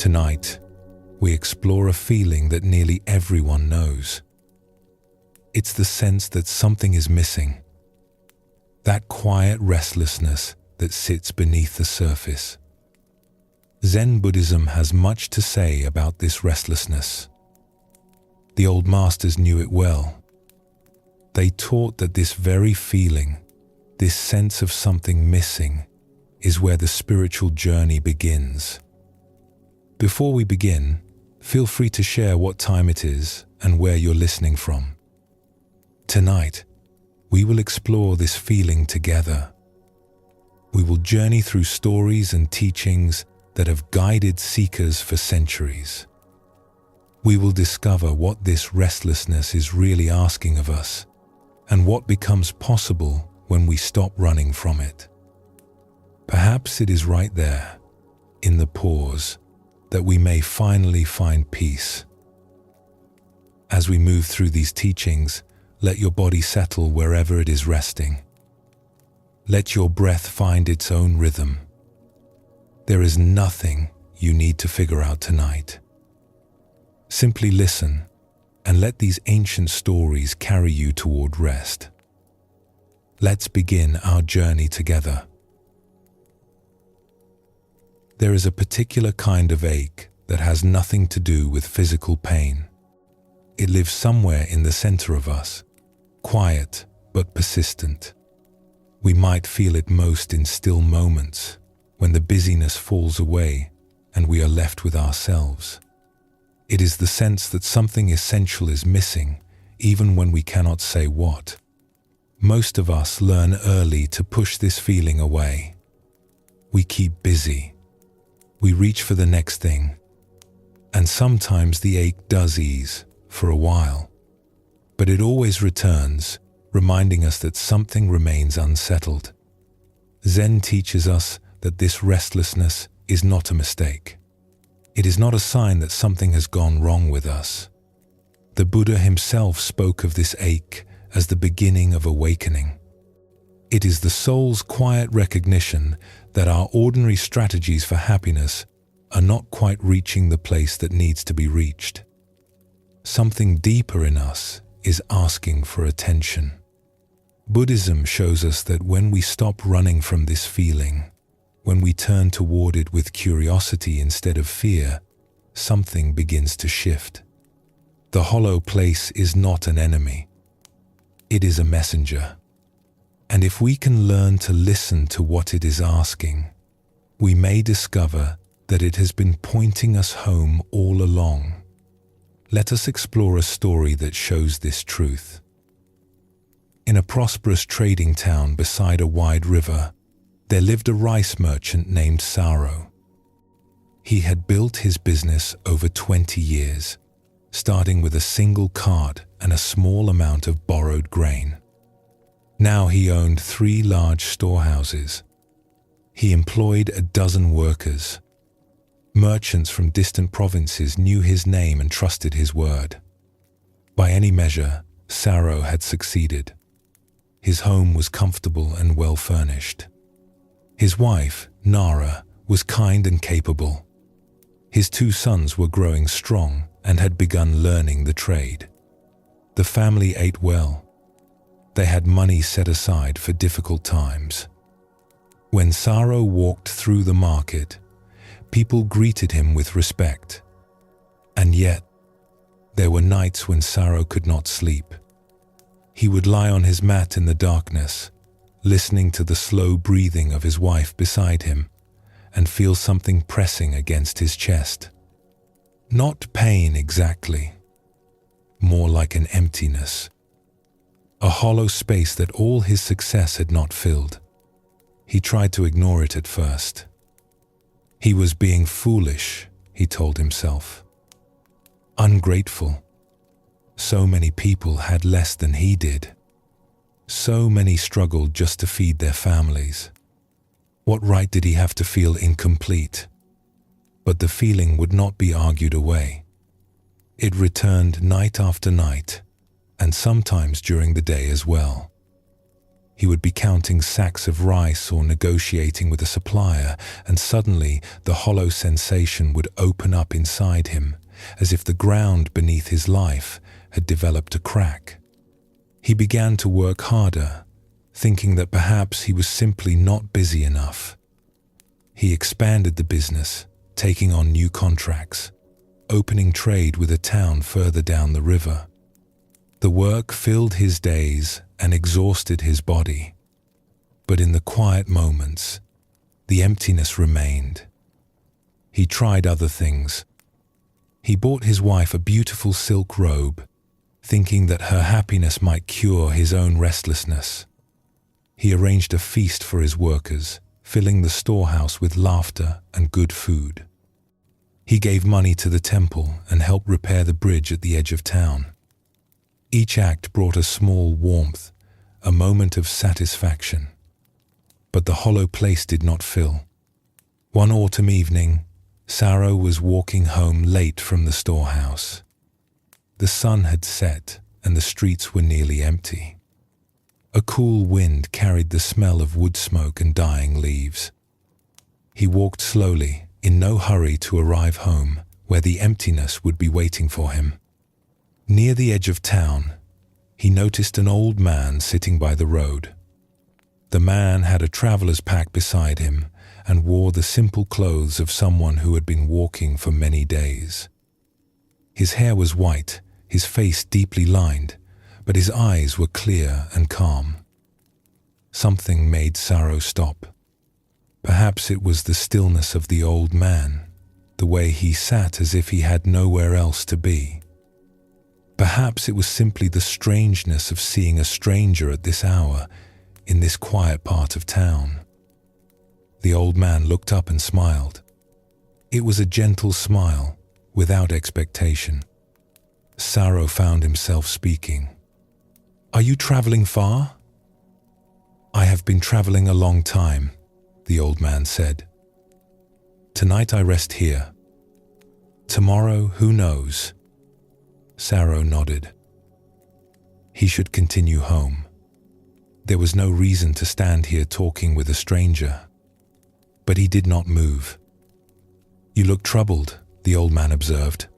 Tonight, we explore a feeling that nearly everyone knows. It's the sense that something is missing. That quiet restlessness that sits beneath the surface. Zen Buddhism has much to say about this restlessness. The old masters knew it well. They taught that this very feeling, this sense of something missing, is where the spiritual journey begins. Before we begin, feel free to share what time it is and where you're listening from. Tonight, we will explore this feeling together. We will journey through stories and teachings that have guided seekers for centuries. We will discover what this restlessness is really asking of us and what becomes possible when we stop running from it. Perhaps it is right there, in the pause, that we may finally find peace. As we move through these teachings, let your body settle wherever it is resting. Let your breath find its own rhythm. There is nothing you need to figure out tonight. Simply listen and let these ancient stories carry you toward rest. Let's begin our journey together. There is a particular kind of ache that has nothing to do with physical pain. It lives somewhere in the center of us, quiet but persistent. We might feel it most in still moments, when the busyness falls away and we are left with ourselves. It is the sense that something essential is missing, even when we cannot say what. Most of us learn early to push this feeling away. We keep busy. We reach for the next thing. And sometimes the ache does ease for a while. But it always returns, reminding us that something remains unsettled. Zen teaches us that this restlessness is not a mistake. It is not a sign that something has gone wrong with us. The Buddha himself spoke of this ache as the beginning of awakening. It is the soul's quiet recognition that our ordinary strategies for happiness are not quite reaching the place that needs to be reached. Something deeper in us is asking for attention. Buddhism shows us that when we stop running from this feeling, when we turn toward it with curiosity instead of fear, something begins to shift. The hollow place is not an enemy. It is a messenger. And if we can learn to listen to what it is asking, we may discover that it has been pointing us home all along. Let us explore a story that shows this truth. In a prosperous trading town beside a wide river, there lived a rice merchant named Saro. He had built his business over 20 years, starting with a single cart and a small amount of borrowed grain. Now he owned 3 large storehouses. He employed a dozen workers. Merchants from distant provinces knew his name and trusted his word. By any measure, Saro had succeeded. His home was comfortable and well furnished. His wife, Nara, was kind and capable. His 2 sons were growing strong and had begun learning the trade. The family ate well. They had money set aside for difficult times. When Saro walked through the market, people greeted him with respect. And yet, there were nights when Saro could not sleep. He would lie on his mat in the darkness, listening to the slow breathing of his wife beside him, and feel something pressing against his chest. Not pain exactly, more like an emptiness. A hollow space that all his success had not filled. He tried to ignore it at first. He was being foolish, he told himself. Ungrateful. So many people had less than he did. So many struggled just to feed their families. What right did he have to feel incomplete? But the feeling would not be argued away. It returned night after night, and sometimes during the day as well. He would be counting sacks of rice or negotiating with a supplier, and suddenly the hollow sensation would open up inside him, as if the ground beneath his life had developed a crack. He began to work harder, thinking that perhaps he was simply not busy enough. He expanded the business, taking on new contracts, opening trade with a town further down the river. The work filled his days and exhausted his body. But in the quiet moments, the emptiness remained. He tried other things. He bought his wife a beautiful silk robe, thinking that her happiness might cure his own restlessness. He arranged a feast for his workers, filling the storehouse with laughter and good food. He gave money to the temple and helped repair the bridge at the edge of town. Each act brought a small warmth, a moment of satisfaction. But the hollow place did not fill. One autumn evening, Saro was walking home late from the storehouse. The sun had set and the streets were nearly empty. A cool wind carried the smell of wood smoke and dying leaves. He walked slowly, in no hurry to arrive home, where the emptiness would be waiting for him. Near the edge of town, he noticed an old man sitting by the road. The man had a traveler's pack beside him and wore the simple clothes of someone who had been walking for many days. His hair was white, his face deeply lined, but his eyes were clear and calm. Something made Saro stop. Perhaps it was the stillness of the old man, the way he sat as if he had nowhere else to be. Perhaps it was simply the strangeness of seeing a stranger at this hour, in this quiet part of town. The old man looked up and smiled. It was a gentle smile, without expectation. Saro found himself speaking. "Are you traveling far?" "I have been traveling a long time," the old man said. "Tonight I rest here. Tomorrow, who knows?" Saro nodded. He should continue home. There was no reason to stand here talking with a stranger. But he did not move. "You look troubled," the old man observed.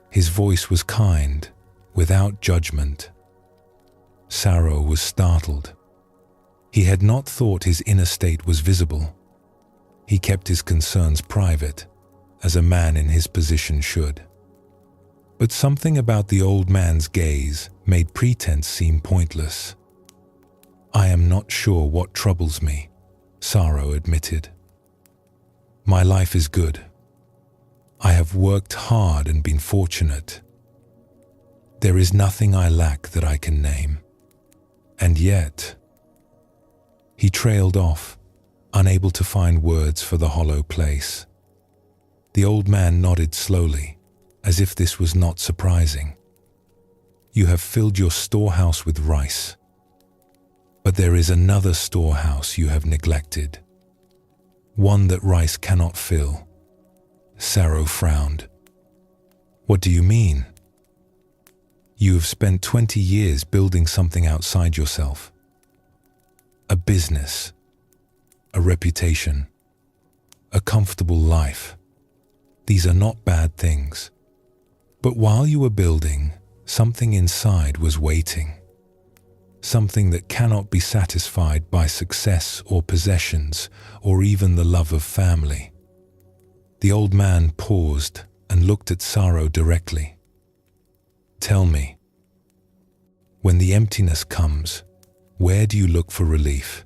His voice was kind, without judgment. Saro was startled. He had not thought his inner state was visible. He kept his concerns private, as a man in his position should. But something about the old man's gaze made pretense seem pointless. "I am not sure what troubles me," Saro admitted. "My life is good. I have worked hard and been fortunate. There is nothing I lack that I can name. And yet..." He trailed off, unable to find words for the hollow place. The old man nodded slowly, as if this was not surprising. "You have filled your storehouse with rice. But there is another storehouse you have neglected. One that rice cannot fill." Saro frowned. "What do you mean?" "You have spent 20 years building something outside yourself. A business, a reputation, a comfortable life. These are not bad things. But while you were building, something inside was waiting. Something that cannot be satisfied by success or possessions or even the love of family." The old man paused and looked at Saro directly. "Tell me, when the emptiness comes, where do you look for relief?"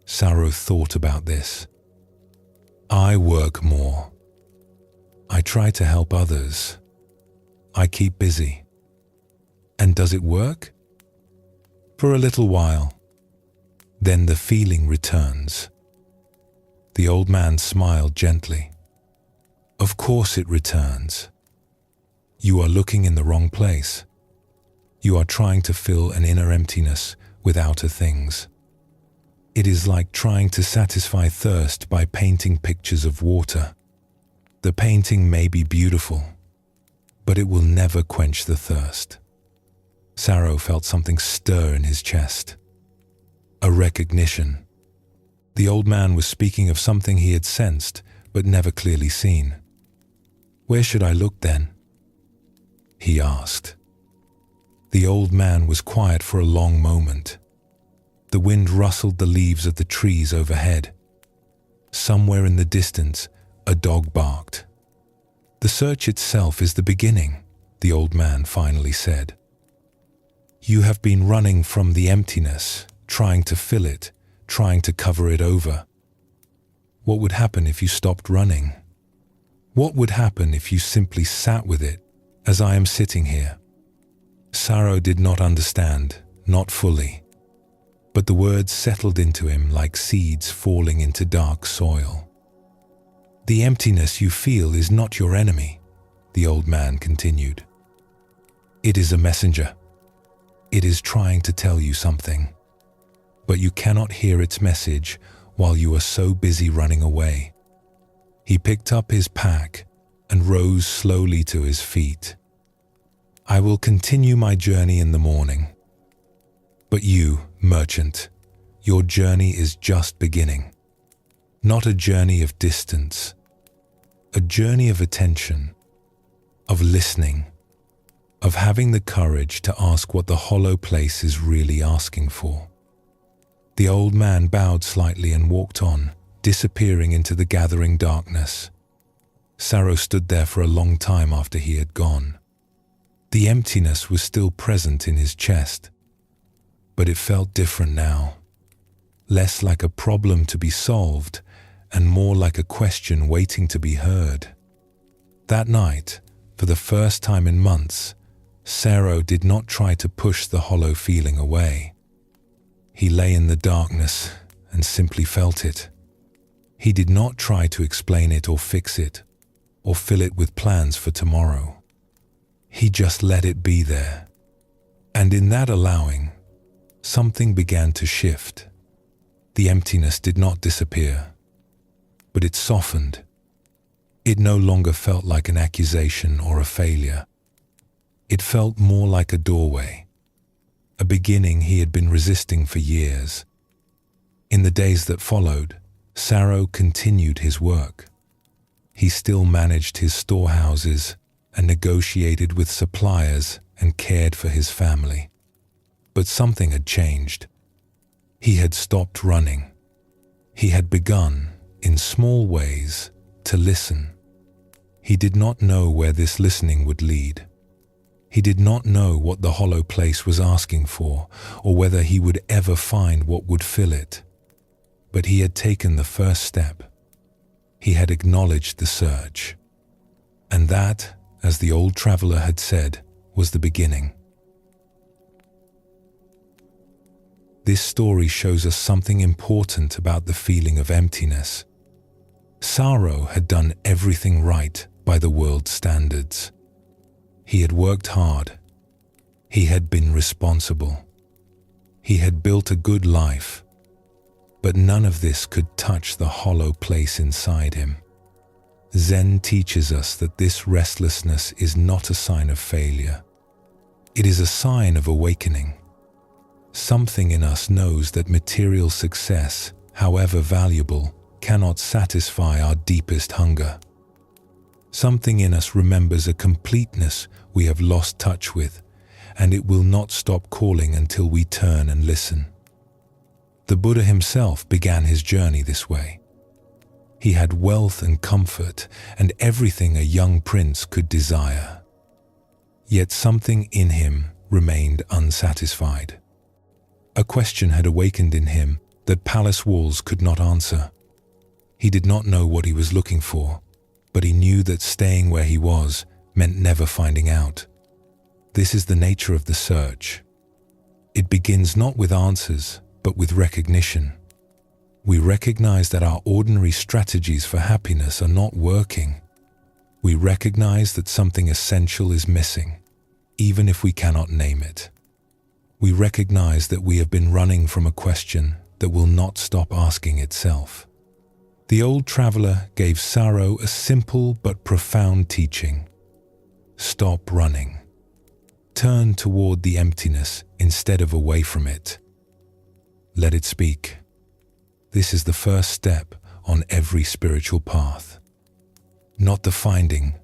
Saro thought about this. "I work more. I try to help others. I keep busy. And does it work? For a little while. Then the feeling returns." The old man smiled gently. "Of course it returns. You are looking in the wrong place. You are trying to fill an inner emptiness with outer things. It is like trying to satisfy thirst by painting pictures of water. The painting may be beautiful, but it will never quench the thirst." Saro felt something stir in his chest. a recognition. The old man was speaking of something he had sensed but never clearly seen. "Where should I look then?" he asked. The old man was quiet for a long moment. The wind rustled the leaves of the trees overhead. Somewhere in the distance, a dog barked. "The search itself is the beginning," the old man finally said. "You have been running from the emptiness, trying to fill it, trying to cover it over. What would happen if you stopped running? What would happen if you simply sat with it, as I am sitting here?" Saro did not understand, not fully, but the words settled into him like seeds falling into dark soil. "The emptiness you feel is not your enemy," the old man continued. "It is a messenger. It is trying to tell you something, but you cannot hear its message while you are so busy running away." He picked up his pack and rose slowly to his feet. "I will continue my journey in the morning. But you, merchant, your journey is just beginning. Not a journey of distance, a journey of attention, of listening, of having the courage to ask what the hollow place is really asking for." The old man bowed slightly and walked on, disappearing into the gathering darkness. Saro stood there for a long time after he had gone. The emptiness was still present in his chest, but it felt different now, less like a problem to be solved and more like a question waiting to be heard. That night, for the first time in months, Saro did not try to push the hollow feeling away. He lay in the darkness and simply felt it. He did not try to explain it or fix it, or fill it with plans for tomorrow. He just let it be there. And in that allowing, something began to shift. The emptiness did not disappear, but it softened. It no longer felt like an accusation or a failure. It felt more like a doorway, a beginning he had been resisting for years. In the days that followed, Saro continued his work. He still managed his storehouses and negotiated with suppliers and cared for his family. But something had changed. He had stopped running. He had begun, in small ways, to listen. He did not know where this listening would lead. He did not know what the hollow place was asking for, or whether he would ever find what would fill it. But he had taken the first step. He had acknowledged the search. And that, as the old traveler had said, was the beginning. This story shows us something important about the feeling of emptiness. Saro had done everything right by the world's standards. He had worked hard. He had been responsible. He had built a good life. But none of this could touch the hollow place inside him. Zen teaches us that this restlessness is not a sign of failure. It is a sign of awakening. Something in us knows that material success, however valuable, cannot satisfy our deepest hunger. Something in us remembers a completeness we have lost touch with, and it will not stop calling until we turn and listen. The Buddha himself began his journey this way. He had wealth and comfort and everything a young prince could desire. Yet something in him remained unsatisfied. A question had awakened in him that palace walls could not answer. He did not know what he was looking for, but he knew that staying where he was meant never finding out. This is the nature of the search. It begins not with answers, but with recognition. We recognize that our ordinary strategies for happiness are not working. We recognize that something essential is missing, even if we cannot name it. We recognize that we have been running from a question that will not stop asking itself. The old traveler gave Saro a simple but profound teaching. Stop running. Turn toward the emptiness instead of away from it. Let it speak. This is the first step on every spiritual path. Not the finding,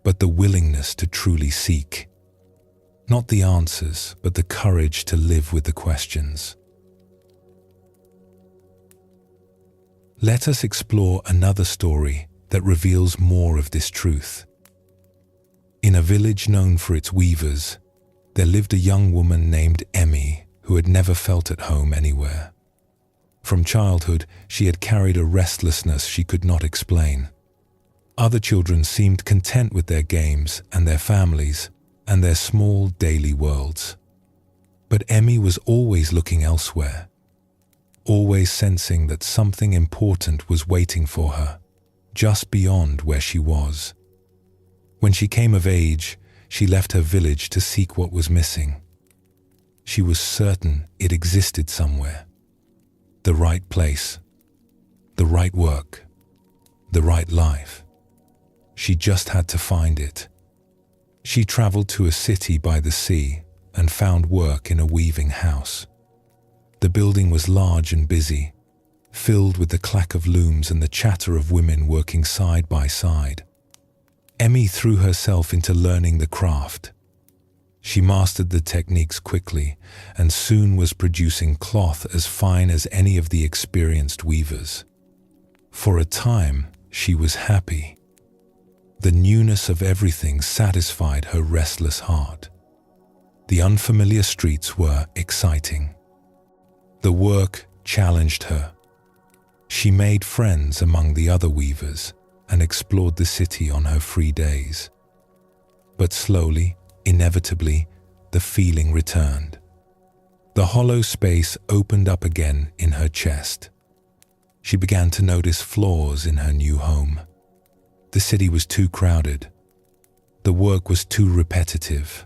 but the willingness to truly seek. Not the answers, but the courage to live with the questions. Let us explore another story that reveals more of this truth. In a village known for its weavers, there lived a young woman named Emmy who had never felt at home anywhere. From childhood, she had carried a restlessness she could not explain. Other children seemed content with their games and their families and their small daily worlds. But Emmy was always looking elsewhere, always sensing that something important was waiting for her, just beyond where she was. When she came of age, she left her village to seek what was missing. She was certain it existed somewhere. The right place, the right work, the right life. She just had to find it. She traveled to a city by the sea and found work in a weaving house. The building was large and busy, filled with the clack of looms and the chatter of women working side by side. Emmy threw herself into learning the craft. She mastered the techniques quickly and soon was producing cloth as fine as any of the experienced weavers. For a time, she was happy. The newness of everything satisfied her restless heart. The unfamiliar streets were exciting. The work challenged her. She made friends among the other weavers and explored the city on her free days. But slowly, inevitably, the feeling returned. The hollow space opened up again in her chest. She began to notice flaws in her new home. The city was too crowded. The work was too repetitive.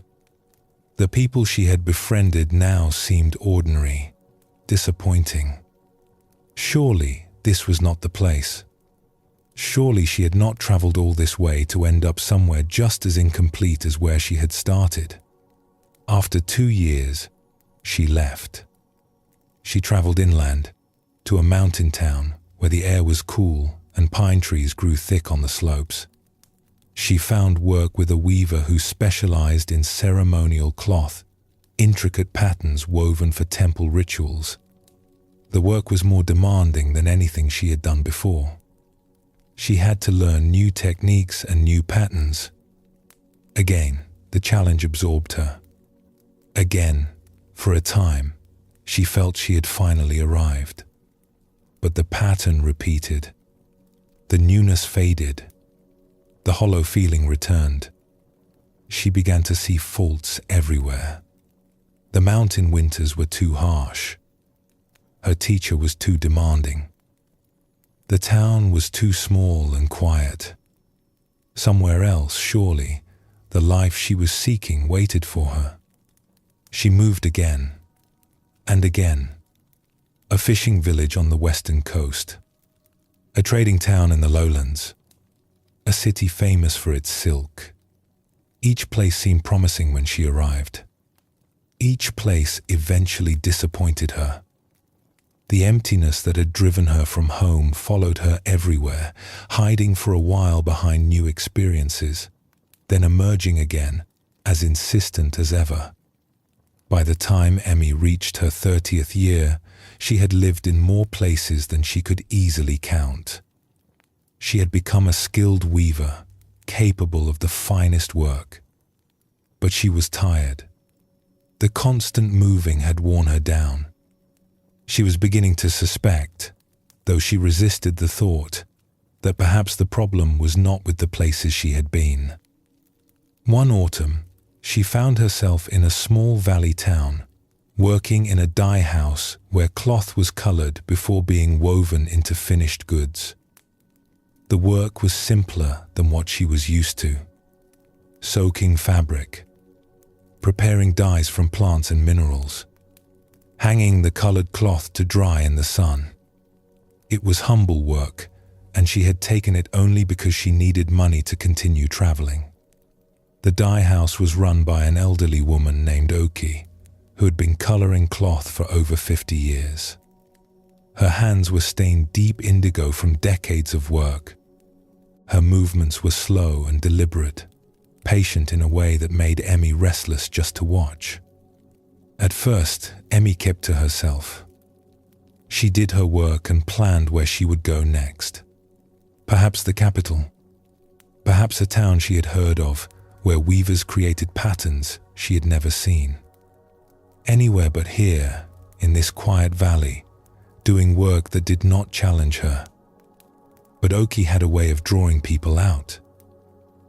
The people she had befriended now seemed ordinary, disappointing. Surely this was not the place. Surely she had not traveled all this way to end up somewhere just as incomplete as where she had started. After 2 years, she left. She traveled inland to a mountain town where the air was cool and pine trees grew thick on the slopes. She found work with a weaver who specialized in ceremonial cloth, intricate patterns woven for temple rituals. The work was more demanding than anything she had done before. She had to learn new techniques and new patterns. Again, the challenge absorbed her. Again, for a time, she felt she had finally arrived. But the pattern repeated. The newness faded. The hollow feeling returned. She began to see faults everywhere. The mountain winters were too harsh. Her teacher was too demanding. The town was too small and quiet. Somewhere else, surely, the life she was seeking waited for her. She moved again, and again. A fishing village on the western coast, a trading town in the lowlands, a city famous for its silk. Each place seemed promising when she arrived. Each place eventually disappointed her. The emptiness that had driven her from home followed her everywhere, hiding for a while behind new experiences, then emerging again, as insistent as ever. By the time Emmy reached her 30th year, she had lived in more places than she could easily count. She had become a skilled weaver, capable of the finest work. But she was tired. The constant moving had worn her down. She was beginning to suspect, though she resisted the thought, that perhaps the problem was not with the places she had been. One autumn, she found herself in a small valley town, working in a dye house where cloth was colored before being woven into finished goods. The work was simpler than what she was used to. Soaking fabric, preparing dyes from plants and minerals, hanging the colored cloth to dry in the sun. It was humble work, and she had taken it only because she needed money to continue traveling. The dye house was run by an elderly woman named Oki, who had been coloring cloth for over 50 years. Her hands were stained deep indigo from decades of work. Her movements were slow and deliberate, patient in a way that made Emmy restless just to watch. At first, Emmy kept to herself. She did her work and planned where she would go next. Perhaps the capital. Perhaps a town she had heard of, where weavers created patterns she had never seen. Anywhere but here, in this quiet valley, doing work that did not challenge her. But Oki had a way of drawing people out.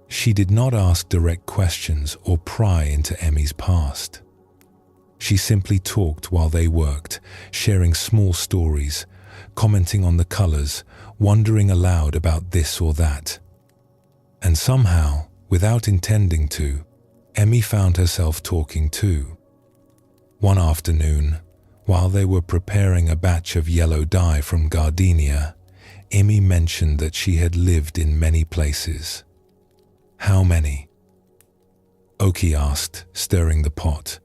She did not ask direct questions or pry into Emmy's past. She simply talked while they worked, sharing small stories, commenting on the colors, wondering aloud about this or that. And somehow, without intending to, Emmy found herself talking too. One afternoon, while they were preparing a batch of yellow dye from gardenia, Emmy mentioned that she had lived in many places. How many? Oki asked, stirring the pot.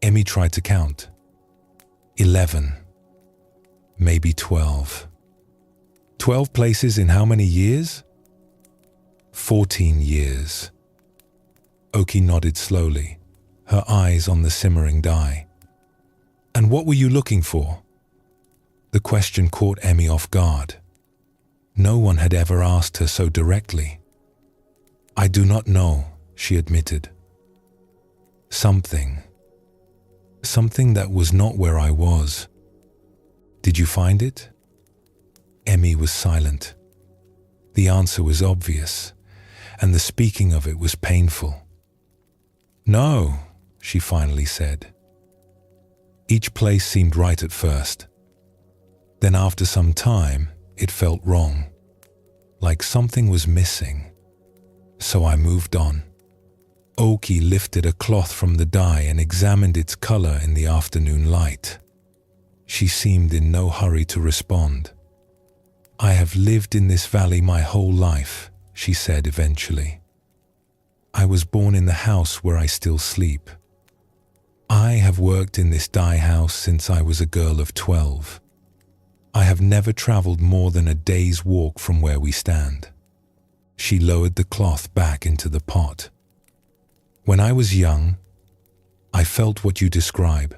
Emmy tried to count. 11. Maybe 12. 12 places in how many years? 14 years. Oki nodded slowly, her eyes on the simmering dye. And what were you looking for? The question caught Emmy off guard. No one had ever asked her so directly. I do not know, she admitted. Something that was not where I was. Did you find it? Emmy was silent. The answer was obvious, and the speaking of it was painful. No, she finally said. Each place seemed right at first. Then after some time, it felt wrong, like something was missing. So I moved on. Oki lifted a cloth from the dye and examined its color in the afternoon light. She seemed in no hurry to respond. I have lived in this valley my whole life, she said eventually. I was born in the house where I still sleep. I have worked in this dye house since I was a girl of 12. I have never traveled more than a day's walk from where we stand. She lowered the cloth back into the pot. When I was young, I felt what you describe.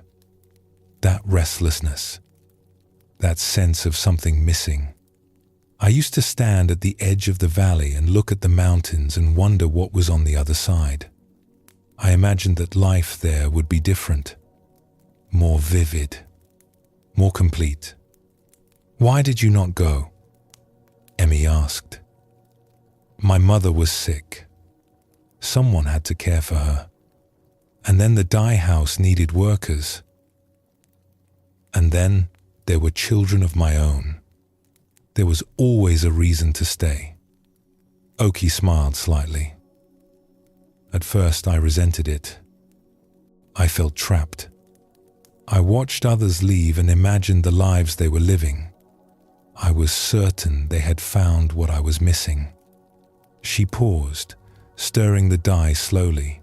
That restlessness, that sense of something missing. I used to stand at the edge of the valley and look at the mountains and wonder what was on the other side. I imagined that life there would be different, more vivid, more complete. Why did you not go? Emmy asked. My mother was sick. Someone had to care for her. And then the dye house needed workers. And then there were children of my own. There was always a reason to stay. Oki smiled slightly. At first I resented it. I felt trapped. I watched others leave and imagined the lives they were living. I was certain they had found what I was missing. She paused, stirring the dye slowly.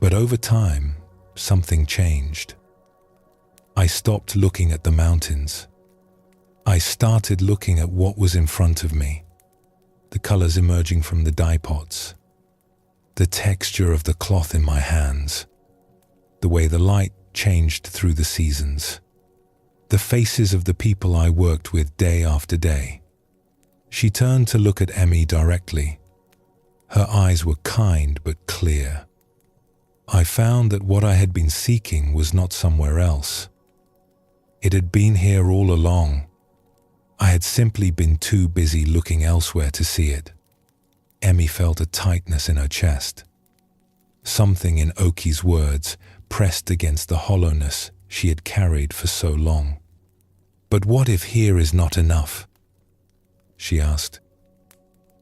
But over time, something changed. I stopped looking at the mountains. I started looking at what was in front of me, the colors emerging from the dye pots, the texture of the cloth in my hands, the way the light changed through the seasons, the faces of the people I worked with day after day. She turned to look at Emmy directly. Her eyes were kind but clear. I found that what I had been seeking was not somewhere else. It had been here all along. I had simply been too busy looking elsewhere to see it. Emmy felt a tightness in her chest. Something in Oki's words pressed against the hollowness she had carried for so long. But what if here is not enough? She asked.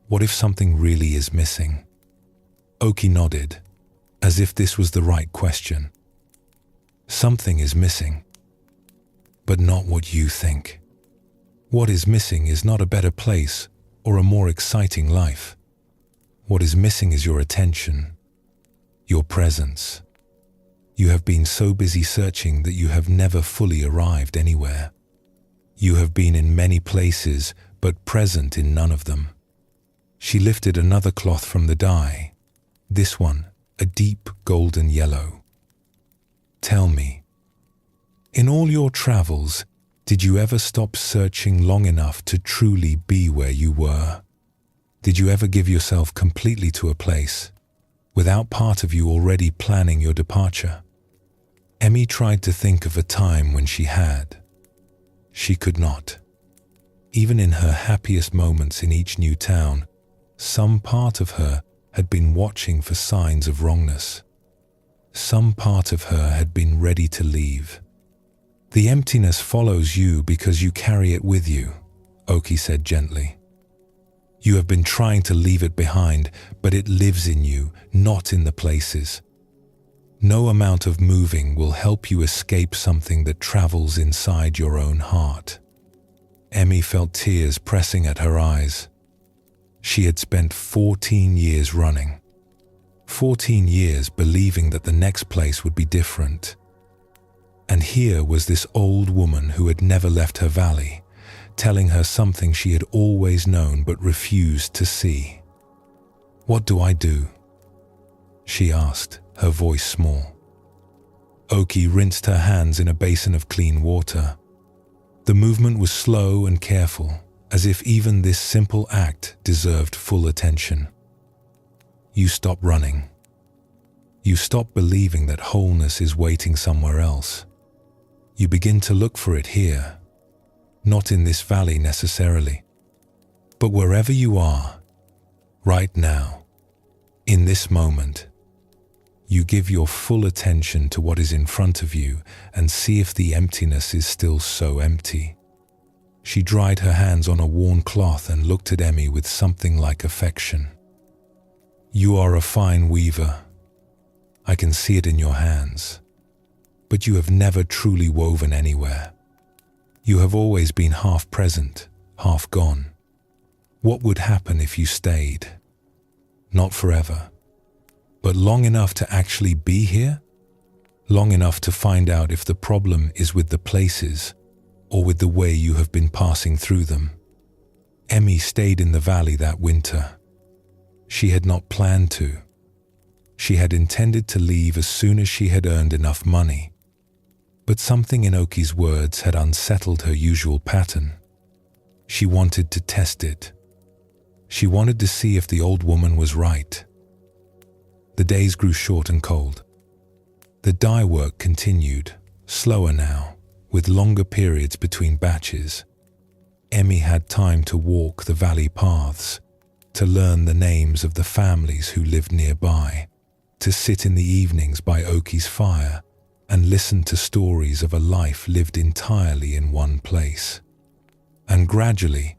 What if something really is missing? Oki nodded, as if this was the right question. Something is missing, but not what you think. What is missing is not a better place or a more exciting life. What is missing is your attention, your presence. You have been so busy searching that you have never fully arrived anywhere. You have been in many places, but present in none of them. She lifted another cloth from the dye, this one a deep golden yellow. Tell me, in all your travels, did you ever stop searching long enough to truly be where you were? Did you ever give yourself completely to a place, without part of you already planning your departure? Emmy tried to think of a time when she had. She could not. Even in her happiest moments in each new town, some part of her had been watching for signs of wrongness. Some part of her had been ready to leave. The emptiness follows you because you carry it with you, Oki said gently. You have been trying to leave it behind, but it lives in you, not in the places. No amount of moving will help you escape something that travels inside your own heart. Emmy felt tears pressing at her eyes. She had spent 14 years running. 14 years believing that the next place would be different. And here was this old woman who had never left her valley, telling her something she had always known but refused to see. "What do I do?" she asked, her voice small. Oki rinsed her hands in a basin of clean water. The movement was slow and careful, as if even this simple act deserved full attention. You stop running. You stop believing that wholeness is waiting somewhere else. You begin to look for it here, not in this valley necessarily, but wherever you are, right now, in this moment. You give your full attention to what is in front of you and see if the emptiness is still so empty. She dried her hands on a worn cloth and looked at Emmy with something like affection. You are a fine weaver. I can see it in your hands. But you have never truly woven anywhere. You have always been half present, half gone. What would happen if you stayed? Not forever, but long enough to actually be here? Long enough to find out if the problem is with the places or with the way you have been passing through them. Emmy stayed in the valley that winter. She had not planned to. She had intended to leave as soon as she had earned enough money. But something in Oki's words had unsettled her usual pattern. She wanted to test it. She wanted to see if the old woman was right. The days grew short and cold. The dye work continued, slower now, with longer periods between batches. Emmy had time to walk the valley paths, to learn the names of the families who lived nearby, to sit in the evenings by Oki's fire and listen to stories of a life lived entirely in one place. And gradually,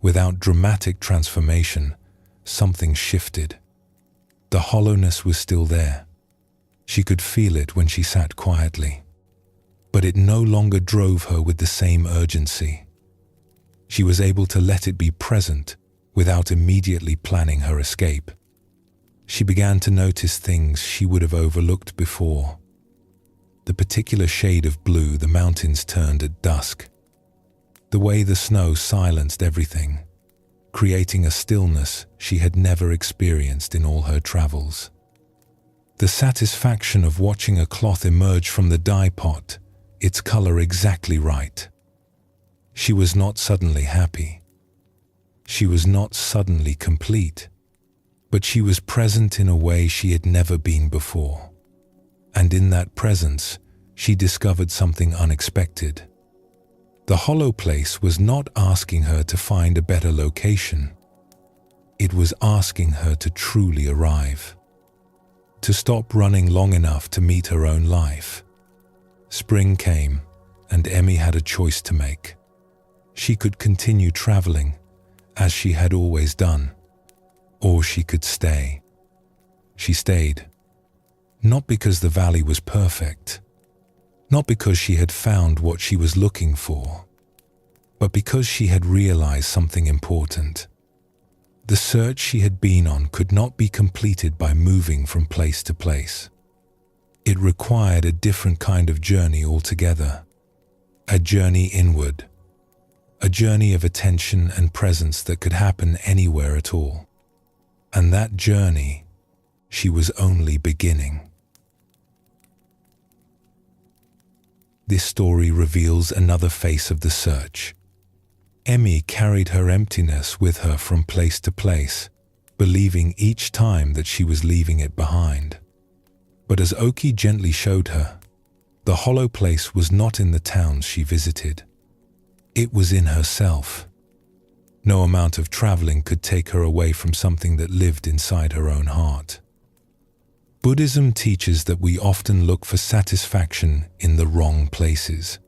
without dramatic transformation, something shifted. The hollowness was still there. She could feel it when she sat quietly. But it no longer drove her with the same urgency. She was able to let it be present without immediately planning her escape. She began to notice things she would have overlooked before. The particular shade of blue the mountains turned at dusk. The way the snow silenced everything, creating a stillness she had never experienced in all her travels. The satisfaction of watching a cloth emerge from the dye pot, its color exactly right. She was not suddenly happy. She was not suddenly complete, but she was present in a way she had never been before. And in that presence, she discovered something unexpected. The hollow place was not asking her to find a better location. It was asking her to truly arrive, to stop running long enough to meet her own life. Spring came, and Emmy had a choice to make. She could continue traveling, as she had always done, or she could stay. She stayed, not because the valley was perfect, not because she had found what she was looking for, but because she had realized something important. The search she had been on could not be completed by moving from place to place. It required a different kind of journey altogether, a journey inward, a journey of attention and presence that could happen anywhere at all. And that journey, she was only beginning. This story reveals another face of the search. Emmy carried her emptiness with her from place to place, believing each time that she was leaving it behind. But as Oki gently showed her, the hollow place was not in the towns she visited. It was in herself. No amount of traveling could take her away from something that lived inside her own heart. Buddhism teaches that we often look for satisfaction in the wrong places.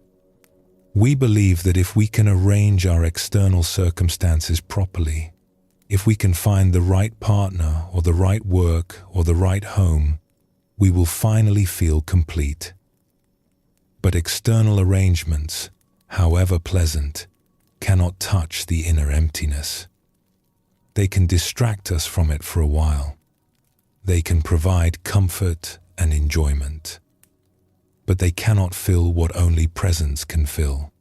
We believe that if we can arrange our external circumstances properly, if we can find the right partner or the right work or the right home, we will finally feel complete. But external arrangements, however pleasant, cannot touch the inner emptiness. They can distract us from it for a while. They can provide comfort and enjoyment. But they cannot fill what only presence can fill.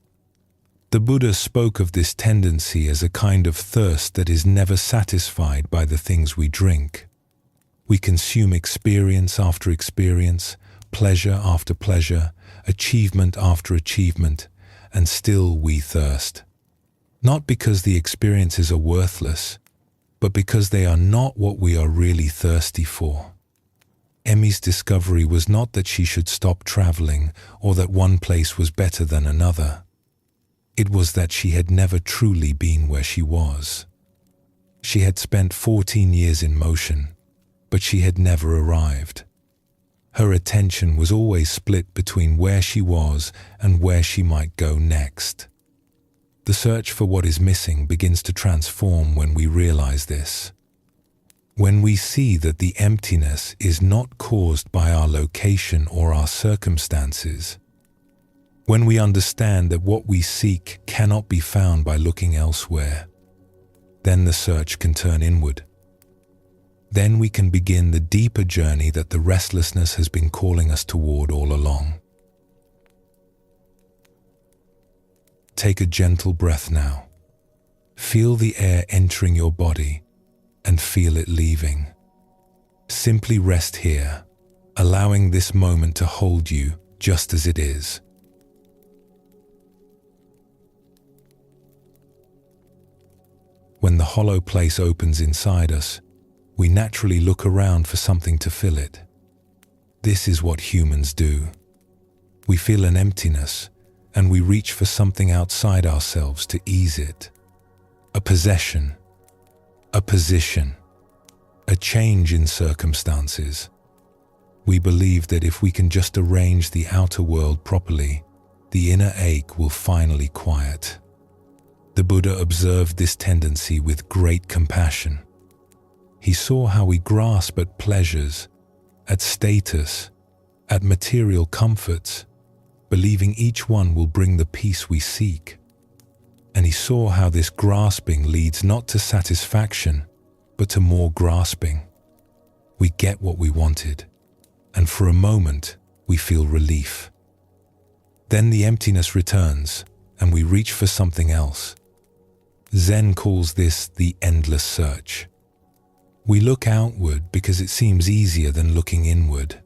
The Buddha spoke of this tendency as a kind of thirst that is never satisfied by the things we drink. We consume experience after experience, pleasure after pleasure, achievement after achievement, and still we thirst. Not because the experiences are worthless, but because they are not what we are really thirsty for. Emmy's discovery was not that she should stop traveling or that one place was better than another. It was that she had never truly been where she was. She had spent 14 years in motion, but she had never arrived. Her attention was always split between where she was and where she might go next. The search for what is missing begins to transform when we realize this. When we see that the emptiness is not caused by our location or our circumstances, when we understand that what we seek cannot be found by looking elsewhere, then the search can turn inward. Then we can begin the deeper journey that the restlessness has been calling us toward all along. Take a gentle breath now. Feel the air entering your body and feel it leaving. Simply rest here, allowing this moment to hold you just as it is. When the hollow place opens inside us, we naturally look around for something to fill it. This is what humans do. We feel an emptiness, and we reach for something outside ourselves to ease it. A possession, a position, a change in circumstances. We believe that if we can just arrange the outer world properly, the inner ache will finally quiet. The Buddha observed this tendency with great compassion. He saw how we grasp at pleasures, at status, at material comforts, believing each one will bring the peace we seek. And he saw how this grasping leads not to satisfaction, but to more grasping. We get what we wanted, and for a moment we feel relief. Then the emptiness returns, and we reach for something else. Zen calls this the endless search. We look outward because it seems easier than looking inward.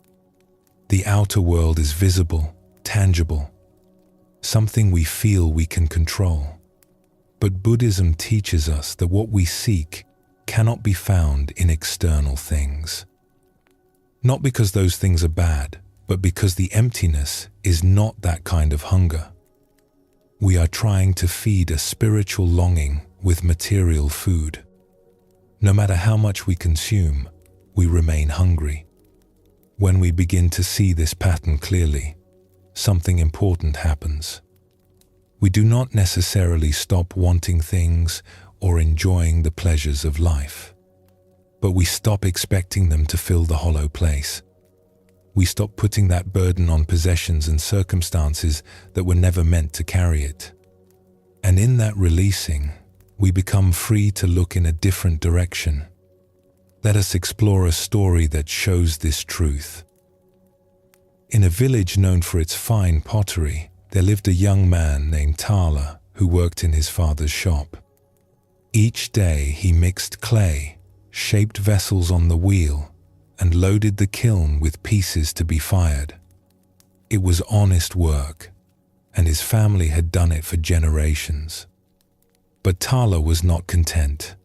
The outer world is visible, tangible, something we feel we can control. But Buddhism teaches us that what we seek cannot be found in external things. Not because those things are bad, but because the emptiness is not that kind of hunger. We are trying to feed a spiritual longing with material food. No matter how much we consume, we remain hungry. When we begin to see this pattern clearly, something important happens. We do not necessarily stop wanting things or enjoying the pleasures of life, but we stop expecting them to fill the hollow place. We stop putting that burden on possessions and circumstances that were never meant to carry it. And in that releasing, we become free to look in a different direction. Let us explore a story that shows this truth. In a village known for its fine pottery, there lived a young man named Tala who worked in his father's shop. Each day he mixed clay, shaped vessels on the wheel, and loaded the kiln with pieces to be fired. It was honest work, and his family had done it for generations. But Tala was not content.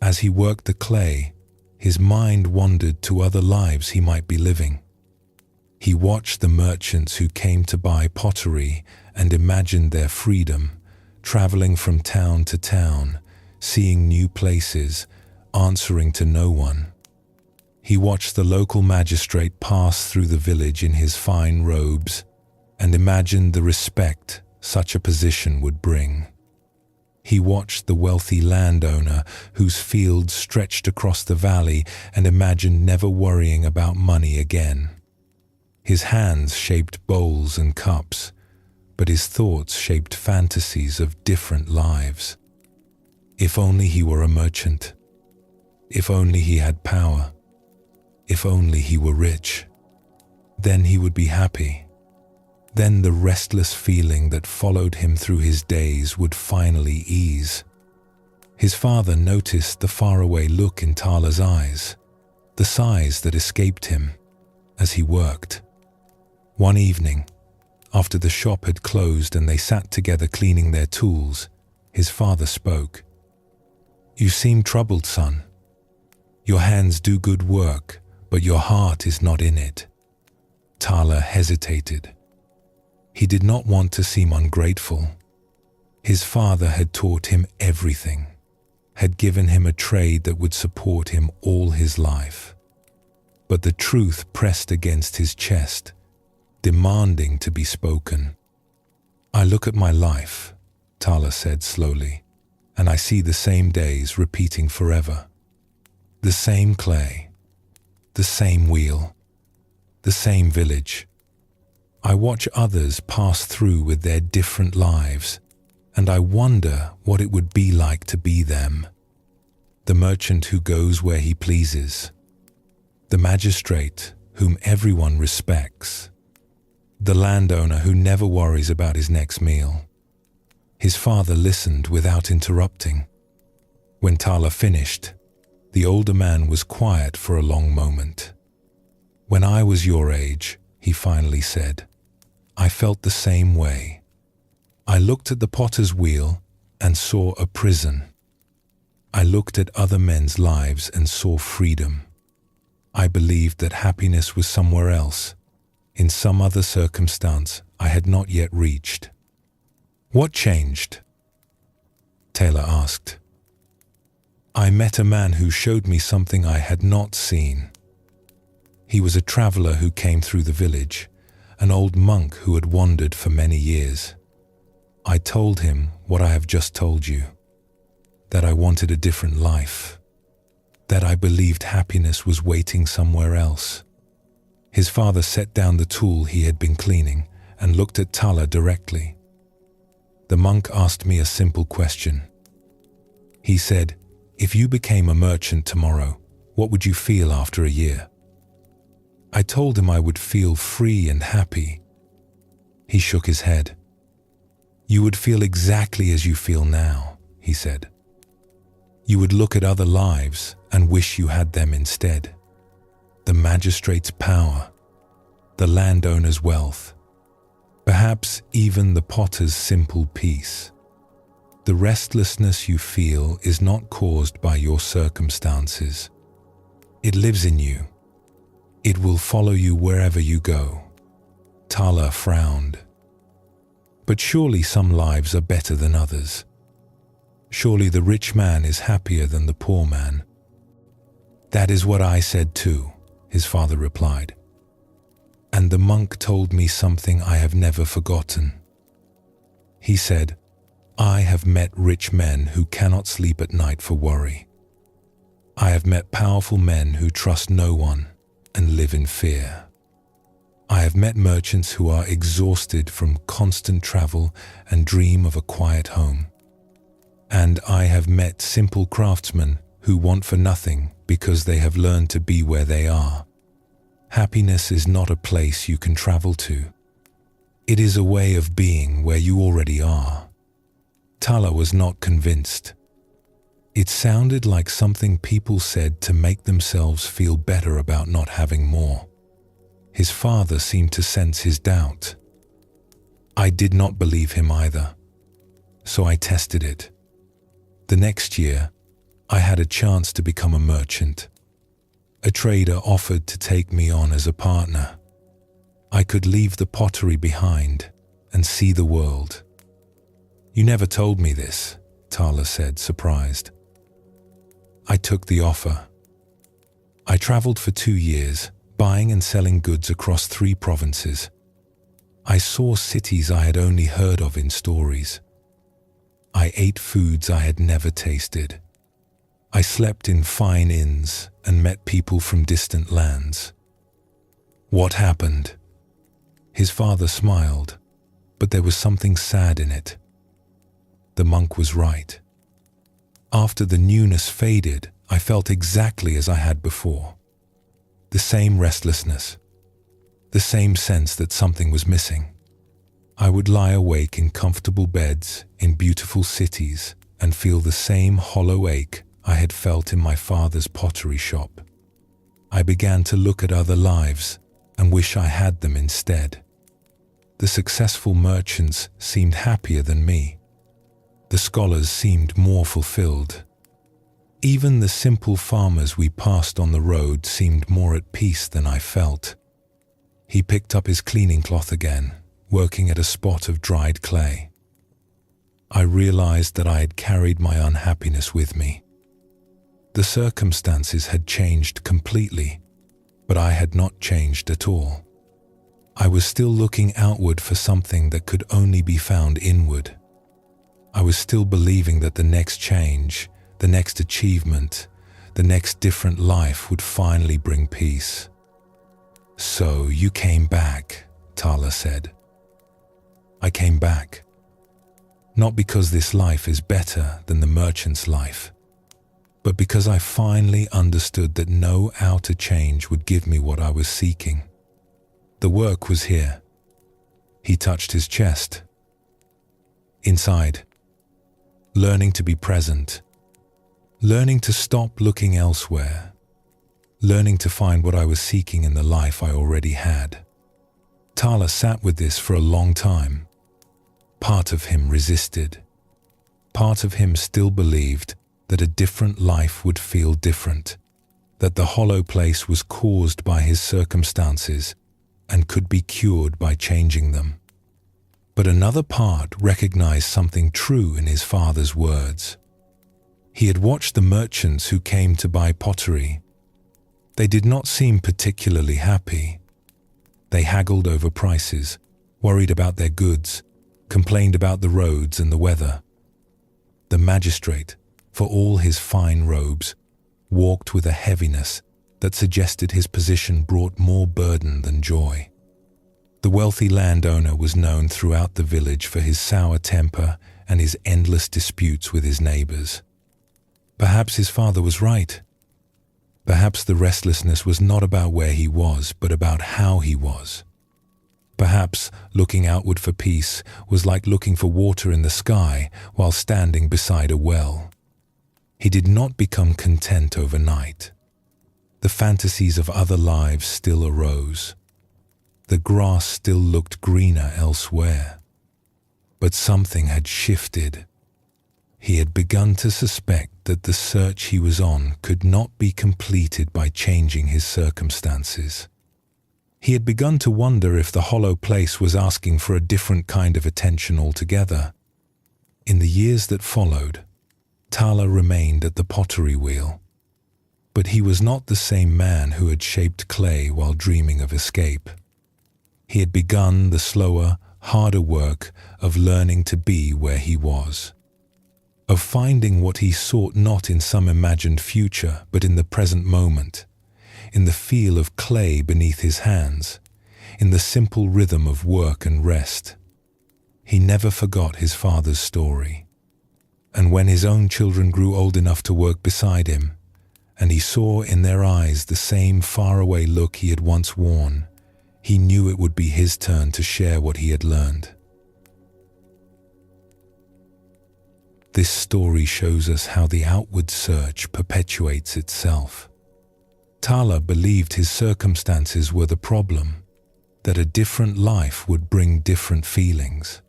As he worked the clay, his mind wandered to other lives he might be living. He watched the merchants who came to buy pottery and imagined their freedom, traveling from town to town, seeing new places, answering to no one. He watched the local magistrate pass through the village in his fine robes and imagined the respect such a position would bring. He watched the wealthy landowner whose fields stretched across the valley and imagined never worrying about money again. His hands shaped bowls and cups, but his thoughts shaped fantasies of different lives. If only he were a merchant. If only he had power. If only he were rich. Then he would be happy. Then the restless feeling that followed him through his days would finally ease. His father noticed the faraway look in Tala's eyes, the sighs that escaped him as he worked. One evening, after the shop had closed and they sat together cleaning their tools, his father spoke. "You seem troubled, son. Your hands do good work, but your heart is not in it." Tala hesitated. He did not want to seem ungrateful. His father had taught him everything, had given him a trade that would support him all his life. But the truth pressed against his chest, demanding to be spoken. "I look at my life," Tala said slowly, "and I see the same days repeating forever. The same clay, the same wheel, the same village. I watch others pass through with their different lives, and I wonder what it would be like to be them. The merchant who goes where he pleases, the magistrate whom everyone respects, the landowner who never worries about his next meal." His father listened without interrupting. When Tala finished, the older man was quiet for a long moment. "When I was your age," he finally said, "I felt the same way. I looked at the potter's wheel and saw a prison. I looked at other men's lives and saw freedom. I believed that happiness was somewhere else, in some other circumstance I had not yet reached." "What changed?" Taylor asked. "I met a man who showed me something I had not seen. He was a traveler who came through the village, an old monk who had wandered for many years. I told him what I have just told you, that I wanted a different life, that I believed happiness was waiting somewhere else." His father set down the tool he had been cleaning and looked at Tala directly. "The monk asked me a simple question. He said, 'If you became a merchant tomorrow, what would you feel after a year?' I told him I would feel free and happy. He shook his head. 'You would feel exactly as you feel now,' he said. 'You would look at other lives and wish you had them instead. The magistrate's power, the landowner's wealth, perhaps even the potter's simple peace. The restlessness you feel is not caused by your circumstances. It lives in you. It will follow you wherever you go." Tala frowned. "But surely some lives are better than others. Surely the rich man is happier than the poor man." "That is what I said too," his father replied. "And the monk told me something I have never forgotten. He said, 'I have met rich men who cannot sleep at night for worry. I have met powerful men who trust no one and live in fear. I have met merchants who are exhausted from constant travel and dream of a quiet home. And I have met simple craftsmen who want for nothing because they have learned to be where they are. Happiness is not a place you can travel to. It is a way of being where you already are. Tala was not convinced. It sounded like something people said to make themselves feel better about not having more. His father seemed to sense his doubt. I did not believe him either, so I tested it. The next year, I had a chance to become a merchant. A trader offered to take me on as a partner. I could leave the pottery behind and see the world. You never told me this, Tala said, surprised. I took the offer. I traveled for 2 years, buying and selling goods across 3 provinces. I saw cities I had only heard of in stories. I ate foods I had never tasted. I slept in fine inns and met people from distant lands. What happened? His father smiled, but there was something sad in it. The monk was right. After the newness faded, I felt exactly as I had before. The same restlessness, the same sense that something was missing. I would lie awake in comfortable beds in beautiful cities and feel the same hollow ache I had felt in my father's pottery shop. I began to look at other lives and wish I had them instead. The successful merchants seemed happier than me. The scholars seemed more fulfilled. Even the simple farmers we passed on the road seemed more at peace than I felt. He picked up his cleaning cloth again, working at a spot of dried clay. I realized that I had carried my unhappiness with me. The circumstances had changed completely, but I had not changed at all. I was still looking outward for something that could only be found inward. I was still believing that the next change, the next achievement, the next different life would finally bring peace. So you came back, Tala said. I came back. Not because this life is better than the merchant's life, but because I finally understood that no outer change would give me what I was seeking. The work was here. He touched his chest. Inside. Learning to be present. Learning to stop looking elsewhere. Learning to find what I was seeking in the life I already had. Tala sat with this for a long time. Part of him resisted. Part of him still believed that a different life would feel different, that the hollow place was caused by his circumstances and could be cured by changing them. But another part recognized something true in his father's words. He had watched the merchants who came to buy pottery. They did not seem particularly happy. They haggled over prices, worried about their goods, complained about the roads and the weather. The magistrate, for all his fine robes, walked with a heaviness that suggested his position brought more burden than joy. The wealthy landowner was known throughout the village for his sour temper and his endless disputes with his neighbors. Perhaps his father was right. Perhaps the restlessness was not about where he was, but about how he was. Perhaps looking outward for peace was like looking for water in the sky while standing beside a well. He did not become content overnight. The fantasies of other lives still arose. The grass still looked greener elsewhere. But something had shifted. He had begun to suspect that the search he was on could not be completed by changing his circumstances. He had begun to wonder if the hollow place was asking for a different kind of attention altogether. In the years that followed, Tala remained at the pottery wheel. But he was not the same man who had shaped clay while dreaming of escape. He had begun the slower, harder work of learning to be where he was, of finding what he sought not in some imagined future but in the present moment, in the feel of clay beneath his hands, in the simple rhythm of work and rest. He never forgot his father's story. And when his own children grew old enough to work beside him, and he saw in their eyes the same faraway look he had once worn, he knew it would be his turn to share what he had learned. This story shows us how the outward search perpetuates itself. Tala believed his circumstances were the problem, that a different life would bring different feelings.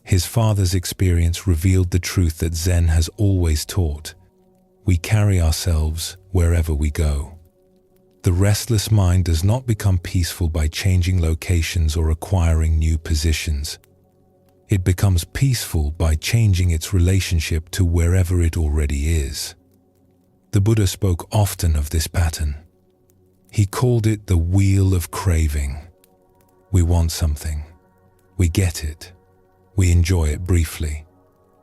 His father's experience revealed the truth that Zen has always taught. We carry ourselves wherever we go. The restless mind does not become peaceful by changing locations or acquiring new positions. It becomes peaceful by changing its relationship to wherever it already is. The Buddha spoke often of this pattern. He called it the wheel of craving. We want something. We get it. We enjoy it briefly.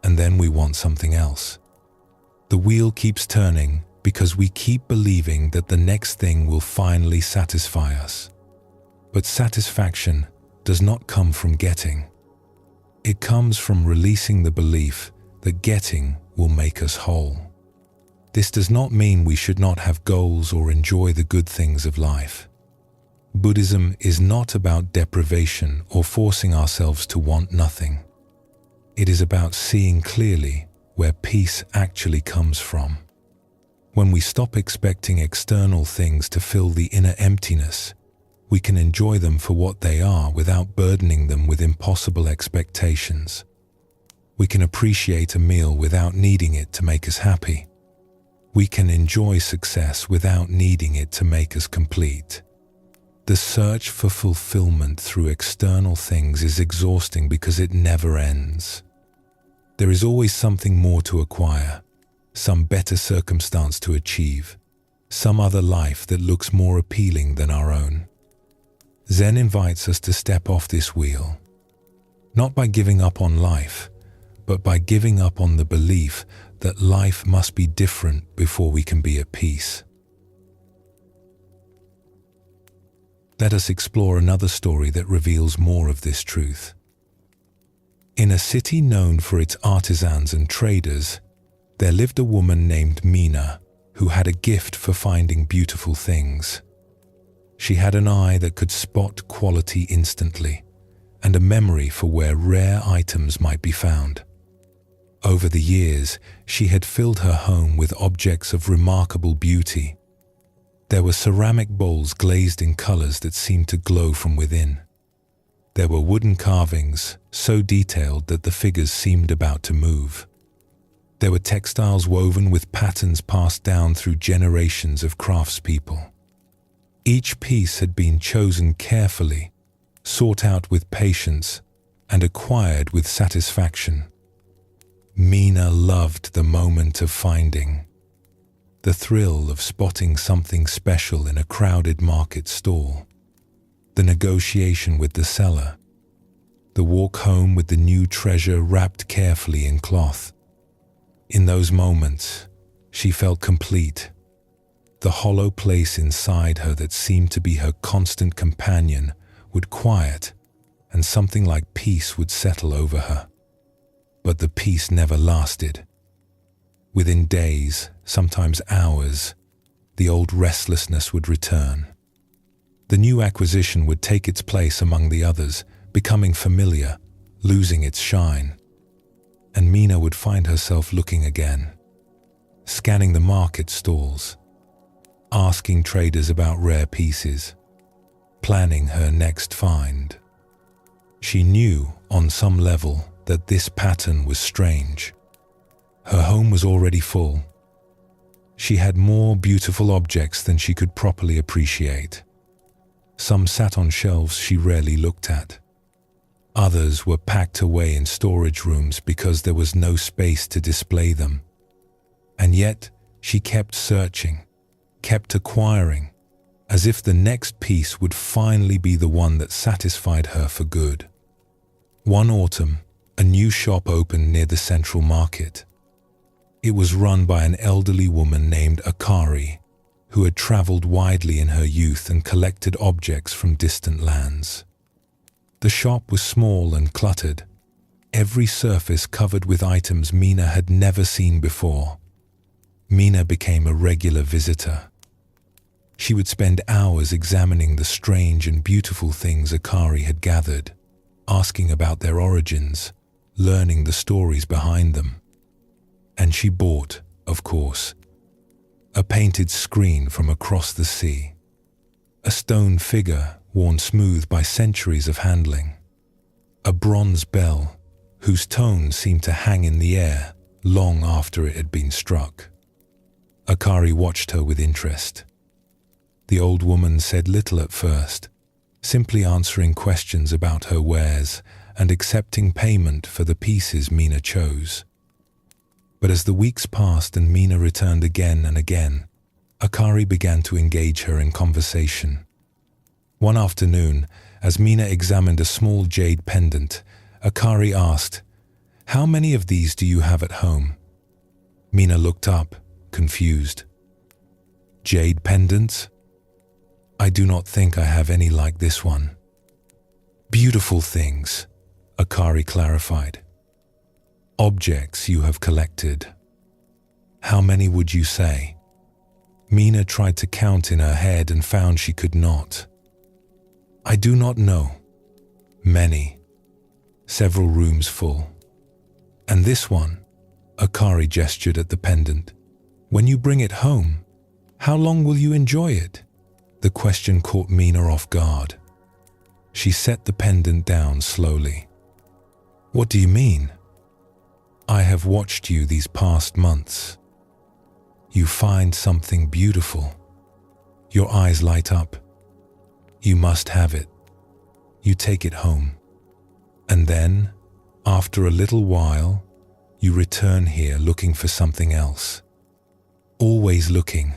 And then we want something else. The wheel keeps turning because we keep believing that the next thing will finally satisfy us. But satisfaction does not come from getting. It comes from releasing the belief that getting will make us whole. This does not mean we should not have goals or enjoy the good things of life. Buddhism is not about deprivation or forcing ourselves to want nothing. It is about seeing clearly where peace actually comes from. When we stop expecting external things to fill the inner emptiness, we can enjoy them for what they are without burdening them with impossible expectations. We can appreciate a meal without needing it to make us happy. We can enjoy success without needing it to make us complete. The search for fulfillment through external things is exhausting because it never ends. There is always something more to acquire, some better circumstance to achieve, some other life that looks more appealing than our own. Zen invites us to step off this wheel, not by giving up on life, but by giving up on the belief that life must be different before we can be at peace. Let us explore another story that reveals more of this truth. In a city known for its artisans and traders, there lived a woman named Mina who had a gift for finding beautiful things. She had an eye that could spot quality instantly, and a memory for where rare items might be found. Over the years, she had filled her home with objects of remarkable beauty. There were ceramic bowls glazed in colors that seemed to glow from within. There were wooden carvings, so detailed that the figures seemed about to move. There were textiles woven with patterns passed down through generations of craftspeople. Each piece had been chosen carefully, sought out with patience, and acquired with satisfaction. Mina loved the moment of finding, the thrill of spotting something special in a crowded market stall, the negotiation with the seller, the walk home with the new treasure wrapped carefully in cloth. In those moments, she felt complete. The hollow place inside her that seemed to be her constant companion would quiet, and something like peace would settle over her. But the peace never lasted. Within days, sometimes hours, the old restlessness would return. The new acquisition would take its place among the others, becoming familiar, losing its shine. And Mina would find herself looking again, scanning the market stalls, asking traders about rare pieces, planning her next find. She knew, on some level, that this pattern was strange. Her home was already full. She had more beautiful objects than she could properly appreciate. Some sat on shelves she rarely looked at. Others were packed away in storage rooms because there was no space to display them. And yet, she kept searching, kept acquiring, as if the next piece would finally be the one that satisfied her for good. One autumn, a new shop opened near the central market. It was run by an elderly woman named Akari, who had traveled widely in her youth and collected objects from distant lands. The shop was small and cluttered, every surface covered with items Mina had never seen before. Mina became a regular visitor. She would spend hours examining the strange and beautiful things Akari had gathered, asking about their origins, learning the stories behind them. And she bought, of course, a painted screen from across the sea, a stone figure worn smooth by centuries of handling, a bronze bell whose tone seemed to hang in the air long after it had been struck. Akari watched her with interest. The old woman said little at first, simply answering questions about her wares and accepting payment for the pieces Mina chose. But as the weeks passed and Mina returned again and again, Akari began to engage her in conversation. One afternoon, as Mina examined a small jade pendant, Akari asked, "How many of these do you have at home?" Mina looked up, confused. "Jade pendants? I do not think I have any like this one." "Beautiful things," Akari clarified. "Objects you have collected. How many would you say?" Mina tried to count in her head and found she could not. "I do not know. Many. Several rooms full. And this one," Akari gestured at the pendant. "When you bring it home, how long will you enjoy it?" The question caught Mina off guard. She set the pendant down slowly. "What do you mean?" "I have watched you these past months. You find something beautiful. Your eyes light up. You must have it. You take it home. And then, after a little while, you return here looking for something else. Always looking.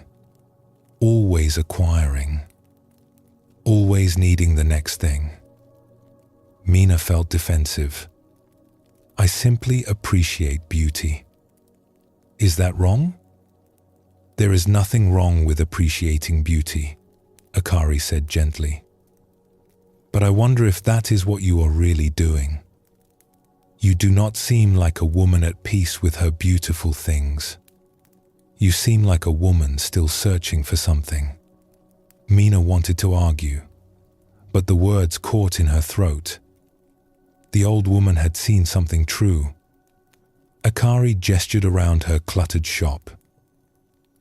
Always acquiring. Always needing the next thing." Mina felt defensive. "I simply appreciate beauty." "Is that wrong?" "There is nothing wrong with appreciating beauty," Akari said gently. "But I wonder if that is what you are really doing. You do not seem like a woman at peace with her beautiful things. You seem like a woman still searching for something." Mina wanted to argue, but the words caught in her throat. The old woman had seen something true. Akari gestured around her cluttered shop.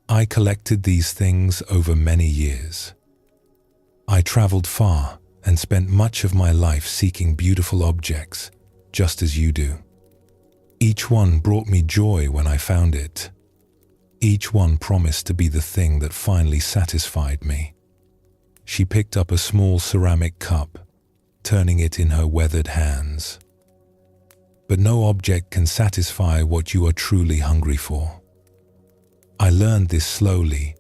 "I collected these things over many years. I traveled far and spent much of my life seeking beautiful objects, just as you do. Each one brought me joy when I found it. Each one promised to be the thing that finally satisfied me." She picked up a small ceramic cup, turning it in her weathered hands. "But no object can satisfy what you are truly hungry for. I learned this slowly,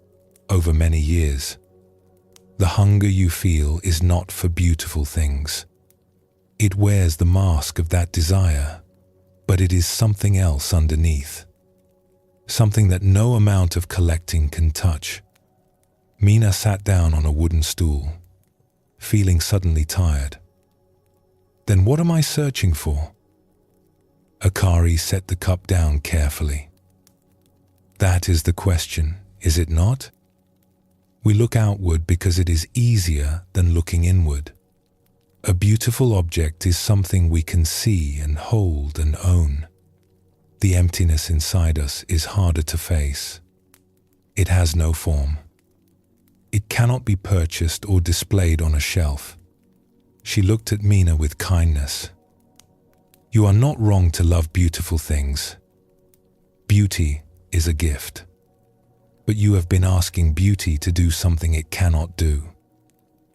over many years. The hunger you feel is not for beautiful things. It wears the mask of that desire, but it is something else underneath. Something that no amount of collecting can touch." Mina sat down on a wooden stool, feeling suddenly tired. "Then what am I searching for?" Akari set the cup down carefully. "That is the question, is it not? We look outward because it is easier than looking inward. A beautiful object is something we can see and hold and own. The emptiness inside us is harder to face. It has no form. It cannot be purchased or displayed on a shelf." She looked at Mina with kindness. "You are not wrong to love beautiful things. Beauty is a gift. But you have been asking beauty to do something it cannot do.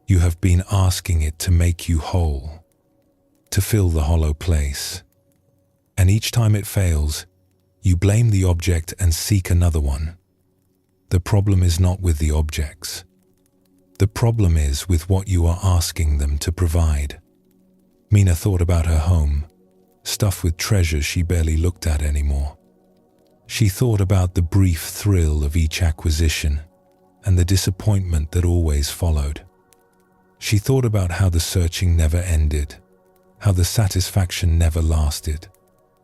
You have been asking it to make you whole, to fill the hollow place. And each time it fails, you blame the object and seek another one. The problem is not with the objects. The problem is with what you are asking them to provide." Mina thought about her home, stuffed with treasures she barely looked at anymore. She thought about the brief thrill of each acquisition and the disappointment that always followed. She thought about how the searching never ended, how the satisfaction never lasted,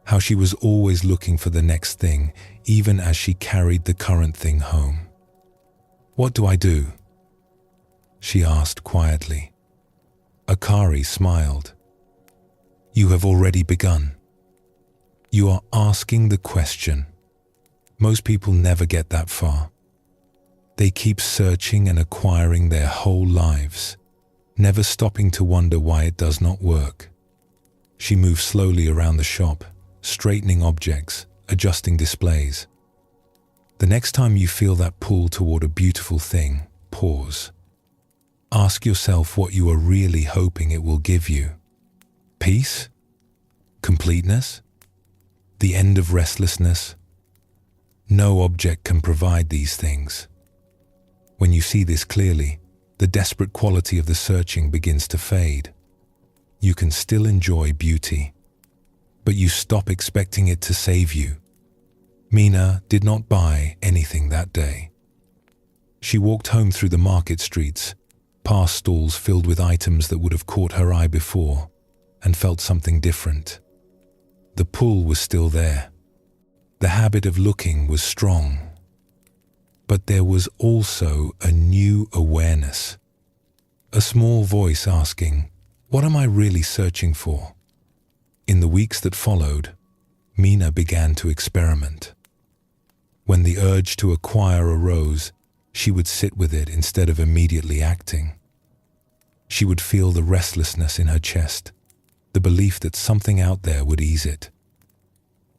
how she was always looking for the next thing, even as she carried the current thing home. "What do I do?" she asked quietly. Akari smiled. "You have already begun. You are asking the question, Most people never get that far. They keep searching and acquiring their whole lives, never stopping to wonder why it does not work. She moves slowly around the shop, straightening objects, adjusting displays. The next time you feel that pull toward a beautiful thing, pause. Ask yourself what you are really hoping it will give you. Peace? Completeness? The end of restlessness? No object can provide these things. When you see this clearly, the desperate quality of the searching begins to fade. You can still enjoy beauty, but you stop expecting it to save you. Mina did not buy anything that day. She walked home through the market streets, past stalls filled with items that would have caught her eye before, and felt something different. The pull was still there. The habit of looking was strong. But there was also a new awareness. A small voice asking, "What am I really searching for?" In the weeks that followed, Mina began to experiment. When the urge to acquire arose, she would sit with it instead of immediately acting. She would feel the restlessness in her chest, the belief that something out there would ease it.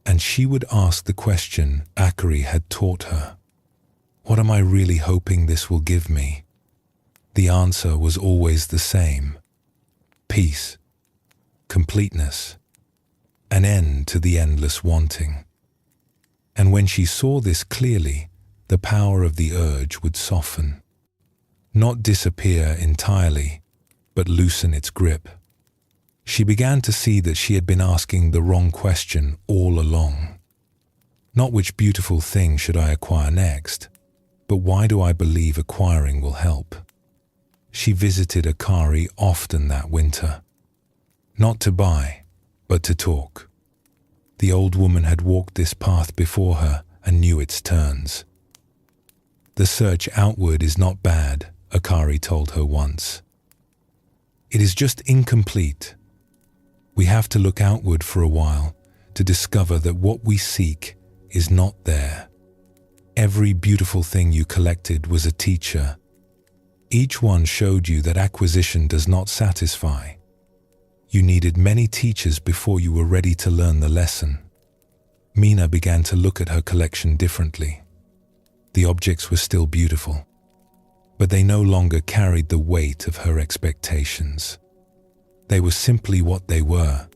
And she would ask the question Akari had taught her. What am I really hoping this will give me? The answer was always the same. Peace, completeness, an end to the endless wanting. And when she saw this clearly, the power of the urge would soften. Not disappear entirely, but loosen its grip. She began to see that she had been asking the wrong question all along. Not which beautiful thing should I acquire next, but why do I believe acquiring will help? She visited Akari often that winter. Not to buy, but to talk. The old woman had walked this path before her and knew its turns. The search outward is not bad, Akari told her once. It is just incomplete. We have to look outward for a while to discover that what we seek is not there. Every beautiful thing you collected was a teacher. Each one showed you that acquisition does not satisfy. You needed many teachers before you were ready to learn the lesson. Mina began to look at her collection differently. The objects were still beautiful, but they no longer carried the weight of her expectations. They were simply what they were.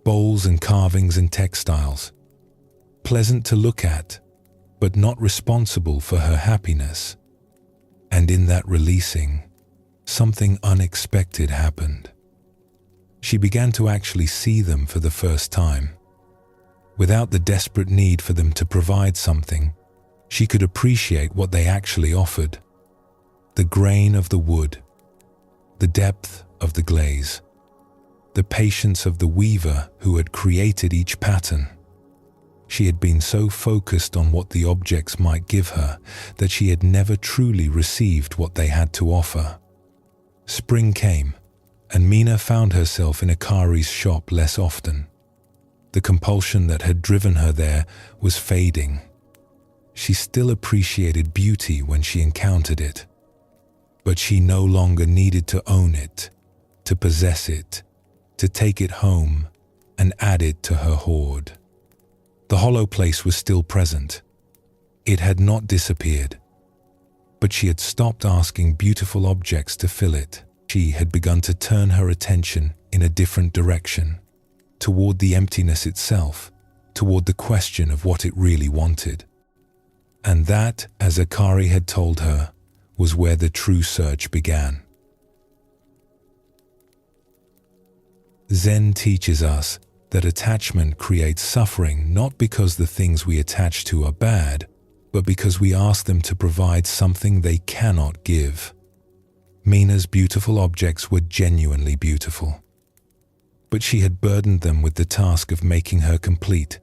Bowls and carvings and textiles. Pleasant to look at, but not responsible for her happiness. And in that releasing, something unexpected happened. She began to actually see them for the first time. Without the desperate need for them to provide something, she could appreciate what they actually offered. The grain of the wood, the depth of the glaze, the patience of the weaver who had created each pattern. She had been so focused on what the objects might give her that she had never truly received what they had to offer. Spring came, and Mina found herself in Akari's shop less often. The compulsion that had driven her there was fading. She still appreciated beauty when she encountered it, but she no longer needed to own it, to possess it, to take it home and add it to her hoard. The hollow place was still present. It had not disappeared, but she had stopped asking beautiful objects to fill it. She had begun to turn her attention in a different direction, toward the emptiness itself, toward the question of what it really wanted. And that, as Akari had told her, was where the true search began. Zen teaches us that attachment creates suffering not because the things we attach to are bad, but because we ask them to provide something they cannot give. Mina's beautiful objects were genuinely beautiful, but she had burdened them with the task of making her complete,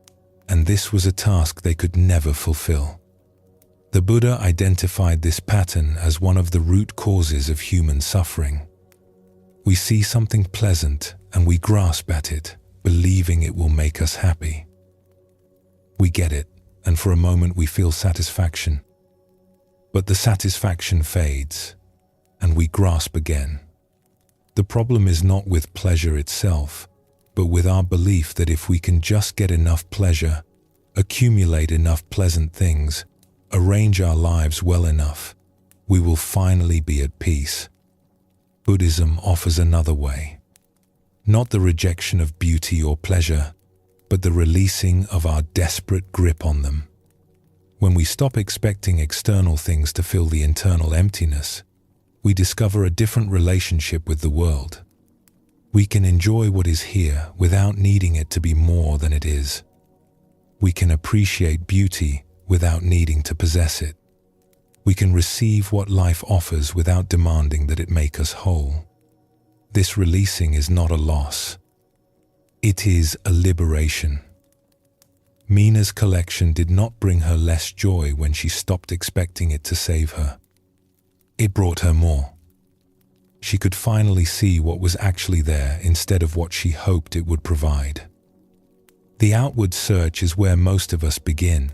and this was a task they could never fulfill. The Buddha identified this pattern as one of the root causes of human suffering. We see something pleasant and we grasp at it, believing it will make us happy. We get it, and for a moment we feel satisfaction. But the satisfaction fades, and we grasp again. The problem is not with pleasure itself, but with our belief that if we can just get enough pleasure, accumulate enough pleasant things, arrange our lives well enough, we will finally be at peace. Buddhism offers another way. Not the rejection of beauty or pleasure, but the releasing of our desperate grip on them. When we stop expecting external things to fill the internal emptiness, we discover a different relationship with the world. We can enjoy what is here without needing it to be more than it is. We can appreciate beauty without needing to possess it. We can receive what life offers without demanding that it make us whole. This releasing is not a loss. It is a liberation. Mina's collection did not bring her less joy when she stopped expecting it to save her. It brought her more. She could finally see what was actually there instead of what she hoped it would provide. The outward search is where most of us begin.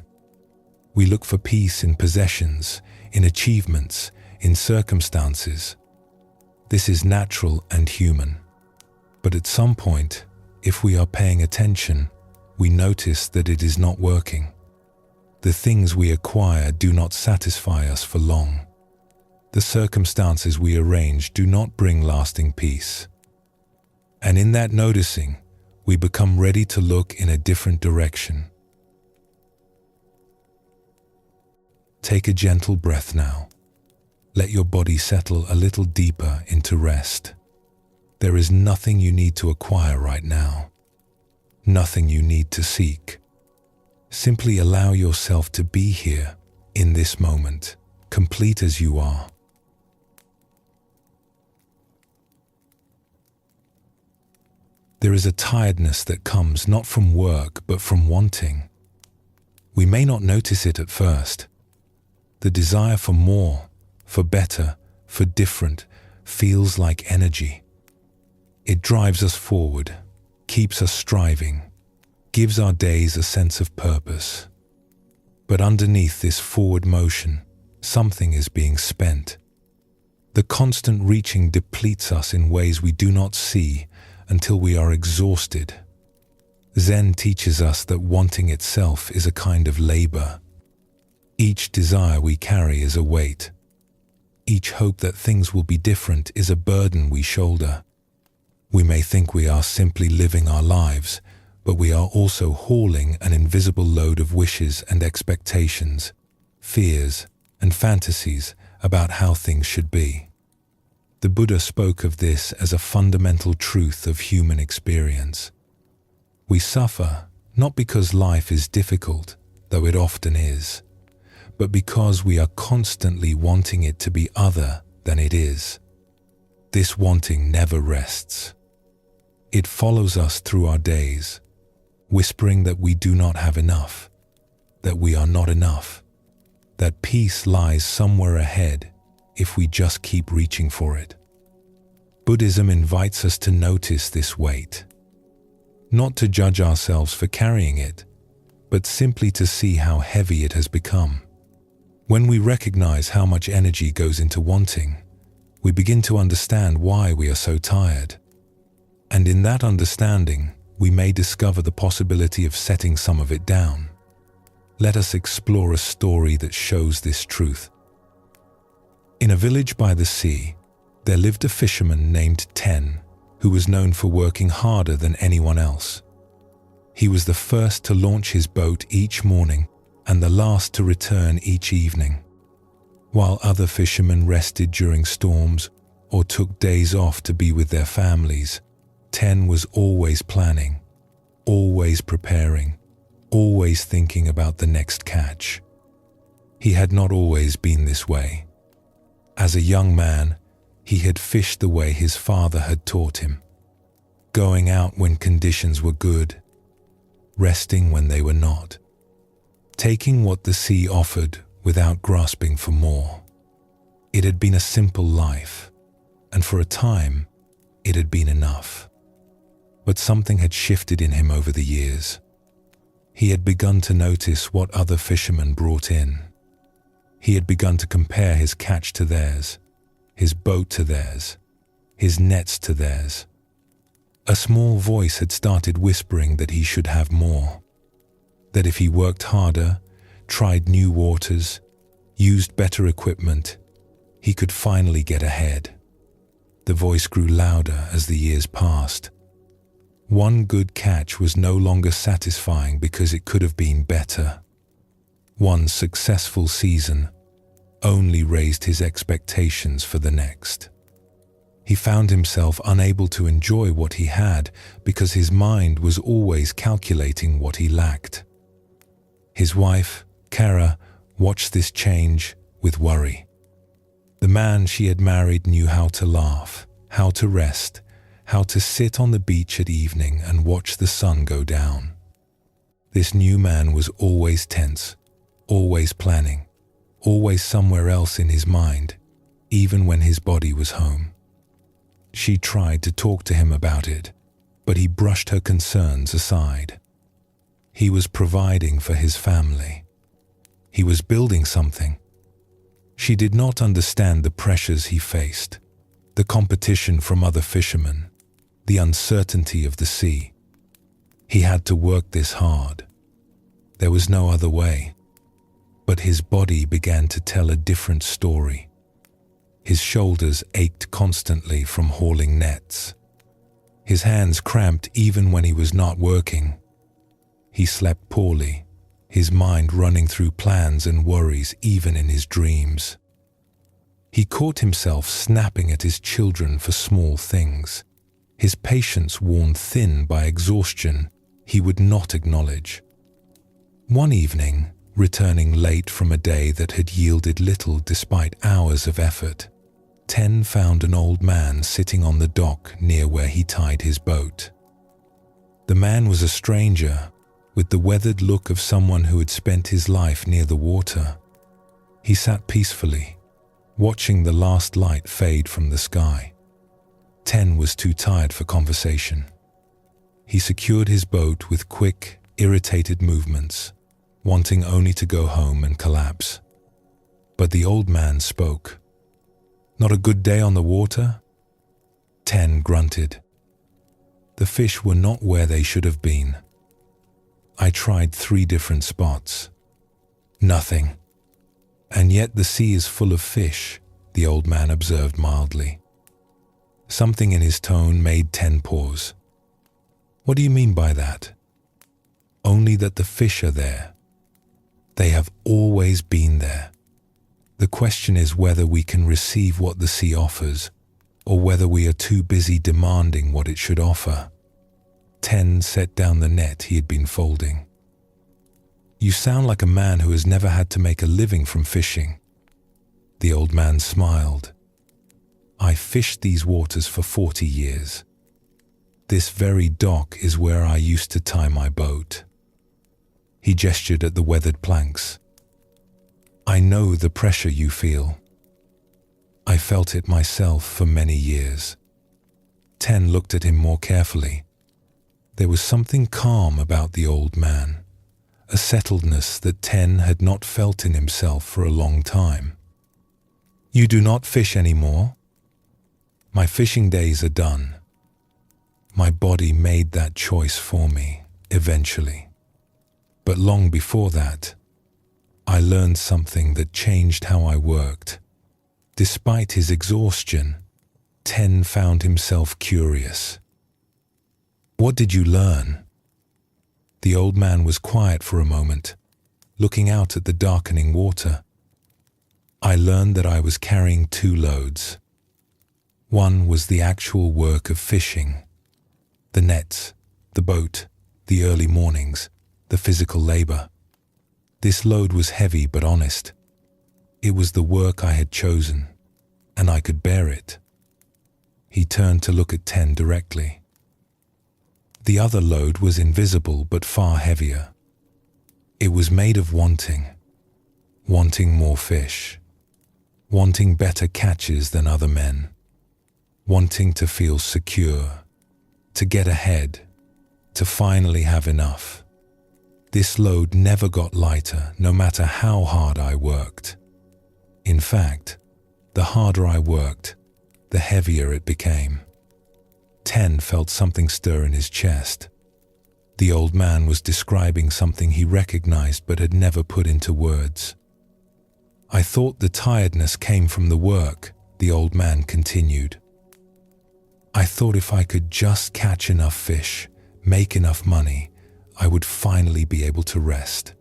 We look for peace in possessions, in achievements, in circumstances. This is natural and human. But at some point, if we are paying attention, we notice that it is not working. The things we acquire do not satisfy us for long. The circumstances we arrange do not bring lasting peace. And in that noticing, we become ready to look in a different direction. Take a gentle breath now. Let your body settle a little deeper into rest. There is nothing you need to acquire right now. Nothing you need to seek. Simply allow yourself to be here in this moment, complete as you are. There is a tiredness that comes not from work but from wanting. We may not notice it at first. The desire for more, for better, for different, feels like energy. It drives us forward, keeps us striving, gives our days a sense of purpose. But underneath this forward motion, something is being spent. The constant reaching depletes us in ways we do not see until we are exhausted. Zen teaches us that wanting itself is a kind of labor. Each desire we carry is a weight. Each hope that things will be different is a burden we shoulder. We may think we are simply living our lives, but we are also hauling an invisible load of wishes and expectations, fears and fantasies about how things should be. The Buddha spoke of this as a fundamental truth of human experience. We suffer not because life is difficult, though it often is, but because we are constantly wanting it to be other than it is. This wanting never rests. It follows us through our days, whispering that we do not have enough, that we are not enough, that peace lies somewhere ahead if we just keep reaching for it. Buddhism invites us to notice this weight, not to judge ourselves for carrying it, but simply to see how heavy it has become. When we recognize how much energy goes into wanting, we begin to understand why we are so tired. And in that understanding, we may discover the possibility of setting some of it down. Let us explore a story that shows this truth. In a village by the sea, there lived a fisherman named Ten, who was known for working harder than anyone else. He was the first to launch his boat each morning and the last to return each evening. While other fishermen rested during storms or took days off to be with their families, Ten was always planning, always preparing, always thinking about the next catch. He had not always been this way. As a young man, he had fished the way his father had taught him, going out when conditions were good, resting when they were not, taking what the sea offered without grasping for more. It had been a simple life, and for a time, it had been enough. But something had shifted in him over the years. He had begun to notice what other fishermen brought in. He had begun to compare his catch to theirs, his boat to theirs, his nets to theirs. A small voice had started whispering that he should have more, that if he worked harder, tried new waters, used better equipment, he could finally get ahead. The voice grew louder as the years passed. One good catch was no longer satisfying because it could have been better. One successful season only raised his expectations for the next. He found himself unable to enjoy what he had because his mind was always calculating what he lacked. His wife, Kara, watched this change with worry. The man she had married knew how to laugh, how to rest, how to sit on the beach at evening and watch the sun go down. This new man was always tense, always planning, always somewhere else in his mind, even when his body was home. She tried to talk to him about it, but he brushed her concerns aside. He was providing for his family. He was building something. She did not understand the pressures he faced, the competition from other fishermen, the uncertainty of the sea. He had to work this hard. There was no other way. But his body began to tell a different story. His shoulders ached constantly from hauling nets. His hands cramped even when he was not working. He slept poorly, his mind running through plans and worries even in his dreams. He caught himself snapping at his children for small things, his patience worn thin by exhaustion he would not acknowledge. One evening, returning late from a day that had yielded little despite hours of effort, Ten found an old man sitting on the dock near where he tied his boat. The man was a stranger, with the weathered look of someone who had spent his life near the water. He sat peacefully, watching the last light fade from the sky. Ten was too tired for conversation. He secured his boat with quick, irritated movements, wanting only to go home and collapse. But the old man spoke. "Not a good day on the water?" Ten grunted. "The fish were not where they should have been. I tried 3 different spots. Nothing. And yet the sea is full of fish," the old man observed mildly. Something in his tone made Ten pause. "What do you mean by that?" "Only that the fish are there. They have always been there. The question is whether we can receive what the sea offers, or whether we are too busy demanding what it should offer." Ten set down the net he had been folding. "You sound like a man who has never had to make a living from fishing." The old man smiled. "I fished these waters for 40 years. This very dock is where I used to tie my boat." He gestured at the weathered planks. "I know the pressure you feel. I felt it myself for many years." Ten looked at him more carefully. There was something calm about the old man, a settledness that Ten had not felt in himself for a long time. "You do not fish anymore?" "My fishing days are done. My body made that choice for me, eventually. But long before that, I learned something that changed how I worked." Despite his exhaustion, Ten found himself curious. "What did you learn?" The old man was quiet for a moment, looking out at the darkening water. "I learned that I was carrying 2 loads. One was the actual work of fishing, the nets, the boat, the early mornings, the physical labor. This load was heavy but honest. It was the work I had chosen, and I could bear it." He turned to look at Ten directly. The other load was invisible but far heavier. It was made of wanting more fish, wanting better catches than other men, wanting to feel secure, to get ahead, to finally have enough. This load never got lighter, no matter how hard I worked. In fact, the harder I worked, the heavier it became. 10 felt something stir in his chest. The old man was describing something he recognized but had never put into words. I thought the tiredness came from the work, the old man continued. I thought if I could just catch enough fish, make enough money, I would finally be able to rest.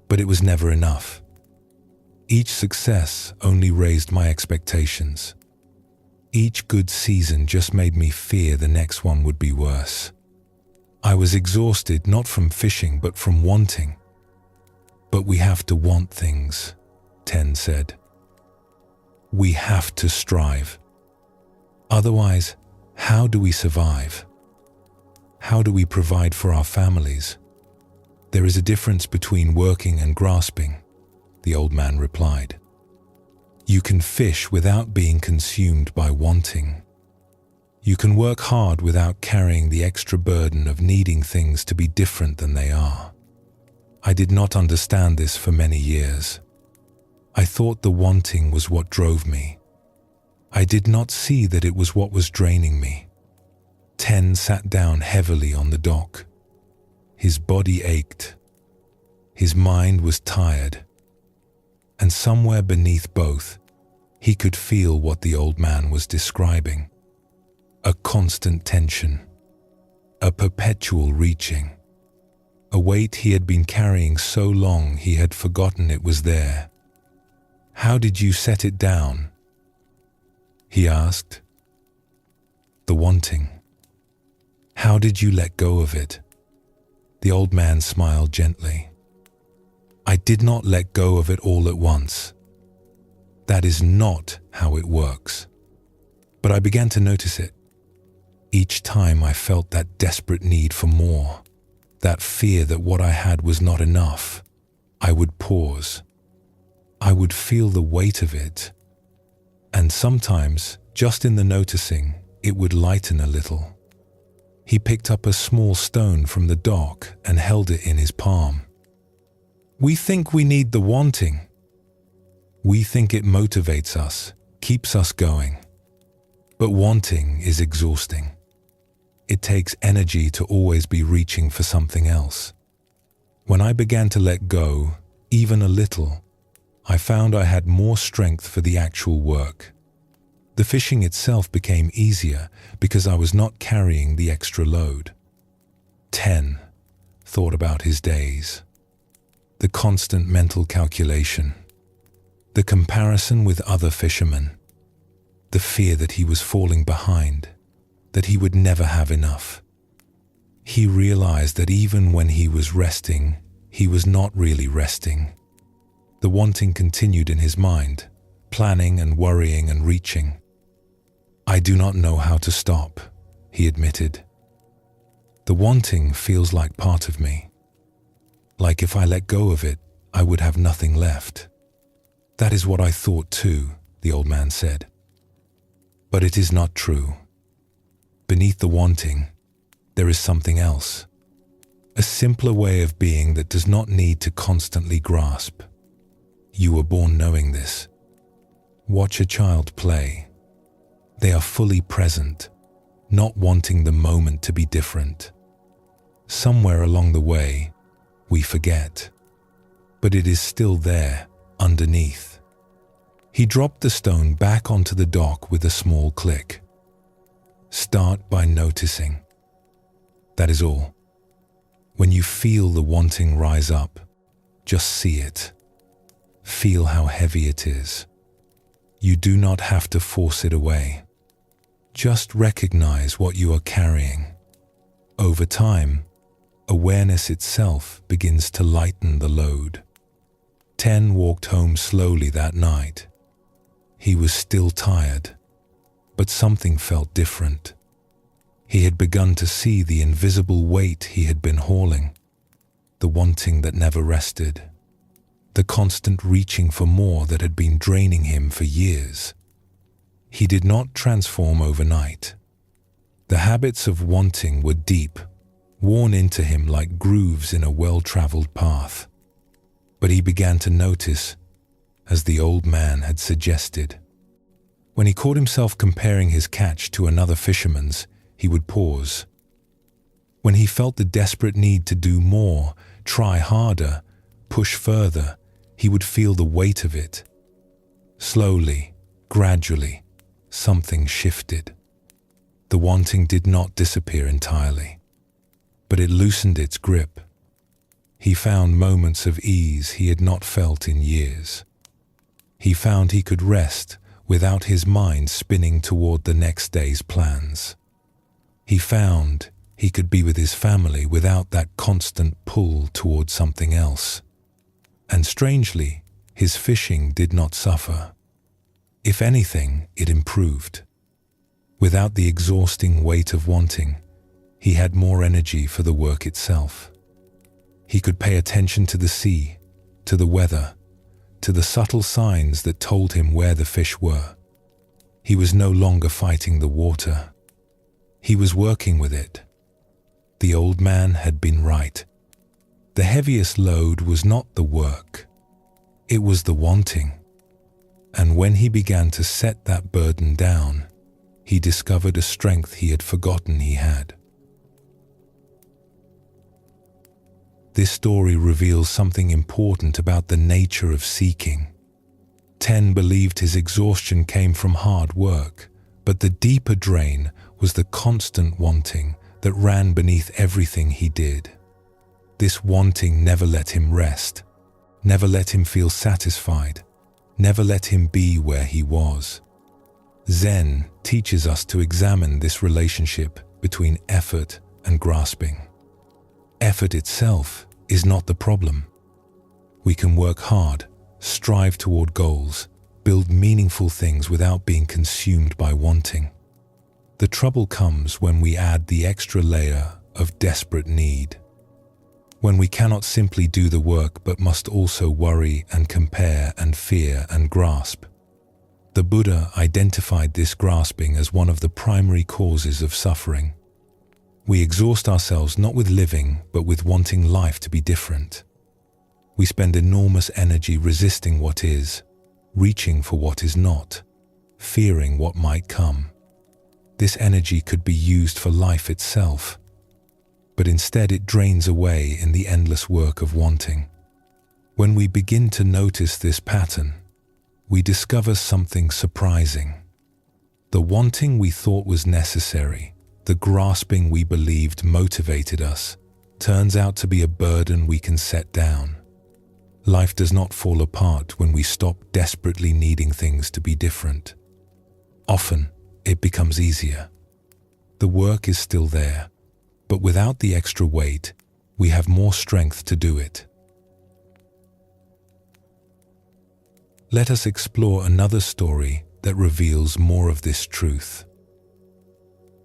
But it was never enough. Each success only raised my expectations. Each good season just made me fear the next one would be worse. I was exhausted not from fishing but from wanting. But we have to want things, 10 said. We have to strive. Otherwise, how do we survive? How do we provide for our families? There is a difference between working and grasping, the old man replied. You can fish without being consumed by wanting. You can work hard without carrying the extra burden of needing things to be different than they are. I did not understand this for many years. I thought the wanting was what drove me. I did not see that it was what was draining me. 10 sat down heavily on the dock. His body ached. His mind was tired. And somewhere beneath both, he could feel what the old man was describing. A constant tension. A perpetual reaching. A weight he had been carrying so long he had forgotten it was there. How did you set it down? He asked. The wanting. How did you let go of it? The old man smiled gently. I did not let go of it all at once. That is not how it works. But I began to notice it. Each time I felt that desperate need for more, that fear that what I had was not enough, I would pause. I would feel the weight of it. And sometimes, just in the noticing, it would lighten a little. He picked up a small stone from the dock and held it in his palm. We think we need the wanting. We think it motivates us, keeps us going. But wanting is exhausting. It takes energy to always be reaching for something else. When I began to let go, even a little, I found I had more strength for the actual work. The fishing itself became easier because I was not carrying the extra load. 10 thought about his days. The constant mental calculation. The comparison with other fishermen. The fear that he was falling behind, that he would never have enough. He realized that even when he was resting, he was not really resting. The wanting continued in his mind, planning and worrying and reaching. I do not know how to stop, he admitted. The wanting feels like part of me. Like if I let go of it, I would have nothing left. That is what I thought too, the old man said. But it is not true. Beneath the wanting, there is something else. A simpler way of being that does not need to constantly grasp. You were born knowing this. Watch a child play. They are fully present, not wanting the moment to be different. Somewhere along the way, we forget. But it is still there, underneath. He dropped the stone back onto the dock with a small click. Start by noticing. That is all. When you feel the wanting rise up, just see it. Feel how heavy it is. You do not have to force it away. Just recognize what you are carrying. Over time, awareness itself begins to lighten the load. 10 walked home slowly that night. He was still tired, but something felt different. He had begun to see the invisible weight he had been hauling, the wanting that never rested, the constant reaching for more that had been draining him for years. He did not transform overnight. The habits of wanting were deep, worn into him like grooves in a well-traveled path. But he began to notice, as the old man had suggested. When he caught himself comparing his catch to another fisherman's, he would pause. When he felt the desperate need to do more, try harder, push further, he would feel the weight of it. Slowly, gradually, something shifted. The wanting did not disappear entirely, but it loosened its grip. He found moments of ease he had not felt in years. He found he could rest without his mind spinning toward the next day's plans. He found he could be with his family without that constant pull toward something else. And strangely, his fishing did not suffer. If anything, it improved. Without the exhausting weight of wanting, he had more energy for the work itself. He could pay attention to the sea, to the weather, to the subtle signs that told him where the fish were. He was no longer fighting the water. He was working with it. The old man had been right. The heaviest load was not the work. It was the wanting. And when he began to set that burden down, he discovered a strength he had forgotten he had. This story reveals something important about the nature of seeking. Ten believed his exhaustion came from hard work, but the deeper drain was the constant wanting that ran beneath everything he did. This wanting never let him rest, never let him feel satisfied, never let him be where he was. Zen teaches us to examine this relationship between effort and grasping. Effort itself is not the problem. We can work hard, strive toward goals, build meaningful things without being consumed by wanting. The trouble comes when we add the extra layer of desperate need. When we cannot simply do the work but must also worry and compare and fear and grasp. The Buddha identified this grasping as one of the primary causes of suffering. We exhaust ourselves not with living, but with wanting life to be different. We spend enormous energy resisting what is, reaching for what is not, fearing what might come. This energy could be used for life itself, but instead it drains away in the endless work of wanting. When we begin to notice this pattern, we discover something surprising. The wanting we thought was necessary, the grasping we believed motivated us, turns out to be a burden we can set down. Life does not fall apart when we stop desperately needing things to be different. Often, it becomes easier. The work is still there, but without the extra weight, we have more strength to do it. Let us explore another story that reveals more of this truth.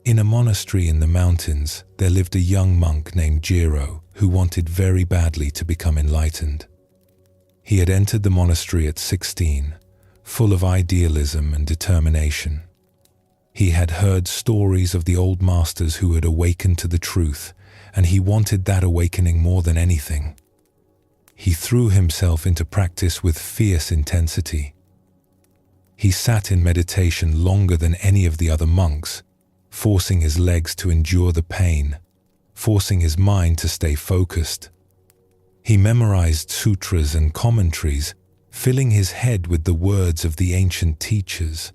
In a monastery in the mountains, there lived a young monk named Jiro who wanted very badly to become enlightened. He had entered the monastery at 16, full of idealism and determination. He had heard stories of the old masters who had awakened to the truth, and he wanted that awakening more than anything. He threw himself into practice with fierce intensity. He sat in meditation longer than any of the other monks, forcing his legs to endure the pain, forcing his mind to stay focused. He memorized sutras and commentaries, filling his head with the words of the ancient teachers.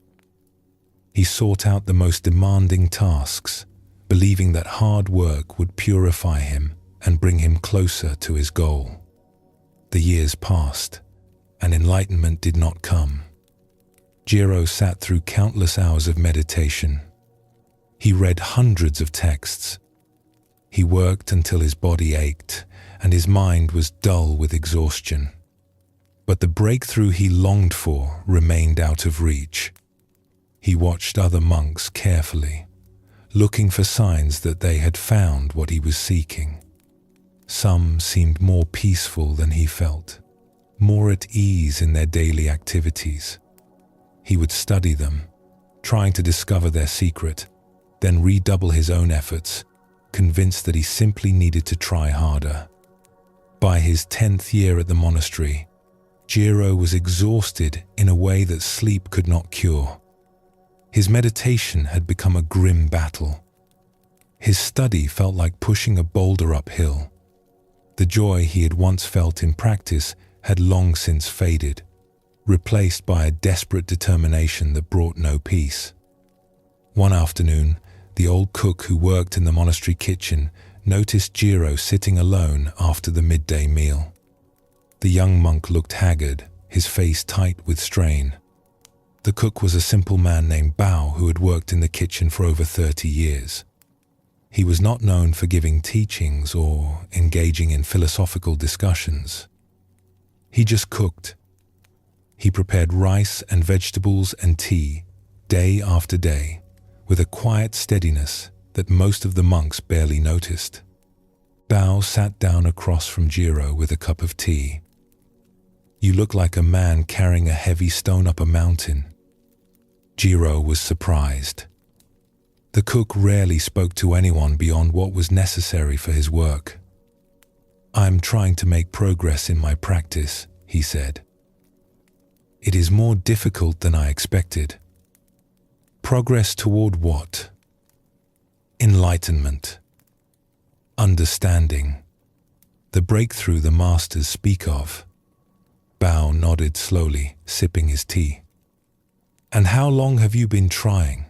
He sought out the most demanding tasks, believing that hard work would purify him and bring him closer to his goal. The years passed, and enlightenment did not come. Jiro sat through countless hours of meditation. He read hundreds of texts. He worked until his body ached and his mind was dull with exhaustion. But the breakthrough he longed for remained out of reach. He watched other monks carefully, looking for signs that they had found what he was seeking. Some seemed more peaceful than he felt, more at ease in their daily activities. He would study them, trying to discover their secret, then redouble his own efforts, convinced that he simply needed to try harder. By his 10th year at the monastery, Jiro was exhausted in a way that sleep could not cure. His meditation had become a grim battle. His study felt like pushing a boulder uphill. The joy he had once felt in practice had long since faded, replaced by a desperate determination that brought no peace. One afternoon, the old cook who worked in the monastery kitchen noticed Jiro sitting alone after the midday meal. The young monk looked haggard, his face tight with strain. The cook was a simple man named Bao who had worked in the kitchen for over 30 years. He was not known for giving teachings or engaging in philosophical discussions. He just cooked. He prepared rice and vegetables and tea day after day with a quiet steadiness that most of the monks barely noticed. Bao sat down across from Jiro with a cup of tea. "You look like a man carrying a heavy stone up a mountain." Jiro was surprised. The cook rarely spoke to anyone beyond what was necessary for his work. "I'm trying to make progress in my practice," he said. "It is more difficult than I expected." "Progress toward what?" "Enlightenment. Understanding. The breakthrough the masters speak of." Bao nodded slowly, sipping his tea. "And how long have you been trying?"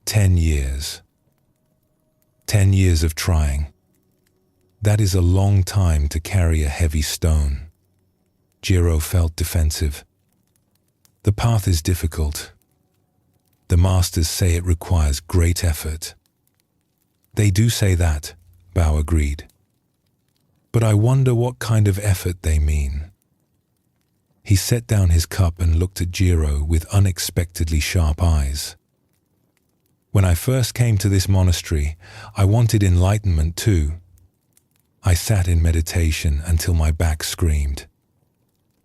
10 years. 10 years of trying. That is a long time to carry a heavy stone. Jiro felt defensive. "The path is difficult. The masters say it requires great effort." "They do say that," Bao agreed. "But I wonder what kind of effort they mean." He set down his cup and looked at Jiro with unexpectedly sharp eyes. "When I first came to this monastery, I wanted enlightenment too. I sat in meditation until my back screamed.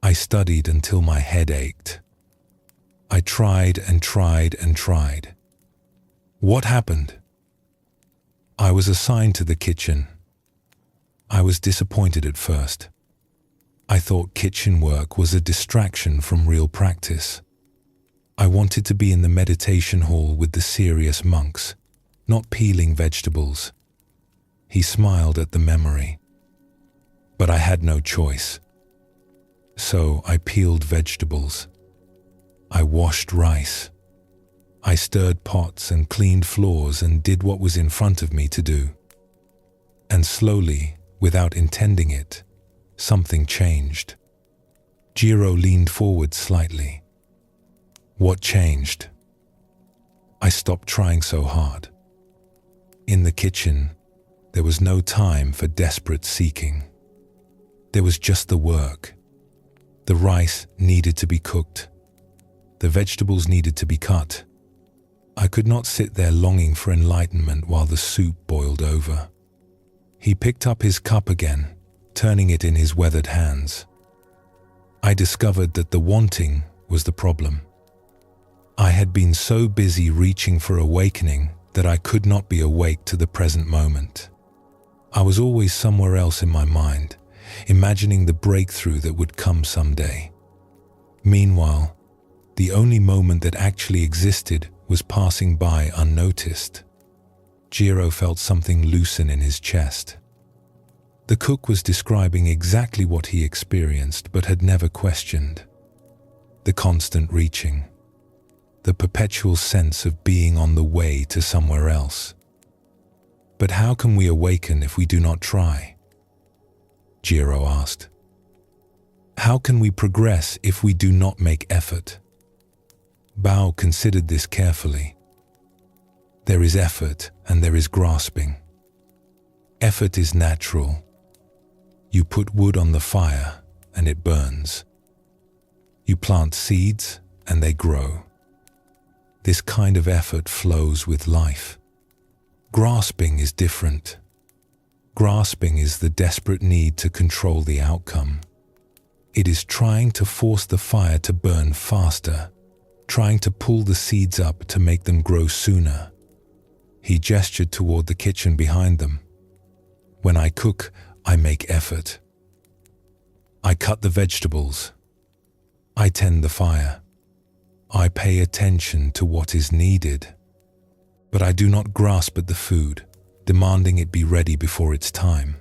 I studied until my head ached. I tried and tried and tried. What happened? I was assigned to the kitchen. I was disappointed at first. I thought kitchen work was a distraction from real practice. I wanted to be in the meditation hall with the serious monks, not peeling vegetables." He smiled at the memory. "But I had no choice. So I peeled vegetables. I washed rice. I stirred pots and cleaned floors and did what was in front of me to do. And slowly, without intending it, something changed." Jiro leaned forward slightly. "What changed?" "I stopped trying so hard. In the kitchen, there was no time for desperate seeking. There was just the work. The rice needed to be cooked. The vegetables needed to be cut. I could not sit there longing for enlightenment while the soup boiled over." He picked up his cup again, turning it in his weathered hands. "I discovered that the wanting was the problem. I had been so busy reaching for awakening that I could not be awake to the present moment. I was always somewhere else in my mind, imagining the breakthrough that would come someday. Meanwhile, the only moment that actually existed was passing by unnoticed." Jiro felt something loosen in his chest. The cook was describing exactly what he experienced but had never questioned. The constant reaching. The perpetual sense of being on the way to somewhere else. "But how can we awaken if we do not try?" Jiro asked. "How can we progress if we do not make effort?" Bao considered this carefully. "There is effort and there is grasping. Effort is natural. You put wood on the fire and it burns. You plant seeds and they grow. This kind of effort flows with life. Grasping is different. Grasping is the desperate need to control the outcome. It is trying to force the fire to burn faster, trying to pull the seeds up to make them grow sooner." He gestured toward the kitchen behind them. When I cook, I make effort. I cut the vegetables. I tend the fire. I pay attention to what is needed. But I do not grasp at the food, demanding it be ready before its time.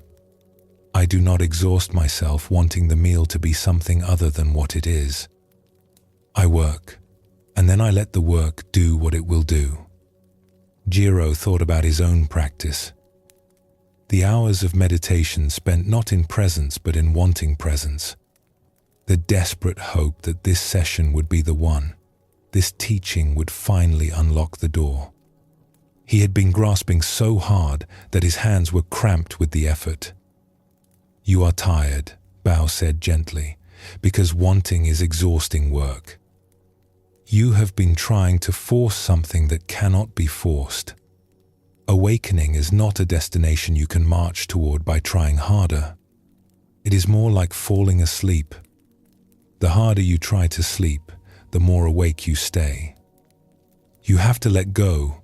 I do not exhaust myself wanting the meal to be something other than what it is. I work, and then I let the work do what it will do. Jiro thought about his own practice. The hours of meditation spent not in presence but in wanting presence. The desperate hope that this session would be the one, this teaching would finally unlock the door. He had been grasping so hard that his hands were cramped with the effort. "You are tired," Bao said gently, "because wanting is exhausting work. You have been trying to force something that cannot be forced. Awakening is not a destination you can march toward by trying harder. It is more like falling asleep. The harder you try to sleep, the more awake you stay. You have to let go,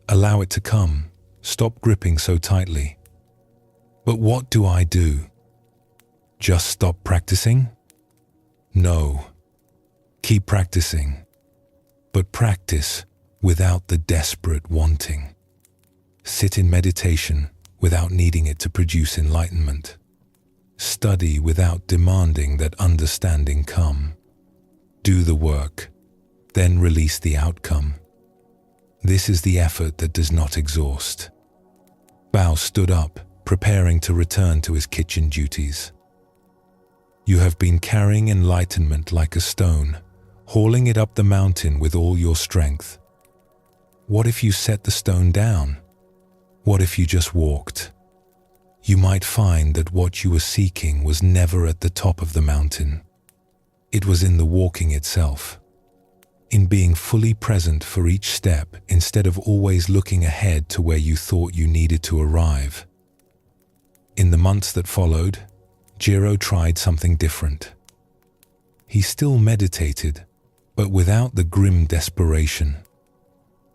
allow it to come, stop gripping so tightly. But what do I do? Just stop practicing? No. Keep practicing. But practice without the desperate wanting. Sit in meditation without needing it to produce enlightenment. Study without demanding that understanding come. Do the work, then release the outcome. This is the effort that does not exhaust." Bao stood up, preparing to return to his kitchen duties. "You have been carrying enlightenment like a stone, hauling it up the mountain with all your strength. What if you set the stone down? What if you just walked? You might find that what you were seeking was never at the top of the mountain. It was in the walking itself, in being fully present for each step instead of always looking ahead to where you thought you needed to arrive." In the months that followed, Jiro tried something different. He still meditated, but without the grim desperation.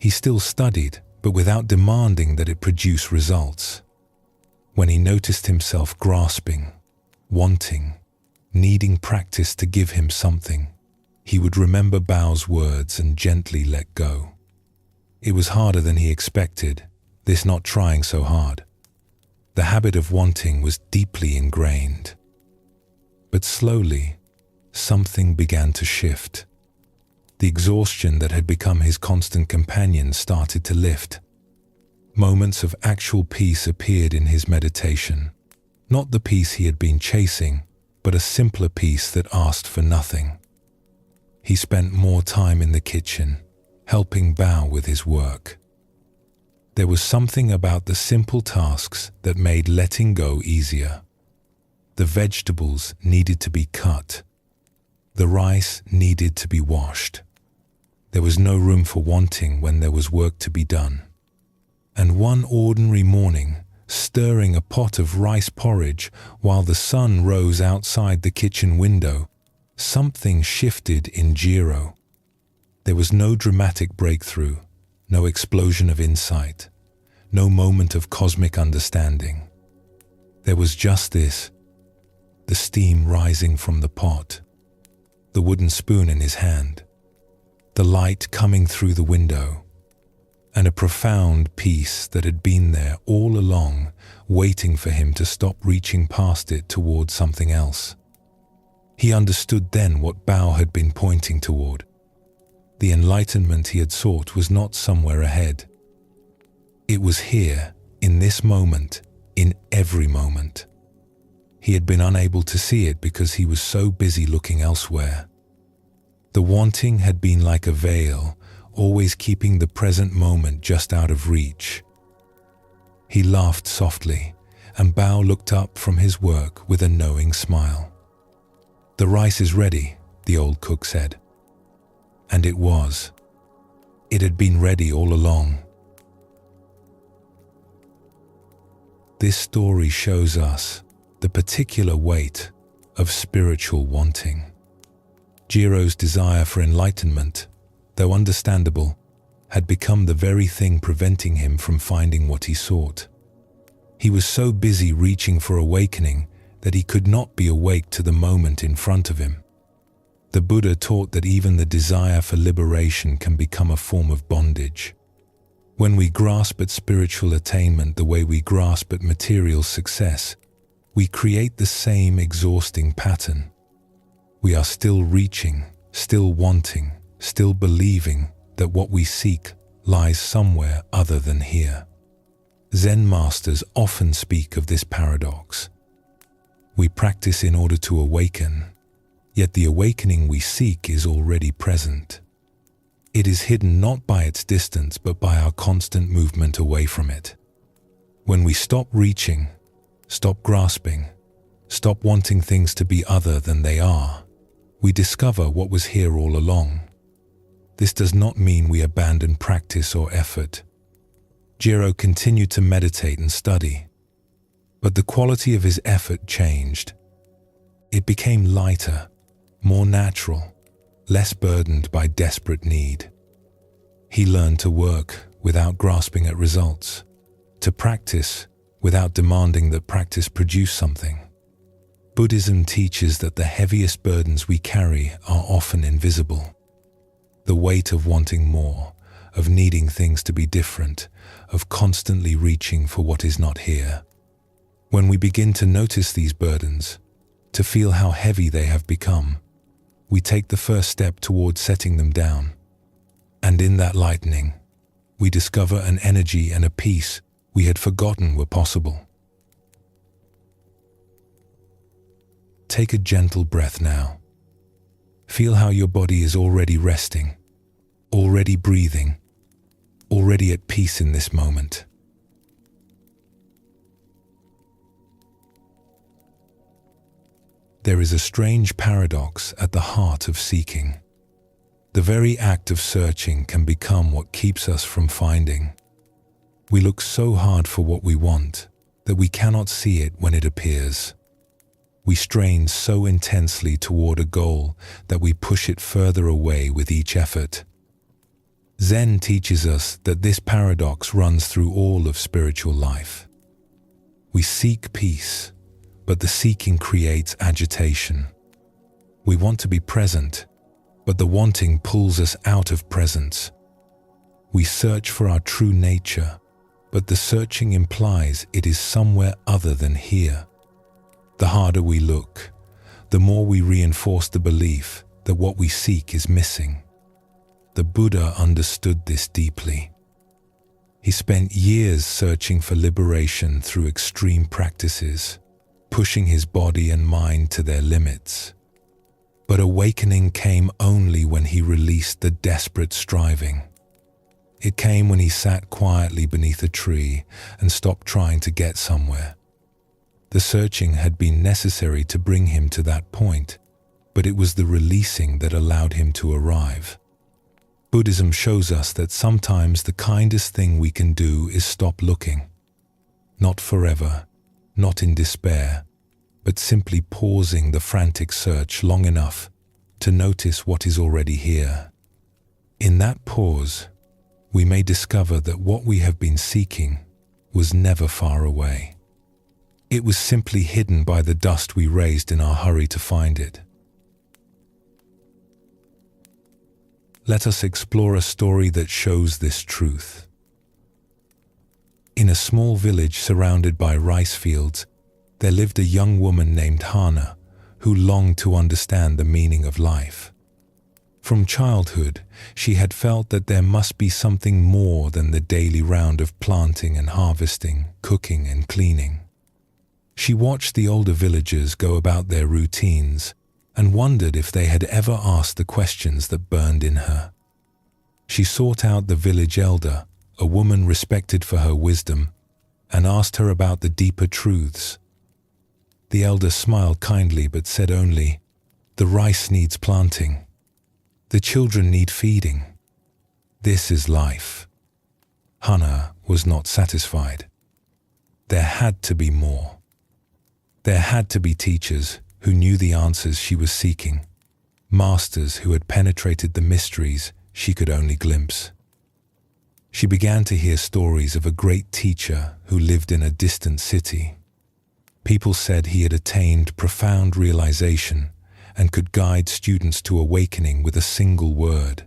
He still studied, but without demanding that it produce results. When he noticed himself grasping, wanting, needing practice to give him something, he would remember Bao's words and gently let go. It was harder than he expected, this not trying so hard. The habit of wanting was deeply ingrained. But slowly, something began to shift. The exhaustion that had become his constant companion started to lift. Moments of actual peace appeared in his meditation. Not the peace he had been chasing, but a simpler peace that asked for nothing. He spent more time in the kitchen, helping Bao with his work. There was something about the simple tasks that made letting go easier. The vegetables needed to be cut. The rice needed to be washed. There was no room for wanting when there was work to be done. And one ordinary morning, stirring a pot of rice porridge while the sun rose outside the kitchen window, something shifted in Jiro. There was no dramatic breakthrough, no explosion of insight, no moment of cosmic understanding. There was just this, the steam rising from the pot, the wooden spoon in his hand, the light coming through the window, and a profound peace that had been there all along, waiting for him to stop reaching past it toward something else. He understood then what Bao had been pointing toward. The enlightenment he had sought was not somewhere ahead. It was here, in this moment, in every moment. He had been unable to see it because he was so busy looking elsewhere. The wanting had been like a veil, always keeping the present moment just out of reach. He laughed softly, and Bao looked up from his work with a knowing smile. "The rice is ready," the old cook said. And it was. It had been ready all along. This story shows us the particular weight of spiritual wanting. Jiro's desire for enlightenment, though understandable, had become the very thing preventing him from finding what he sought. He was so busy reaching for awakening that he could not be awake to the moment in front of him. The Buddha taught that even the desire for liberation can become a form of bondage. When we grasp at spiritual attainment the way we grasp at material success, we create the same exhausting pattern. We are still reaching, still wanting, still believing that what we seek lies somewhere other than here. Zen masters often speak of this paradox. We practice in order to awaken, yet the awakening we seek is already present. It is hidden not by its distance but by our constant movement away from it. When we stop reaching, stop grasping, stop wanting things to be other than they are, we discover what was here all along. This does not mean we abandon practice or effort. Jiro continued to meditate and study, but the quality of his effort changed. It became lighter, more natural, less burdened by desperate need. He learned to work without grasping at results, to practice without demanding that practice produce something. Buddhism teaches that the heaviest burdens we carry are often invisible. The weight of wanting more, of needing things to be different, of constantly reaching for what is not here. When we begin to notice these burdens, to feel how heavy they have become, we take the first step towards setting them down. And in that lightening, we discover an energy and a peace we had forgotten were possible. Take a gentle breath now. Feel how your body is already resting, already breathing, already at peace in this moment. There is a strange paradox at the heart of seeking. The very act of searching can become what keeps us from finding. We look so hard for what we want that we cannot see it when it appears. We strain so intensely toward a goal that we push it further away with each effort. Zen teaches us that this paradox runs through all of spiritual life. We seek peace, but the seeking creates agitation. We want to be present, but the wanting pulls us out of presence. We search for our true nature, but the searching implies it is somewhere other than here. The harder we look, the more we reinforce the belief that what we seek is missing. The Buddha understood this deeply. He spent years searching for liberation through extreme practices, pushing his body and mind to their limits. But awakening came only when he released the desperate striving. It came when he sat quietly beneath a tree and stopped trying to get somewhere. The searching had been necessary to bring him to that point, but it was the releasing that allowed him to arrive. Buddhism shows us that sometimes the kindest thing we can do is stop looking. Not forever, not in despair, but simply pausing the frantic search long enough to notice what is already here. In that pause, we may discover that what we have been seeking was never far away. It was simply hidden by the dust we raised in our hurry to find it. Let us explore a story that shows this truth. In a small village surrounded by rice fields, there lived a young woman named Hana who longed to understand the meaning of life. From childhood, she had felt that there must be something more than the daily round of planting and harvesting, cooking and cleaning. She watched the older villagers go about their routines and wondered if they had ever asked the questions that burned in her. She sought out the village elder, a woman respected for her wisdom, and asked her about the deeper truths. The elder smiled kindly but said only, "The rice needs planting. The children need feeding. This is life." Hana was not satisfied. There had to be more. There had to be teachers who knew the answers she was seeking, masters who had penetrated the mysteries she could only glimpse. She began to hear stories of a great teacher who lived in a distant city. People said he had attained profound realization and could guide students to awakening with a single word.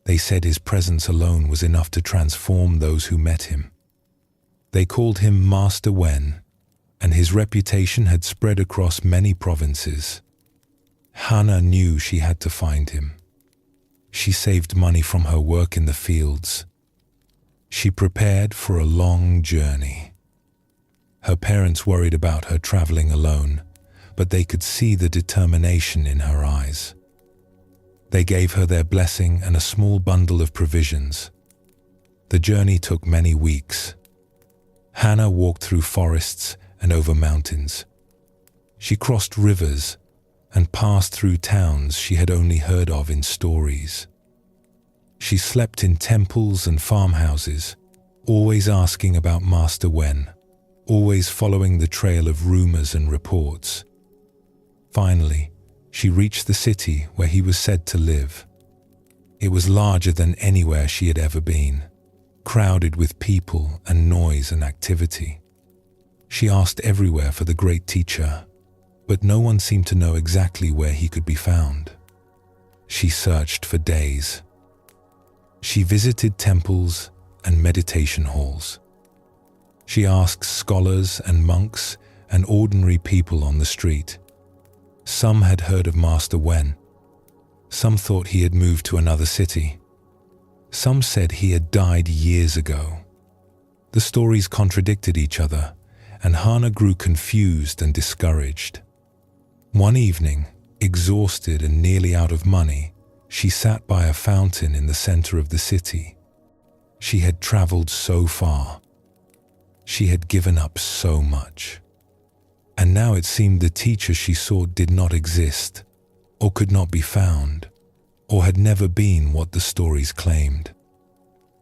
They said his presence alone was enough to transform those who met him. They called him Master Wen, and his reputation had spread across many provinces. Hannah knew she had to find him. She saved money from her work in the fields. She prepared for a long journey. Her parents worried about her traveling alone, but they could see the determination in her eyes. They gave her their blessing and a small bundle of provisions. The journey took many weeks. Hannah walked through forests and over mountains. She crossed rivers and passed through towns she had only heard of in stories. She slept in temples and farmhouses, always asking about Master Wen, always following the trail of rumors and reports. Finally, she reached the city where he was said to live. It was larger than anywhere she had ever been, crowded with people and noise and activity. She asked everywhere for the great teacher, but no one seemed to know exactly where he could be found. She searched for days. She visited temples and meditation halls. She asked scholars and monks and ordinary people on the street. Some had heard of Master Wen. Some thought he had moved to another city. Some said he had died years ago. The stories contradicted each other, and Hannah grew confused and discouraged. One evening, exhausted and nearly out of money, she sat by a fountain in the center of the city. She had traveled so far. She had given up so much. And now it seemed the teacher she sought did not exist, or could not be found, or had never been what the stories claimed.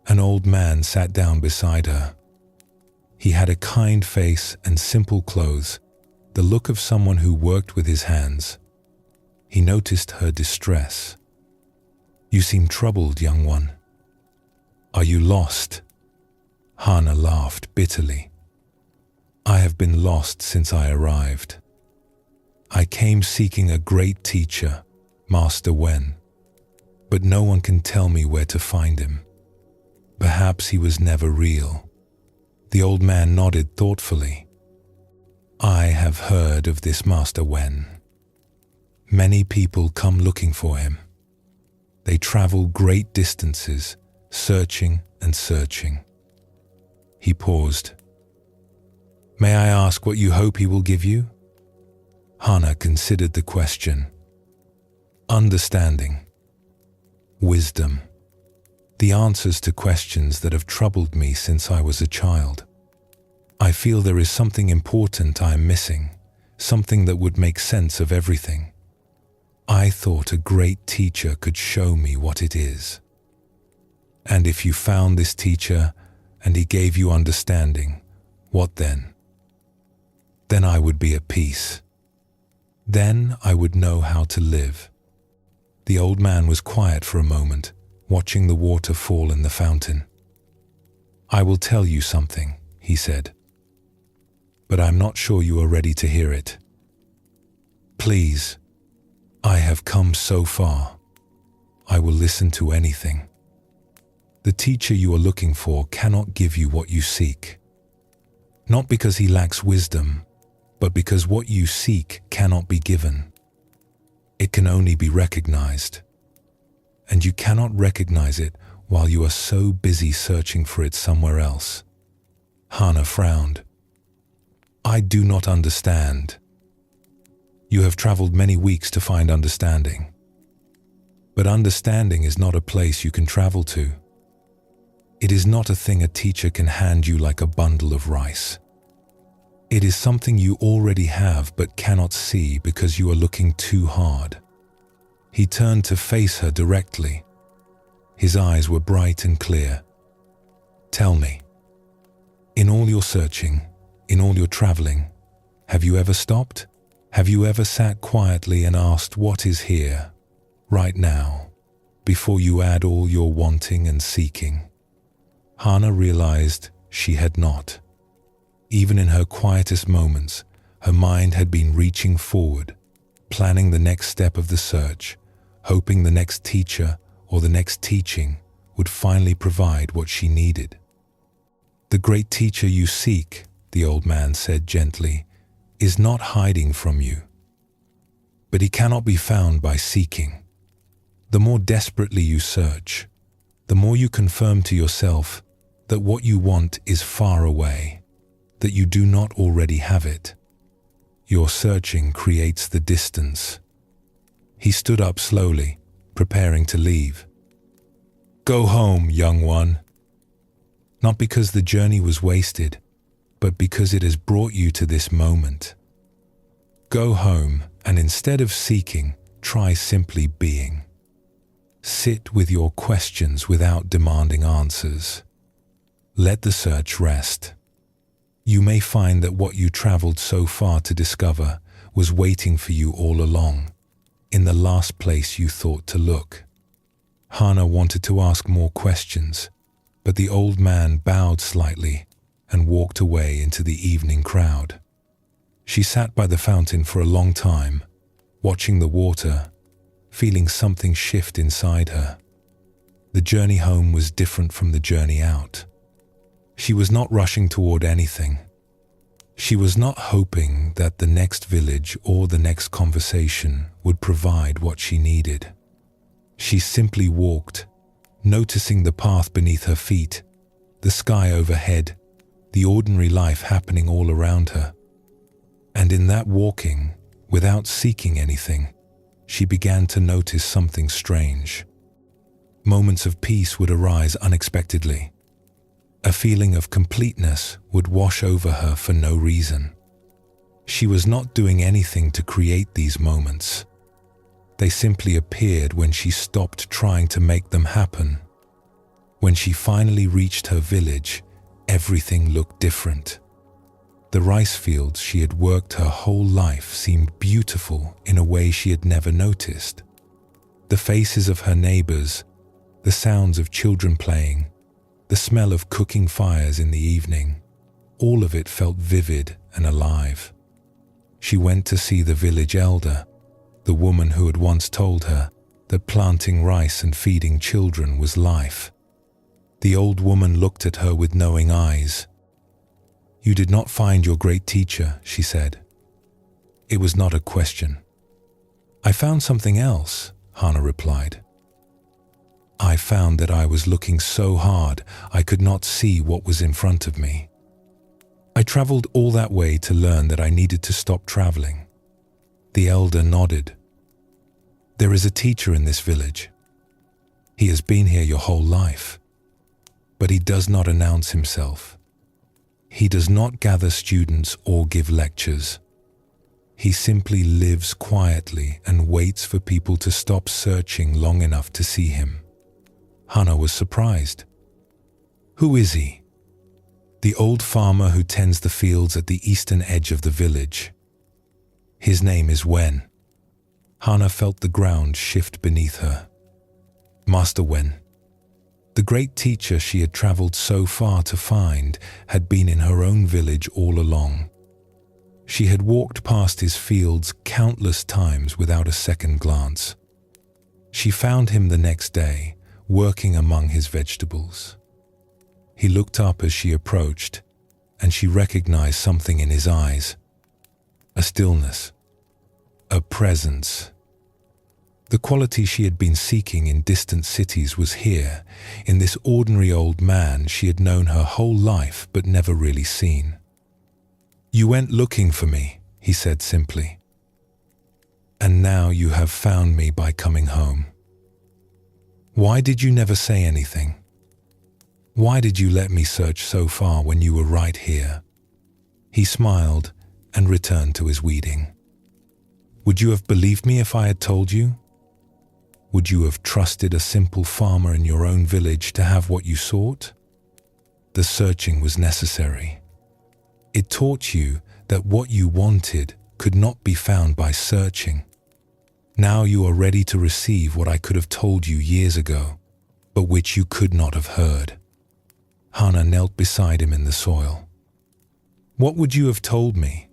An old man sat down beside her. He had a kind face and simple clothes, the look of someone who worked with his hands. He noticed her distress. "You seem troubled, young one. Are you lost?" Hannah laughed bitterly. "I have been lost since I arrived. I came seeking a great teacher, Master Wen, but no one can tell me where to find him. Perhaps he was never real." The old man nodded thoughtfully. "I have heard of this Master Wen. Many people come looking for him. They travel great distances, searching and searching." He paused. "May I ask what you hope he will give you?" Hannah considered the question. "Understanding. Wisdom. The answers to questions that have troubled me since I was a child. I feel there is something important I am missing, something that would make sense of everything. I thought a great teacher could show me what it is. And if you found this teacher and he gave you understanding, what then? Then I would be at peace. Then I would know how to live." The old man was quiet for a moment, watching the water fall in the fountain. "I will tell you something," he said, "but I'm not sure you are ready to hear it. Please, I have come so far. I will listen to anything. The teacher you are looking for cannot give you what you seek. Not because he lacks wisdom, but because what you seek cannot be given. It can only be recognized. And you cannot recognize it while you are so busy searching for it somewhere else." Hannah frowned. "I do not understand." "You have traveled many weeks to find understanding. But understanding is not a place you can travel to. It is not a thing a teacher can hand you like a bundle of rice. It is something you already have but cannot see because you are looking too hard." He turned to face her directly. His eyes were bright and clear. "Tell me, in all your searching, in all your traveling, have you ever stopped? Have you ever sat quietly and asked what is here, right now, before you add all your wanting and seeking?" Hana realized she had not. Even in her quietest moments, her mind had been reaching forward, planning the next step of the search, hoping the next teacher or the next teaching would finally provide what she needed. "The great teacher you seek," the old man said gently, "is not hiding from you. But he cannot be found by seeking. The more desperately you search, the more you confirm to yourself that what you want is far away, that you do not already have it. Your searching creates the distance." He stood up slowly, preparing to leave. "Go home, young one. Not because the journey was wasted, but because it has brought you to this moment. Go home, and instead of seeking, try simply being. Sit with your questions without demanding answers. Let the search rest. You may find that what you traveled so far to discover was waiting for you all along, in the last place you thought to look." Hana wanted to ask more questions, but the old man bowed slightly and walked away into the evening crowd. She sat by the fountain for a long time, watching the water, feeling something shift inside her. The journey home was different from the journey out. She was not rushing toward anything. She was not hoping that the next village or the next conversation would provide what she needed. She simply walked, noticing the path beneath her feet, the sky overhead, the ordinary life happening all around her. And in that walking, without seeking anything, she began to notice something strange. Moments of peace would arise unexpectedly. A feeling of completeness would wash over her for no reason. She was not doing anything to create these moments. They simply appeared when she stopped trying to make them happen. When she finally reached her village, everything looked different. The rice fields she had worked her whole life seemed beautiful in a way she had never noticed. The faces of her neighbors, the sounds of children playing, the smell of cooking fires in the evening, all of it felt vivid and alive. She went to see the village elder, the woman who had once told her that planting rice and feeding children was life. The old woman looked at her with knowing eyes. "You did not find your great teacher," she said. It was not a question. "I found something else," Hana replied. "I found that I was looking so hard I could not see what was in front of me. I traveled all that way to learn that I needed to stop traveling." The elder nodded. "There is a teacher in this village. He has been here your whole life, but he does not announce himself. He does not gather students or give lectures. He simply lives quietly and waits for people to stop searching long enough to see him." Hana was surprised. "Who is he?" "The old farmer who tends the fields at the eastern edge of the village. His name is Wen." Hana felt the ground shift beneath her. Master Wen. The great teacher she had traveled so far to find had been in her own village all along. She had walked past his fields countless times without a second glance. She found him the next day, working among his vegetables. He looked up as she approached, and she recognized something in his eyes. A stillness, a presence. The quality she had been seeking in distant cities was here, in this ordinary old man she had known her whole life but never really seen. "You went looking for me," he said simply. "And now you have found me by coming home. Why did you never say anything? Why did you let me search so far when you were right here?" He smiled and returned to his weeding. "Would you have believed me if I had told you? Would you have trusted a simple farmer in your own village to have what you sought? The searching was necessary. It taught you that what you wanted could not be found by searching. Now you are ready to receive what I could have told you years ago, but which you could not have heard." Hannah knelt beside him in the soil. "What would you have told me?"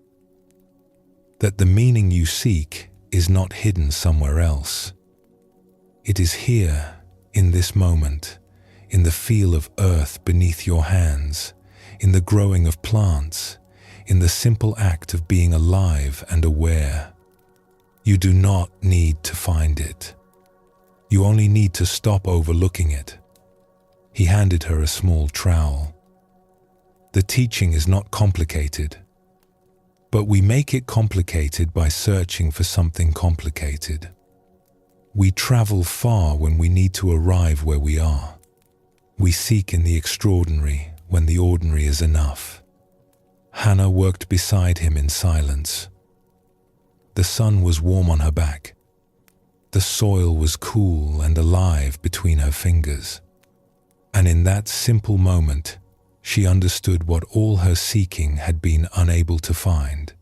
"That the meaning you seek is not hidden somewhere else. It is here, in this moment, in the feel of earth beneath your hands, in the growing of plants, in the simple act of being alive and aware. You do not need to find it. You only need to stop overlooking it." He handed her a small trowel. "The teaching is not complicated, but we make it complicated by searching for something complicated. We travel far when we need to arrive where we are. We seek in the extraordinary when the ordinary is enough." Hannah worked beside him in silence. The sun was warm on her back. The soil was cool and alive between her fingers. And in that simple moment, she understood what all her seeking had been unable to find.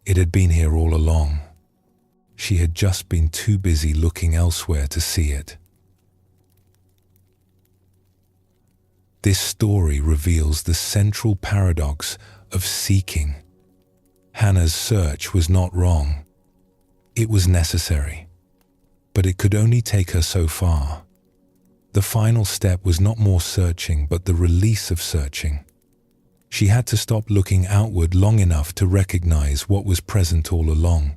It had been here all along. She had just been too busy looking elsewhere to see it. This story reveals the central paradox of seeking. Hannah's search was not wrong. It was necessary, but it could only take her so far. The final step was not more searching, but the release of searching. She had to stop looking outward long enough to recognize what was present all along.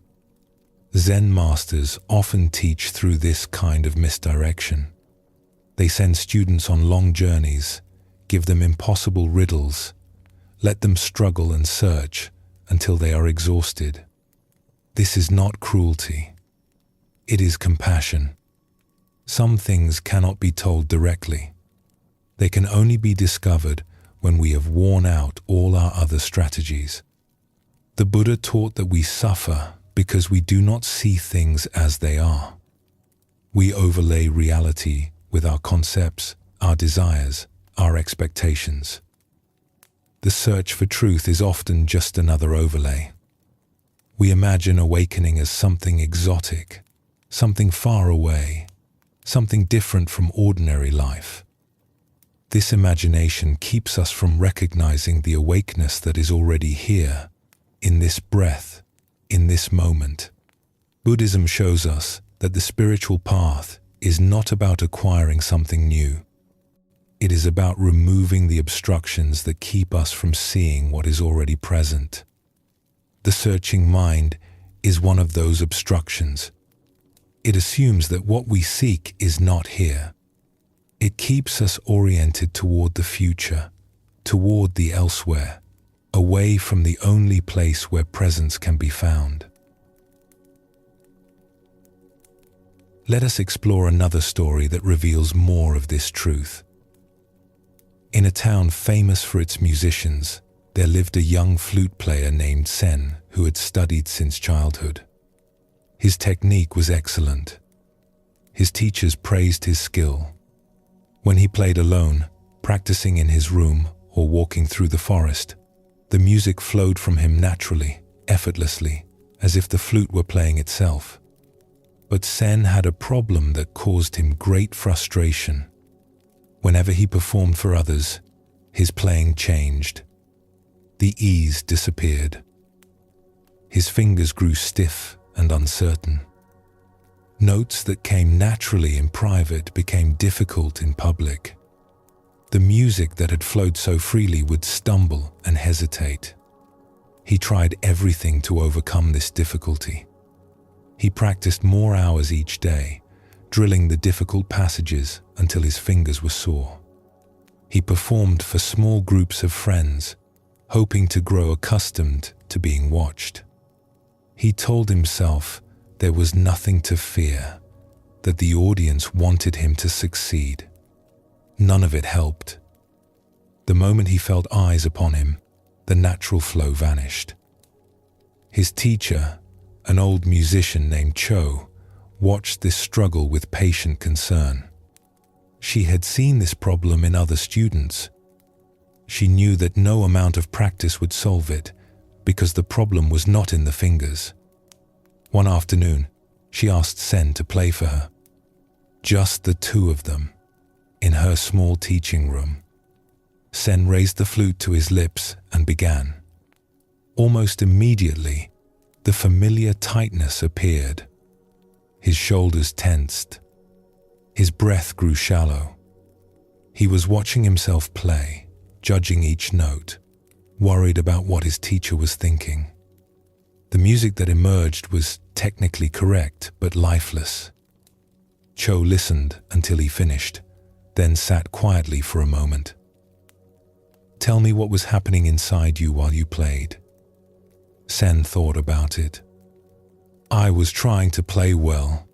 Zen masters often teach through this kind of misdirection. They send students on long journeys, give them impossible riddles, let them struggle and search until they are exhausted. This is not cruelty. It is compassion. Some things cannot be told directly. They can only be discovered when we have worn out all our other strategies. The Buddha taught that we suffer because we do not see things as they are. We overlay reality with our concepts, our desires, our expectations. The search for truth is often just another overlay. We imagine awakening as something exotic, something far away, something different from ordinary life. This imagination keeps us from recognizing the awakeness that is already here, in this breath, in this moment. Buddhism shows us that the spiritual path is not about acquiring something new. It is about removing the obstructions that keep us from seeing what is already present. The searching mind is one of those obstructions. It assumes that what we seek is not here. It keeps us oriented toward the future, toward the elsewhere, away from the only place where presence can be found. Let us explore another story that reveals more of this truth. In a town famous for its musicians, there lived a young flute player named Zen who had studied since childhood. His technique was excellent. His teachers praised his skill. When he played alone, practicing in his room or walking through the forest, the music flowed from him naturally, effortlessly, as if the flute were playing itself. But Zen had a problem that caused him great frustration. Whenever he performed for others, his playing changed. The ease disappeared. His fingers grew stiff and uncertain. Notes that came naturally in private became difficult in public. The music that had flowed so freely would stumble and hesitate. He tried everything to overcome this difficulty. He practiced more hours each day, drilling the difficult passages until his fingers were sore. He performed for small groups of friends, hoping to grow accustomed to being watched. He told himself there was nothing to fear, that the audience wanted him to succeed. None of it helped. The moment he felt eyes upon him, the natural flow vanished. His teacher, an old musician named Cho, watched this struggle with patient concern. She had seen this problem in other students. She knew that no amount of practice would solve it, because the problem was not in the fingers. One afternoon, she asked Zen to play for her. Just the two of them, in her small teaching room. Zen raised the flute to his lips and began. Almost immediately, the familiar tightness appeared. His shoulders tensed. His breath grew shallow. He was watching himself play, judging each note, worried about what his teacher was thinking. The music that emerged was technically correct, but lifeless. Cho listened until he finished, then sat quietly for a moment. "Tell me what was happening inside you while you played." Zen thought about it. "I was trying to play well.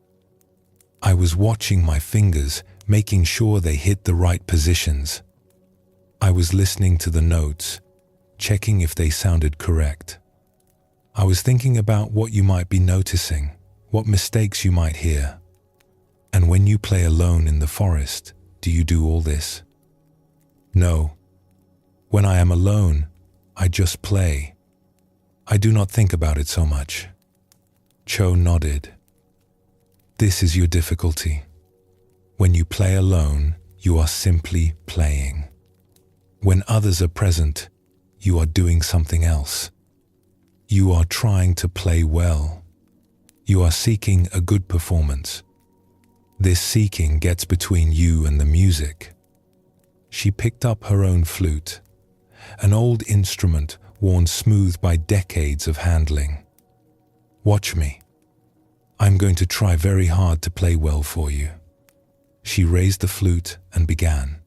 I was watching my fingers, making sure they hit the right positions. I was listening to the notes, checking if they sounded correct. I was thinking about what you might be noticing, what mistakes you might hear. And when you play alone in the forest, do you do all this?" "No. When I am alone, I just play. I do not think about it so much." Cho nodded. "This is your difficulty. When you play alone, you are simply playing. When others are present, you are doing something else. You are trying to play well. You are seeking a good performance. This seeking gets between you and the music." She picked up her own flute, an old instrument worn smooth by decades of handling. "Watch me. I'm going to try very hard to play well for you." She raised the flute and began.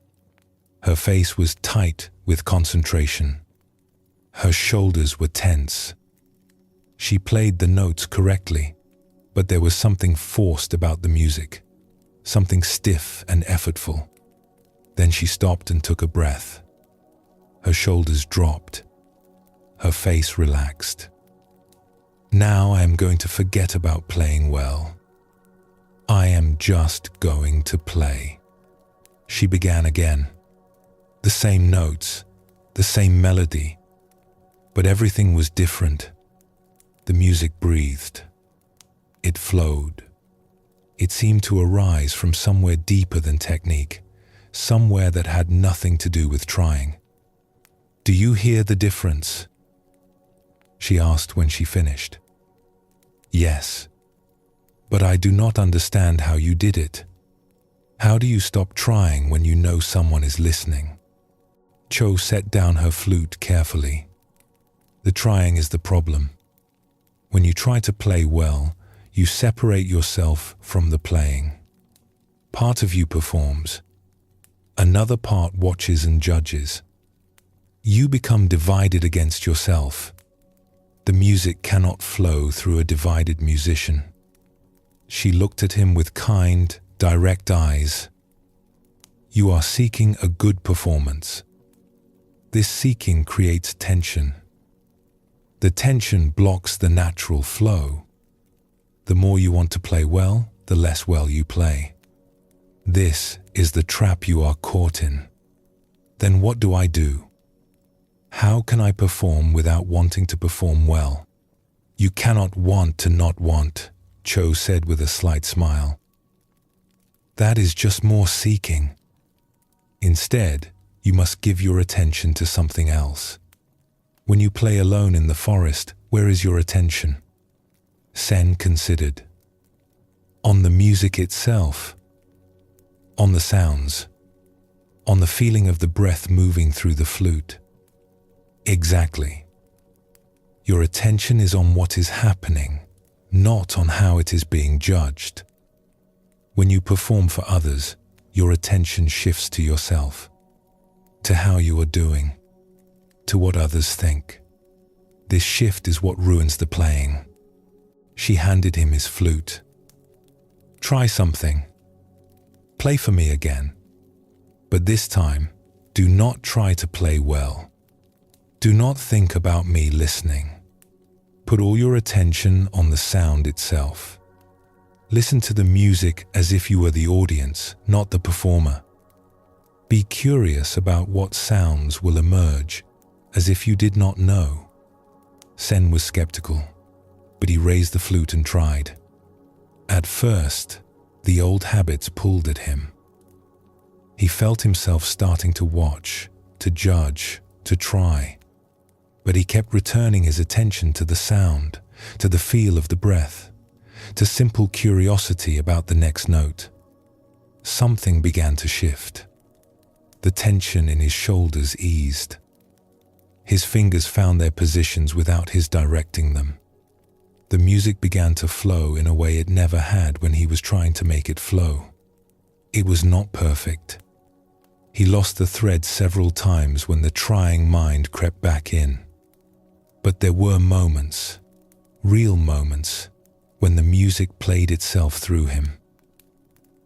Her face was tight with concentration. Her shoulders were tense. She played the notes correctly, but there was something forced about the music, something stiff and effortful. Then she stopped and took a breath. Her shoulders dropped. Her face relaxed. "Now I am going to forget about playing well. I am just going to play." She began again. The same notes, the same melody, but everything was different. The music breathed. It flowed. It seemed to arise from somewhere deeper than technique, somewhere that had nothing to do with trying. "Do you hear the difference?" she asked when she finished. "Yes, but I do not understand how you did it. How do you stop trying when you know someone is listening?" Cho set down her flute carefully. "The trying is the problem. When you try to play well, you separate yourself from the playing. Part of you performs. Another part watches and judges. You become divided against yourself. The music cannot flow through a divided musician." She looked at him with kind, direct eyes. "You are seeking a good performance. This seeking creates tension. The tension blocks the natural flow. The more you want to play well, the less well you play. This is the trap you are caught in. Then what do I do? How can I perform without wanting to perform well?" "You cannot want to not want," Cho said with a slight smile. "That is just more seeking. Instead, you must give your attention to something else. When you play alone in the forest, where is your attention?" Zen considered. "On the music itself. On the sounds. On the feeling of the breath moving through the flute." "Exactly. Your attention is on what is happening, not on how it is being judged. When you perform for others, your attention shifts to yourself, to how you are doing, to what others think. This shift is what ruins the playing." She handed him his flute. "Try something. Play for me again. But this time, do not try to play well. Do not think about me listening. Put all your attention on the sound itself. Listen to the music as if you were the audience, not the performer. Be curious about what sounds will emerge, as if you did not know." Zen was skeptical, but he raised the flute and tried. At first, the old habits pulled at him. He felt himself starting to watch, to judge, to try. But he kept returning his attention to the sound, to the feel of the breath, to simple curiosity about the next note. Something began to shift. The tension in his shoulders eased. His fingers found their positions without his directing them. The music began to flow in a way it never had when he was trying to make it flow. It was not perfect. He lost the thread several times when the trying mind crept back in. But there were moments, real moments, when the music played itself through him.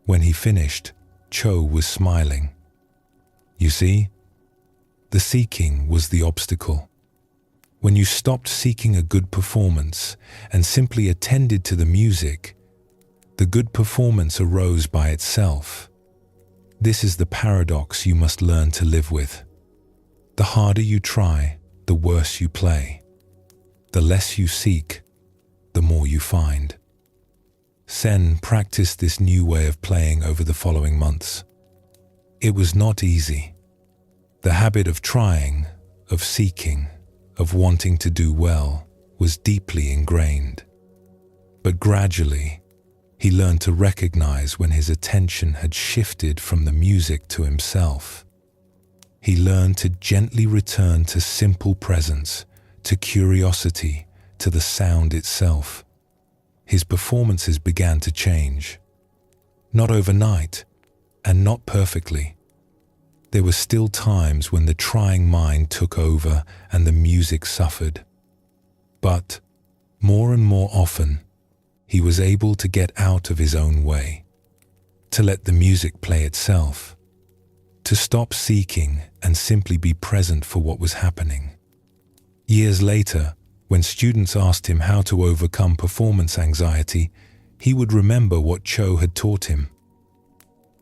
When he finished, Cho was smiling. You see, the seeking was the obstacle. When you stopped seeking a good performance and simply attended to the music, the good performance arose by itself. This is the paradox you must learn to live with. The harder you try, the worse you play. The less you seek, the more you find. Zen practiced this new way of playing over the following months. It was not easy. The habit of trying, of seeking, of wanting to do well was deeply ingrained. But gradually, he learned to recognize when his attention had shifted from the music to himself. He learned to gently return to simple presence, to curiosity, to the sound itself. His performances began to change. Not overnight, and not perfectly. There were still times when the trying mind took over and the music suffered. But, more and more often, he was able to get out of his own way, to let the music play itself, to stop seeking and simply be present for what was happening. Years later, when students asked him how to overcome performance anxiety, he would remember what Cho had taught him.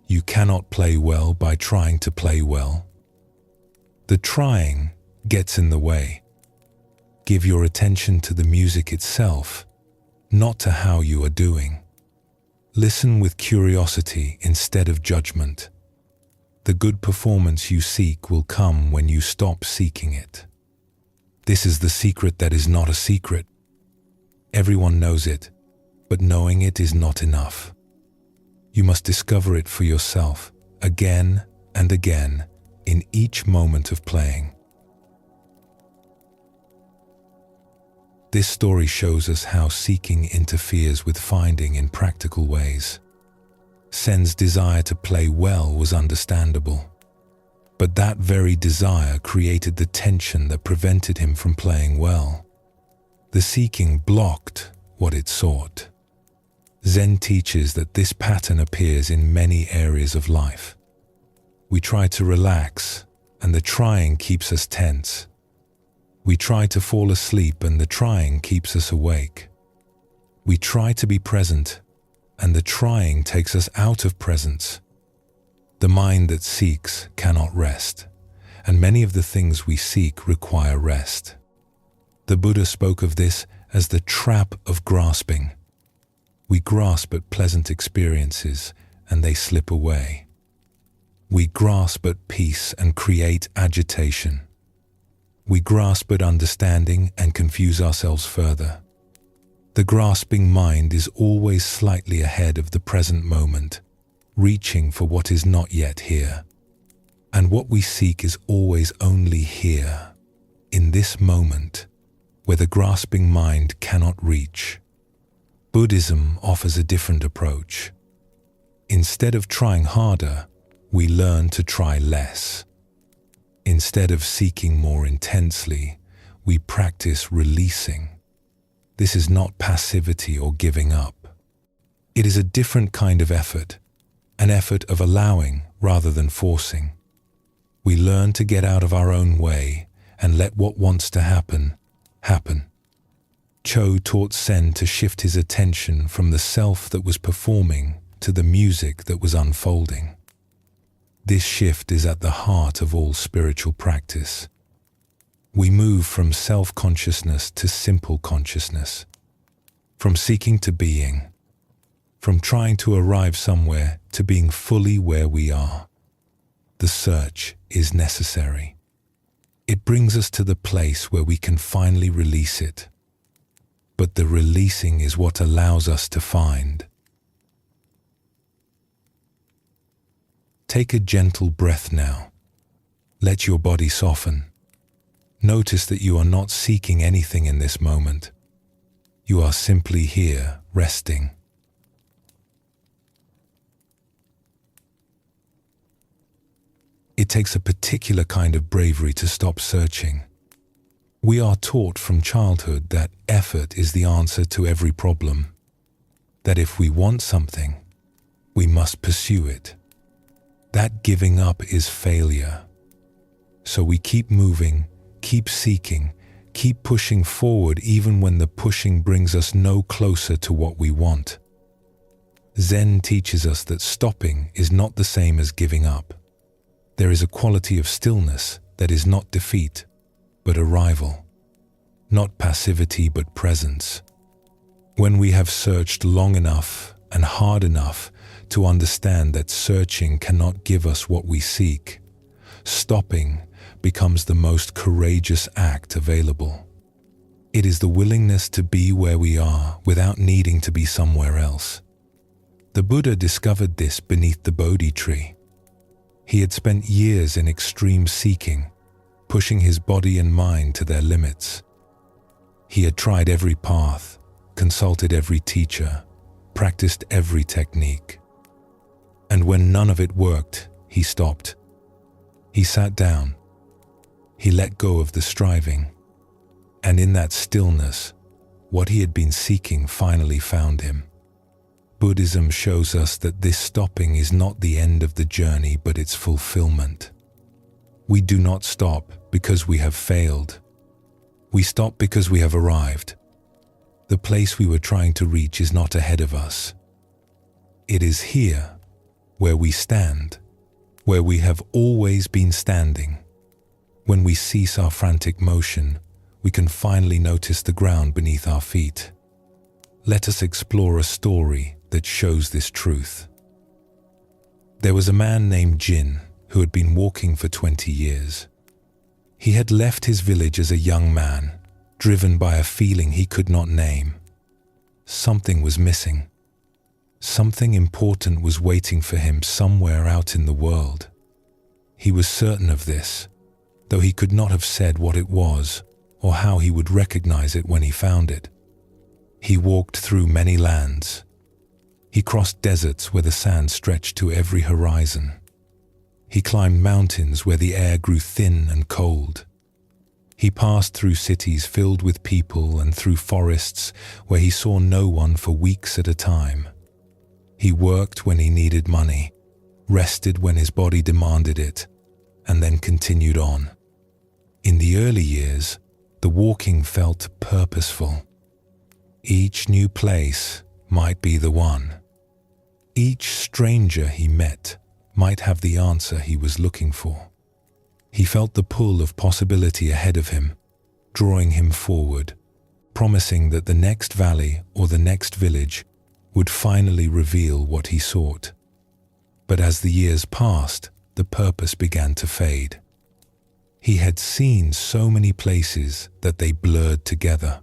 You cannot play well by trying to play well. The trying gets in the way. Give your attention to the music itself, not to how you are doing. Listen with curiosity instead of judgment. The good performance you seek will come when you stop seeking it. This is the secret that is not a secret. Everyone knows it, but knowing it is not enough. You must discover it for yourself, again and again, in each moment of playing. This story shows us how seeking interferes with finding in practical ways. Zen's desire to play well was understandable, but that very desire created the tension that prevented him from playing well. The seeking blocked what it sought. Zen teaches that this pattern appears in many areas of life. We try to relax, and the trying keeps us tense. We try to fall asleep, and the trying keeps us awake. We try to be present, and the trying takes us out of presence. The mind that seeks cannot rest, and many of the things we seek require rest. The Buddha spoke of this as the trap of grasping. We grasp at pleasant experiences, and they slip away. We grasp at peace and create agitation. We grasp at understanding and confuse ourselves further. The grasping mind is always slightly ahead of the present moment, reaching for what is not yet here. And what we seek is always only here, in this moment, where the grasping mind cannot reach. Buddhism offers a different approach. Instead of trying harder, we learn to try less. Instead of seeking more intensely, we practice releasing. This is not passivity or giving up. It is a different kind of effort, an effort of allowing rather than forcing. We learn to get out of our own way and let what wants to happen, happen. Cho taught Zen to shift his attention from the self that was performing to the music that was unfolding. This shift is at the heart of all spiritual practice. We move from self-consciousness to simple consciousness, from seeking to being, from trying to arrive somewhere to being fully where we are. The search is necessary. It brings us to the place where we can finally release it. But the releasing is what allows us to find. Take a gentle breath now. Let your body soften. Notice that you are not seeking anything in this moment. You are simply here, resting. It takes a particular kind of bravery to stop searching. We are taught from childhood that effort is the answer to every problem, that if we want something, we must pursue it. That giving up is failure. So we keep moving, keep seeking, keep pushing forward even when the pushing brings us no closer to what we want. Zen teaches us that stopping is not the same as giving up. There is a quality of stillness that is not defeat, but arrival. Not passivity, but presence. When we have searched long enough and hard enough to understand that searching cannot give us what we seek, stopping becomes the most courageous act available. It is the willingness to be where we are without needing to be somewhere else. The Buddha discovered this beneath the Bodhi tree. He had spent years in extreme seeking, pushing his body and mind to their limits. He had tried every path, consulted every teacher, practiced every technique. And when none of it worked, he stopped. He sat down. He let go of the striving. And in that stillness, what he had been seeking finally found him. Buddhism shows us that this stopping is not the end of the journey, but its fulfillment. We do not stop because we have failed. We stop because we have arrived. The place we were trying to reach is not ahead of us. It is here, where we stand, where we have always been standing. When we cease our frantic motion, we can finally notice the ground beneath our feet. Let us explore a story that shows this truth. There was a man named Jin who had been walking for 20 years. He had left his village as a young man, driven by a feeling he could not name. Something was missing. Something important was waiting for him somewhere out in the world. He was certain of this, though he could not have said what it was or how he would recognize it when he found it. He walked through many lands. He crossed deserts where the sand stretched to every horizon. He climbed mountains where the air grew thin and cold. He passed through cities filled with people and through forests where he saw no one for weeks at a time. He worked when he needed money, rested when his body demanded it, and then continued on. In the early years, the walking felt purposeful. Each new place might be the one. Each stranger he met might have the answer he was looking for. He felt the pull of possibility ahead of him, drawing him forward, promising that the next valley or the next village would finally reveal what he sought. But as the years passed, the purpose began to fade. He had seen so many places that they blurred together.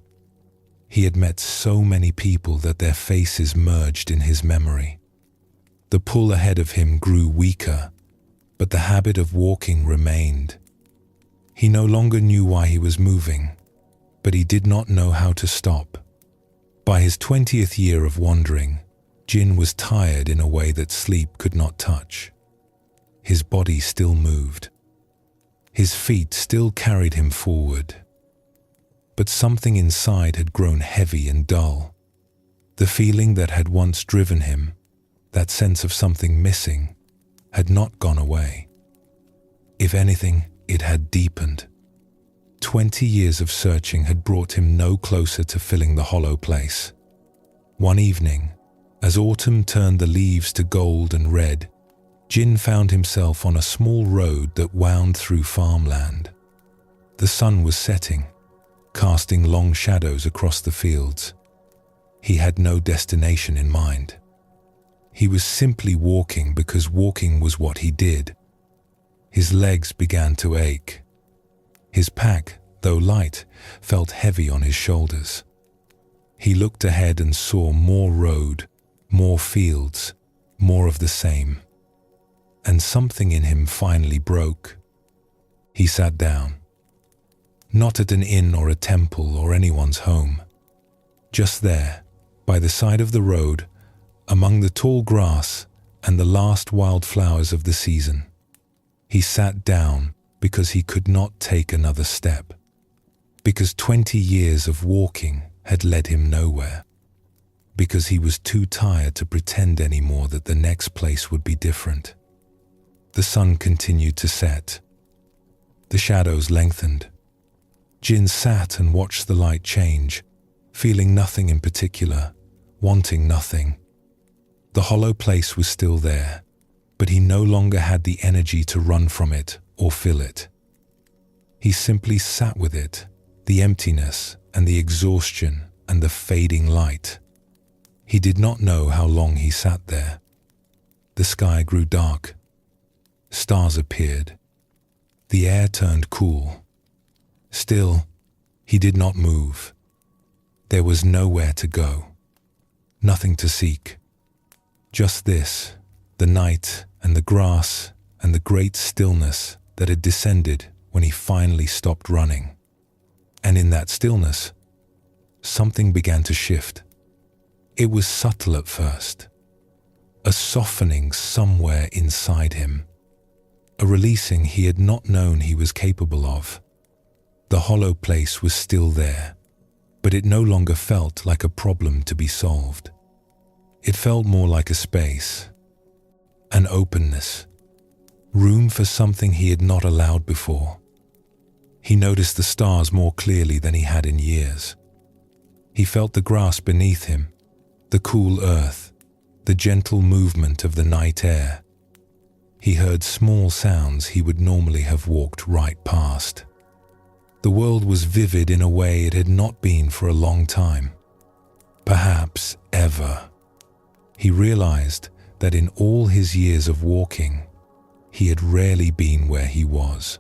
He had met so many people that their faces merged in his memory. The pull ahead of him grew weaker, but the habit of walking remained. He no longer knew why he was moving, but he did not know how to stop. By his 20th year of wandering, Jin was tired in a way that sleep could not touch. His body still moved. His feet still carried him forward. But something inside had grown heavy and dull. The feeling that had once driven him, that sense of something missing, had not gone away. If anything, it had deepened. 20 years of searching had brought him no closer to filling the hollow place. One evening, as autumn turned the leaves to gold and red, Jin found himself on a small road that wound through farmland. The sun was setting, casting long shadows across the fields. He had no destination in mind. He was simply walking because walking was what he did. His legs began to ache. His pack, though light, felt heavy on his shoulders. He looked ahead and saw more road, more fields, more of the same. And something in him finally broke. He sat down. Not at an inn or a temple or anyone's home. Just there, by the side of the road, among the tall grass and the last wildflowers of the season. He sat down because he could not take another step. Because 20 years of walking had led him nowhere. Because he was too tired to pretend anymore that the next place would be different. The sun continued to set. The shadows lengthened. Jin sat and watched the light change, feeling nothing in particular, wanting nothing. The hollow place was still there, but he no longer had the energy to run from it or fill it. He simply sat with it, the emptiness and the exhaustion and the fading light. He did not know how long he sat there. The sky grew dark. Stars appeared. The air turned cool. Still, he did not move. There was nowhere to go. Nothing to seek. Just this, the night and the grass and the great stillness that had descended when he finally stopped running. And in that stillness, something began to shift. It was subtle at first. A softening somewhere inside him. A releasing he had not known he was capable of. The hollow place was still there, but it no longer felt like a problem to be solved. It felt more like a space, an openness, room for something he had not allowed before. He noticed the stars more clearly than he had in years. He felt the grass beneath him, the cool earth, the gentle movement of the night air. He heard small sounds he would normally have walked right past. The world was vivid in a way it had not been for a long time. Perhaps ever. He realized that in all his years of walking, he had rarely been where he was.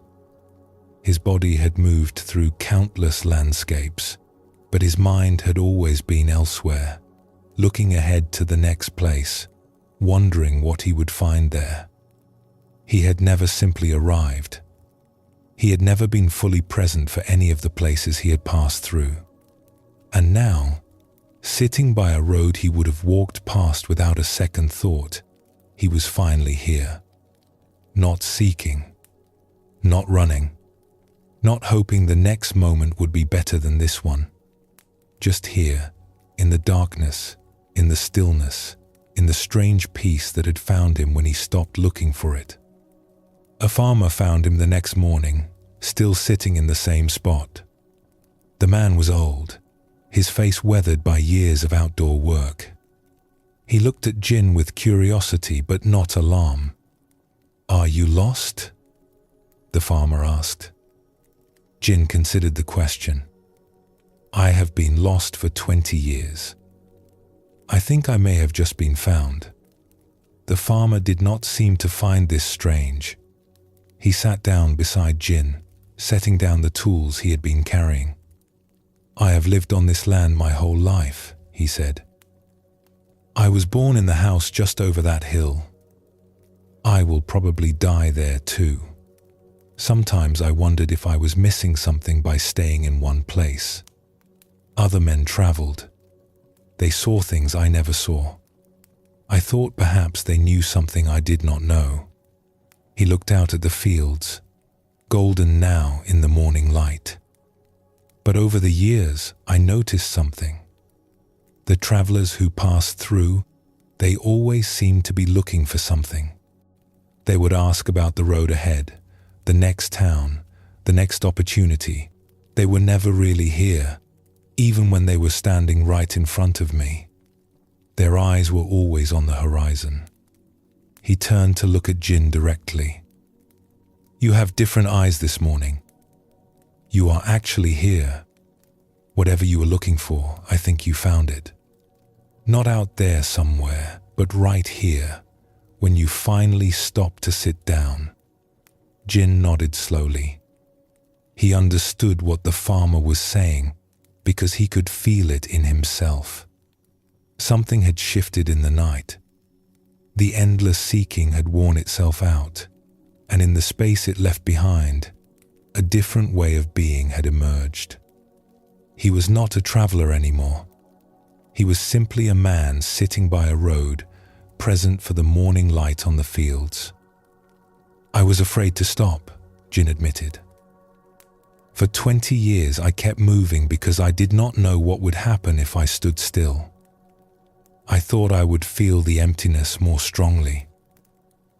His body had moved through countless landscapes, but his mind had always been elsewhere, looking ahead to the next place, wondering what he would find there. He had never simply arrived. He had never been fully present for any of the places he had passed through. And now, sitting by a road he would have walked past without a second thought, he was finally here. Not seeking, not running, not hoping the next moment would be better than this one. Just here, in the darkness, in the stillness, in the strange peace that had found him when he stopped looking for it. A farmer found him the next morning, still sitting in the same spot. The man was old, his face weathered by years of outdoor work. He looked at Jin with curiosity but not alarm. "Are you lost?" the farmer asked. Jin considered the question. "I have been lost for 20 years. I think I may have just been found." The farmer did not seem to find this strange. He sat down beside Jin, setting down the tools he had been carrying. "I have lived on this land my whole life," he said. "I was born in the house just over that hill. I will probably die there too. Sometimes I wondered if I was missing something by staying in one place. Other men traveled. They saw things I never saw. I thought perhaps they knew something I did not know." He looked out at the fields, golden now in the morning light. "But over the years, I noticed something. The travelers who passed through, they always seemed to be looking for something. They would ask about the road ahead, the next town, the next opportunity. They were never really here, even when they were standing right in front of me. Their eyes were always on the horizon." He turned to look at Jin directly. "You have different eyes this morning. You are actually here. Whatever you were looking for, I think you found it. Not out there somewhere, but right here, when you finally stopped to sit down." Jin nodded slowly. He understood what the farmer was saying because he could feel it in himself. Something had shifted in the night. The endless seeking had worn itself out, and in the space it left behind, a different way of being had emerged. He was not a traveler anymore. He was simply a man sitting by a road, present for the morning light on the fields. "I was afraid to stop," Jin admitted. "For 20 years I kept moving because I did not know what would happen if I stood still. I thought I would feel the emptiness more strongly.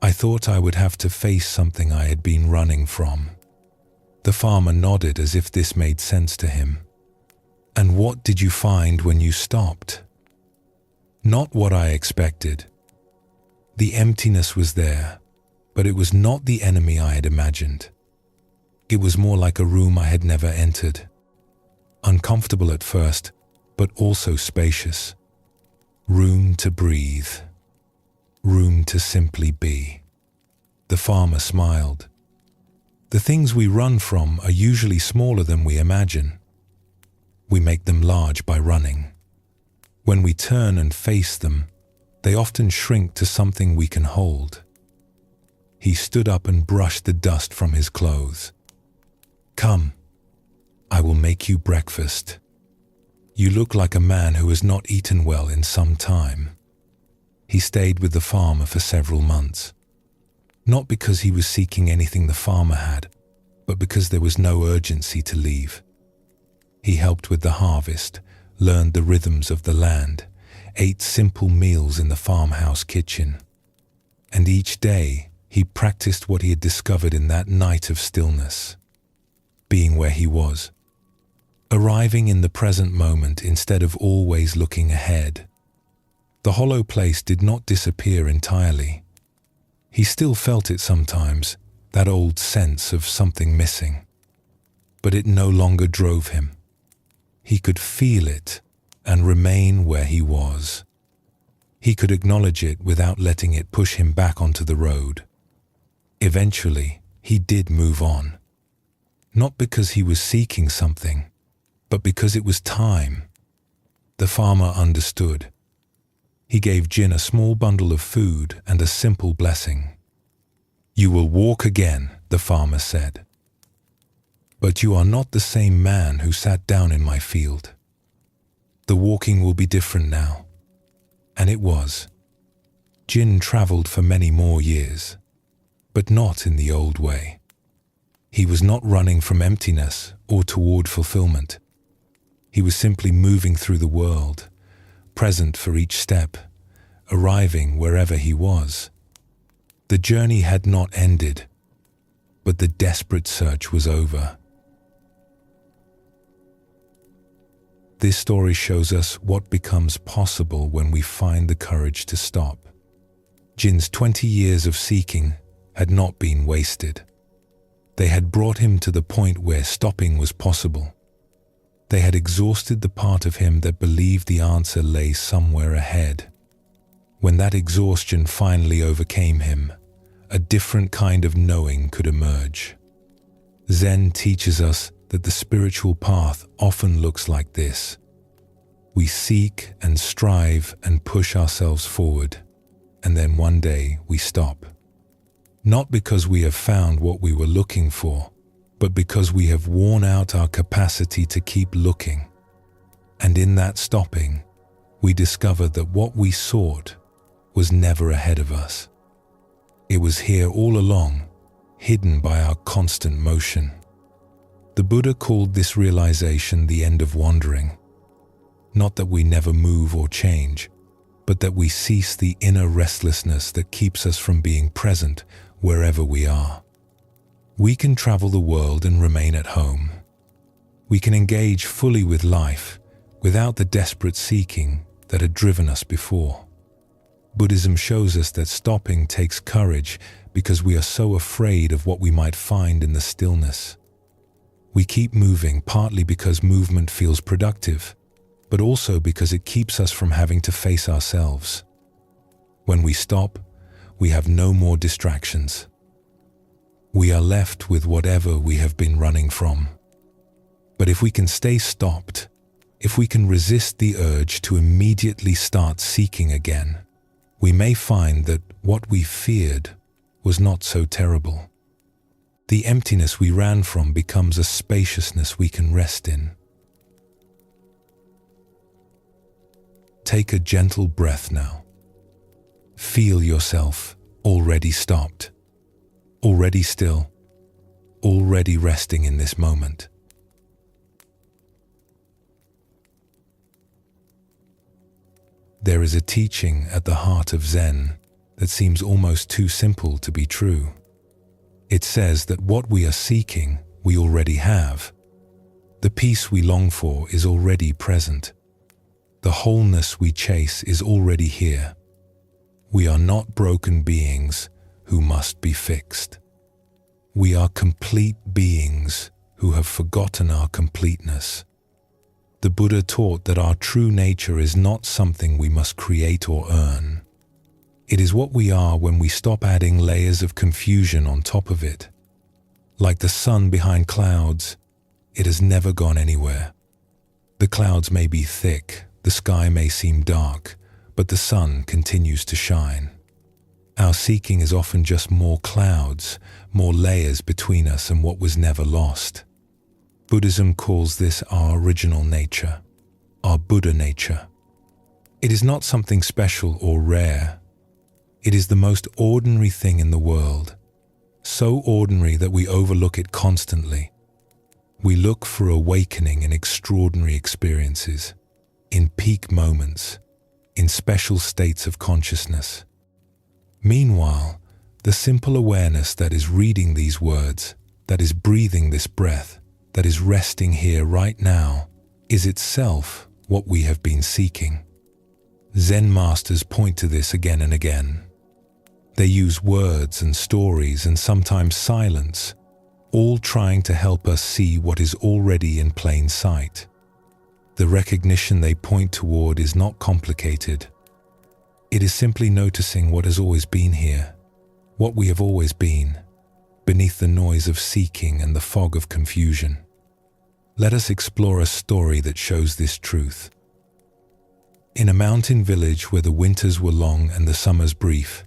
I thought I would have to face something I had been running from." The farmer nodded as if this made sense to him. "And what did you find when you stopped?" "Not what I expected. The emptiness was there, but it was not the enemy I had imagined. It was more like a room I had never entered. Uncomfortable at first, but also spacious. Room to breathe. Room to simply be." The farmer smiled. "The things we run from are usually smaller than we imagine. We make them large by running. When we turn and face them, they often shrink to something we can hold." He stood up and brushed the dust from his clothes. "Come, I will make you breakfast. You look like a man who has not eaten well in some time." He stayed with the farmer for several months. Not because he was seeking anything the farmer had, but because there was no urgency to leave. He helped with the harvest, learned the rhythms of the land, ate simple meals in the farmhouse kitchen. And each day, he practiced what he had discovered in that night of stillness. Being where he was. Arriving in the present moment instead of always looking ahead. The hollow place did not disappear entirely. He still felt it sometimes, that old sense of something missing. But it no longer drove him. He could feel it and remain where he was. He could acknowledge it without letting it push him back onto the road. Eventually, he did move on. Not because he was seeking something, but because it was time. The farmer understood. He gave Jin a small bundle of food and a simple blessing. "You will walk again," the farmer said. "But you are not the same man who sat down in my field. The walking will be different now." And it was. Jin traveled for many more years, but not in the old way. He was not running from emptiness or toward fulfillment. He was simply moving through the world, present for each step, arriving wherever he was. The journey had not ended, but the desperate search was over. This story shows us what becomes possible when we find the courage to stop. Jin's 20 years of seeking had not been wasted. They had brought him to the point where stopping was possible. They had exhausted the part of him that believed the answer lay somewhere ahead. When that exhaustion finally overcame him, a different kind of knowing could emerge. Zen teaches us that the spiritual path often looks like this. We seek and strive and push ourselves forward, and then one day we stop. Not because we have found what we were looking for, but because we have worn out our capacity to keep looking. And in that stopping, we discover that what we sought was never ahead of us. It was here all along, hidden by our constant motion. The Buddha called this realization the end of wandering. Not that we never move or change, but that we cease the inner restlessness that keeps us from being present wherever we are. We can travel the world and remain at home. We can engage fully with life without the desperate seeking that had driven us before. Buddhism shows us that stopping takes courage because we are so afraid of what we might find in the stillness. We keep moving partly because movement feels productive, but also because it keeps us from having to face ourselves. When we stop, we have no more distractions. We are left with whatever we have been running from. But if we can stay stopped, if we can resist the urge to immediately start seeking again, we may find that what we feared was not so terrible. The emptiness we ran from becomes a spaciousness we can rest in. Take a gentle breath now. Feel yourself already stopped, already still, already resting in this moment. There is a teaching at the heart of Zen that seems almost too simple to be true. It says that what we are seeking, we already have. The peace we long for is already present. The wholeness we chase is already here. We are not broken beings who must be fixed. We are complete beings who have forgotten our completeness. The Buddha taught that our true nature is not something we must create or earn. It is what we are when we stop adding layers of confusion on top of it. Like the sun behind clouds, it has never gone anywhere. The clouds may be thick, the sky may seem dark, but the sun continues to shine. Our seeking is often just more clouds, more layers between us and what was never lost. Buddhism calls this our original nature, our Buddha nature. It is not something special or rare. It is the most ordinary thing in the world, so ordinary that we overlook it constantly. We look for awakening in extraordinary experiences, in peak moments, in special states of consciousness. Meanwhile, the simple awareness that is reading these words, that is breathing this breath, that is resting here right now, is itself what we have been seeking. Zen masters point to this again and again. They use words and stories and sometimes silence, all trying to help us see what is already in plain sight. The recognition they point toward is not complicated. It is simply noticing what has always been here, what we have always been, beneath the noise of seeking and the fog of confusion. Let us explore a story that shows this truth. In a mountain village where the winters were long and the summers brief,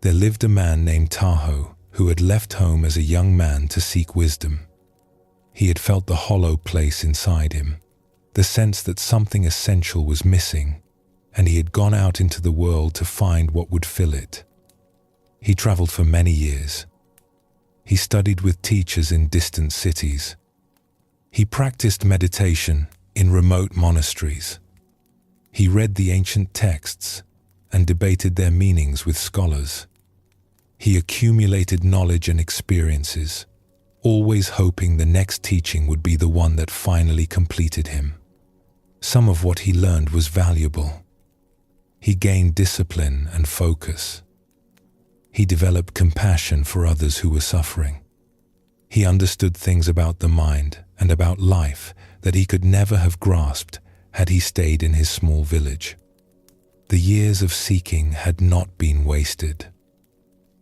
there lived a man named Tahoe who had left home as a young man to seek wisdom. He had felt the hollow place inside him, the sense that something essential was missing, and he had gone out into the world to find what would fill it. He traveled for many years. He studied with teachers in distant cities. He practiced meditation in remote monasteries. He read the ancient texts and debated their meanings with scholars. He accumulated knowledge and experiences, always hoping the next teaching would be the one that finally completed him. Some of what he learned was valuable. He gained discipline and focus. He developed compassion for others who were suffering. He understood things about the mind and about life that he could never have grasped had he stayed in his small village. The years of seeking had not been wasted,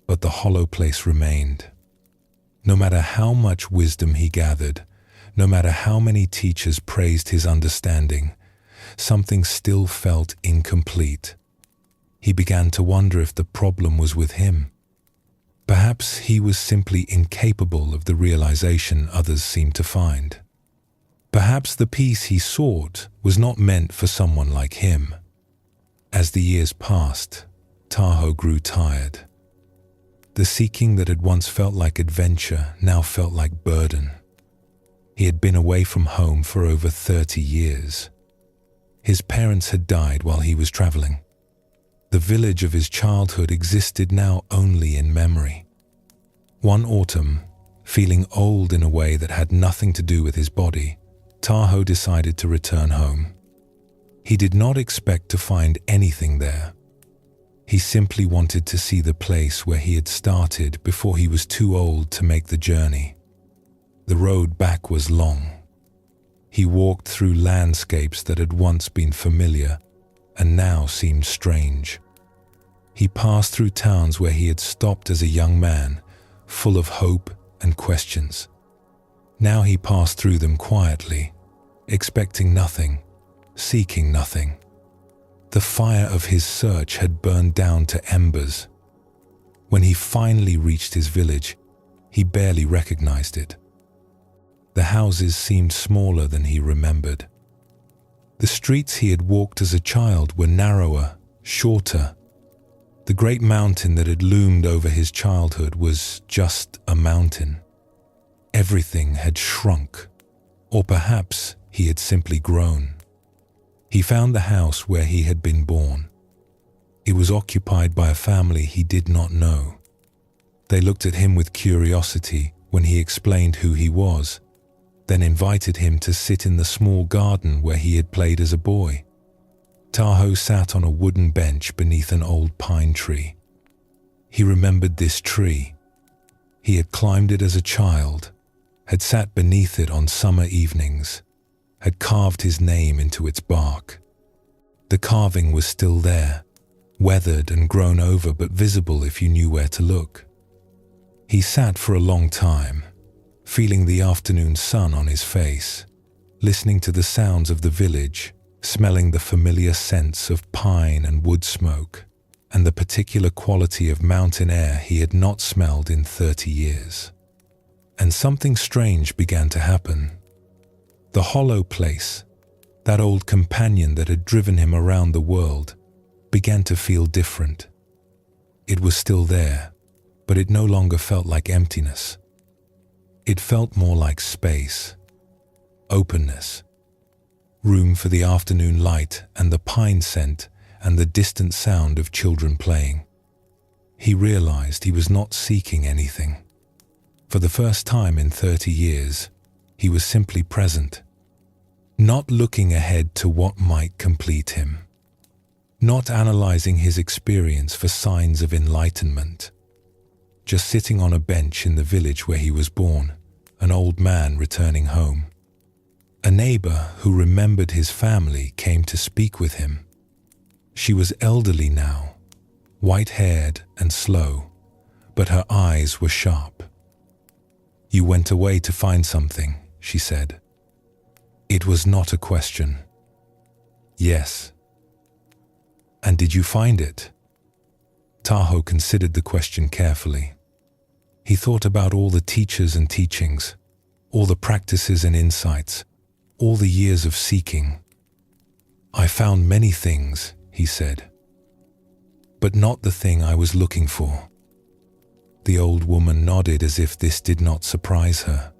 but the hollow place remained. No matter how much wisdom he gathered, no matter how many teachers praised his understanding, something still felt incomplete. He began to wonder if the problem was with him. Perhaps he was simply incapable of the realization others seemed to find. Perhaps the peace he sought was not meant for someone like him. As the years passed, Tahoe grew tired. The seeking that had once felt like adventure now felt like burden. He had been away from home for over 30 years. His parents had died while he was traveling. The village of his childhood existed now only in memory. One autumn, feeling old in a way that had nothing to do with his body, Tahoe decided to return home. He did not expect to find anything there. He simply wanted to see the place where he had started before he was too old to make the journey. The road back was long. He walked through landscapes that had once been familiar and now seemed strange. He passed through towns where he had stopped as a young man, full of hope and questions. Now he passed through them quietly, expecting nothing, seeking nothing. The fire of his search had burned down to embers. When he finally reached his village, he barely recognized it. The houses seemed smaller than he remembered. The streets he had walked as a child were narrower, shorter. The great mountain that had loomed over his childhood was just a mountain. Everything had shrunk, or perhaps he had simply grown. He found the house where he had been born. It was occupied by a family he did not know. They looked at him with curiosity when he explained who he was, then invited him to sit in the small garden where he had played as a boy. Tahoe sat on a wooden bench beneath an old pine tree. He remembered this tree. He had climbed it as a child, had sat beneath it on summer evenings, had carved his name into its bark. The carving was still there, weathered and grown over but visible if you knew where to look. He sat for a long time, feeling the afternoon sun on his face, listening to the sounds of the village, smelling the familiar scents of pine and wood smoke, and the particular quality of mountain air he had not smelled in 30 years. And something strange began to happen. The hollow place, that old companion that had driven him around the world, began to feel different. It was still there, but it no longer felt like emptiness. It felt more like space, openness, room for the afternoon light and the pine scent and the distant sound of children playing. He realized he was not seeking anything. For the first time in 30 years, he was simply present, not looking ahead to what might complete him, not analyzing his experience for signs of enlightenment, just sitting on a bench in the village where he was born, an old man returning home. A neighbor who remembered his family came to speak with him. She was elderly now, white-haired and slow, but her eyes were sharp. "You went away to find something," she said. It was not a question. "Yes." "And did you find it?" Tahoe considered the question carefully. He thought about all the teachers and teachings, all the practices and insights, all the years of seeking. "I found many things," he said, "but not the thing I was looking for." The old woman nodded as if this did not surprise her.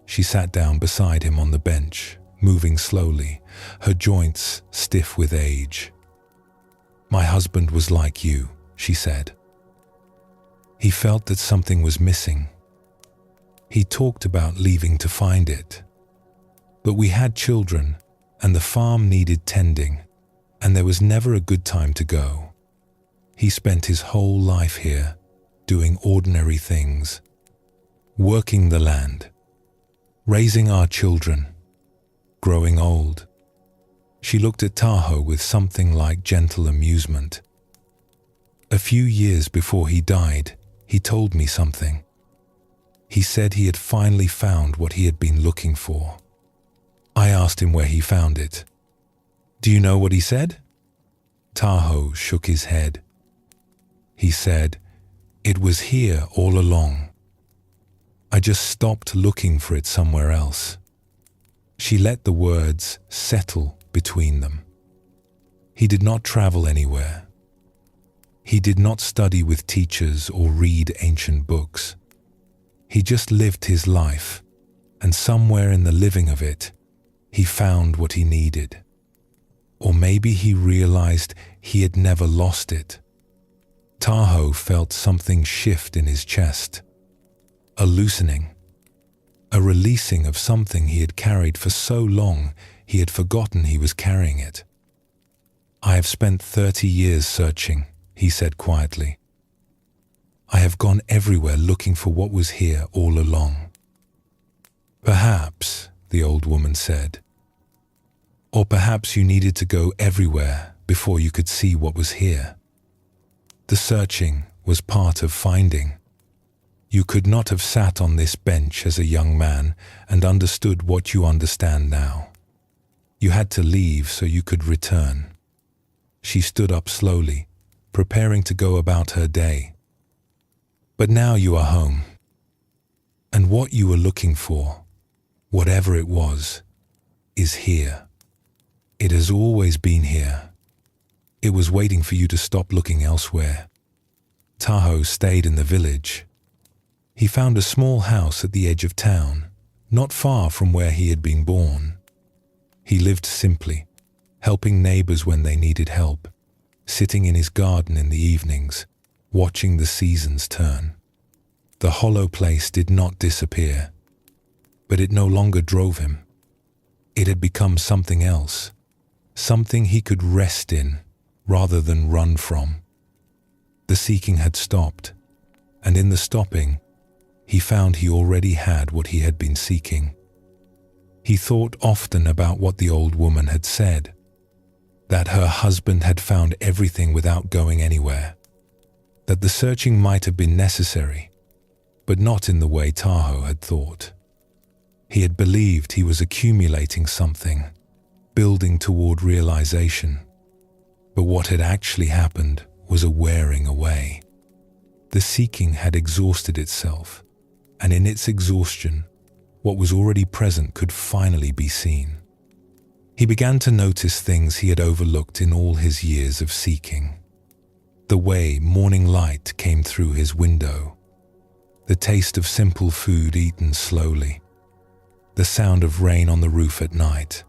She sat down beside him on the bench, moving slowly, her joints stiff with age. "My husband was like you," she said. He felt that something was missing. He talked about leaving to find it. But we had children, and the farm needed tending, and there was never a good time to go. He spent his whole life here, doing ordinary things, working the land, raising our children, growing old. She looked at Tahoe with something like gentle amusement. "A few years before he died, he told me something. He said he had finally found what he had been looking for." I asked him where he found it. "Do you know what he said?" Tahoe shook his head. He said, "It was here all along. I just stopped looking for it somewhere else." She let the words settle between them. He did not travel anywhere. He did not study with teachers or read ancient books. He just lived his life, and somewhere in the living of it, he found what he needed. Or maybe he realized he had never lost it. Tahoe felt something shift in his chest, a loosening, a releasing of something he had carried for so long he had forgotten he was carrying it. "I have spent 30 years searching," he said quietly. "I have gone everywhere looking for what was here all along." "Perhaps," the old woman said, "or perhaps you needed to go everywhere before you could see what was here. The searching was part of finding." You could not have sat on this bench as a young man and understood what you understand now. You had to leave so you could return. She stood up slowly, preparing to go about her day. But now you are home. And what you were looking for, whatever it was, is here. It has always been here. It was waiting for you to stop looking elsewhere. Tahoe stayed in the village. He found a small house at the edge of town, not far from where he had been born. He lived simply, helping neighbors when they needed help, sitting in his garden in the evenings, watching the seasons turn. The hollow place did not disappear, but it no longer drove him. It had become something else, something he could rest in rather than run from. The seeking had stopped, and in the stopping, he found he already had what he had been seeking. He thought often about what the old woman had said, that her husband had found everything without going anywhere, that the searching might have been necessary, but not in the way Tahoe had thought. He had believed he was accumulating something, building toward realization, but what had actually happened was a wearing away. The seeking had exhausted itself, and in its exhaustion, what was already present could finally be seen. He began to notice things he had overlooked in all his years of seeking. The way morning light came through his window, the taste of simple food eaten slowly, the sound of rain on the roof at night.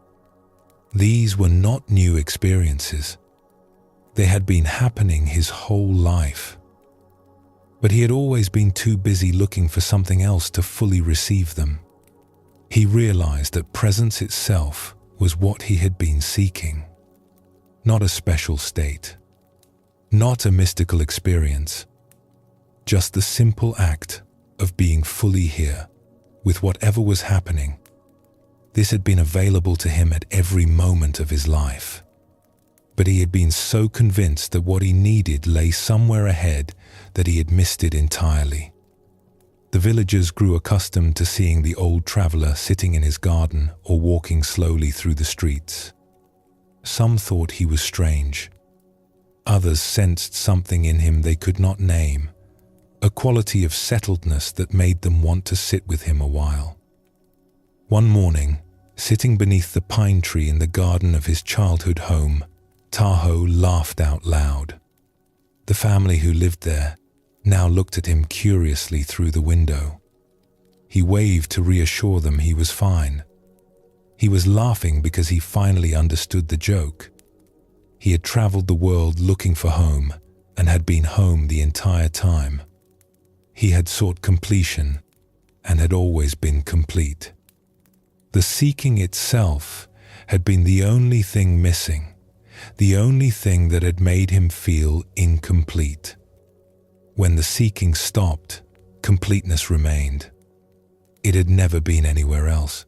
These were not new experiences. They had been happening his whole life. But he had always been too busy looking for something else to fully receive them. He realized that presence itself was what he had been seeking. Not a special state, not a mystical experience, just the simple act of being fully here with whatever was happening. This had been available to him at every moment of his life. But he had been so convinced that what he needed lay somewhere ahead that he had missed it entirely. The villagers grew accustomed to seeing the old traveler sitting in his garden or walking slowly through the streets. Some thought he was strange. Others sensed something in him they could not name, a quality of settledness that made them want to sit with him a while. One morning, sitting beneath the pine tree in the garden of his childhood home, Tahoe laughed out loud. The family who lived there now looked at him curiously through the window. He waved to reassure them he was fine. He was laughing because he finally understood the joke. He had traveled the world looking for home and had been home the entire time. He had sought completion and had always been complete. The seeking itself had been the only thing missing, the only thing that had made him feel incomplete. When the seeking stopped, completeness remained. It had never been anywhere else.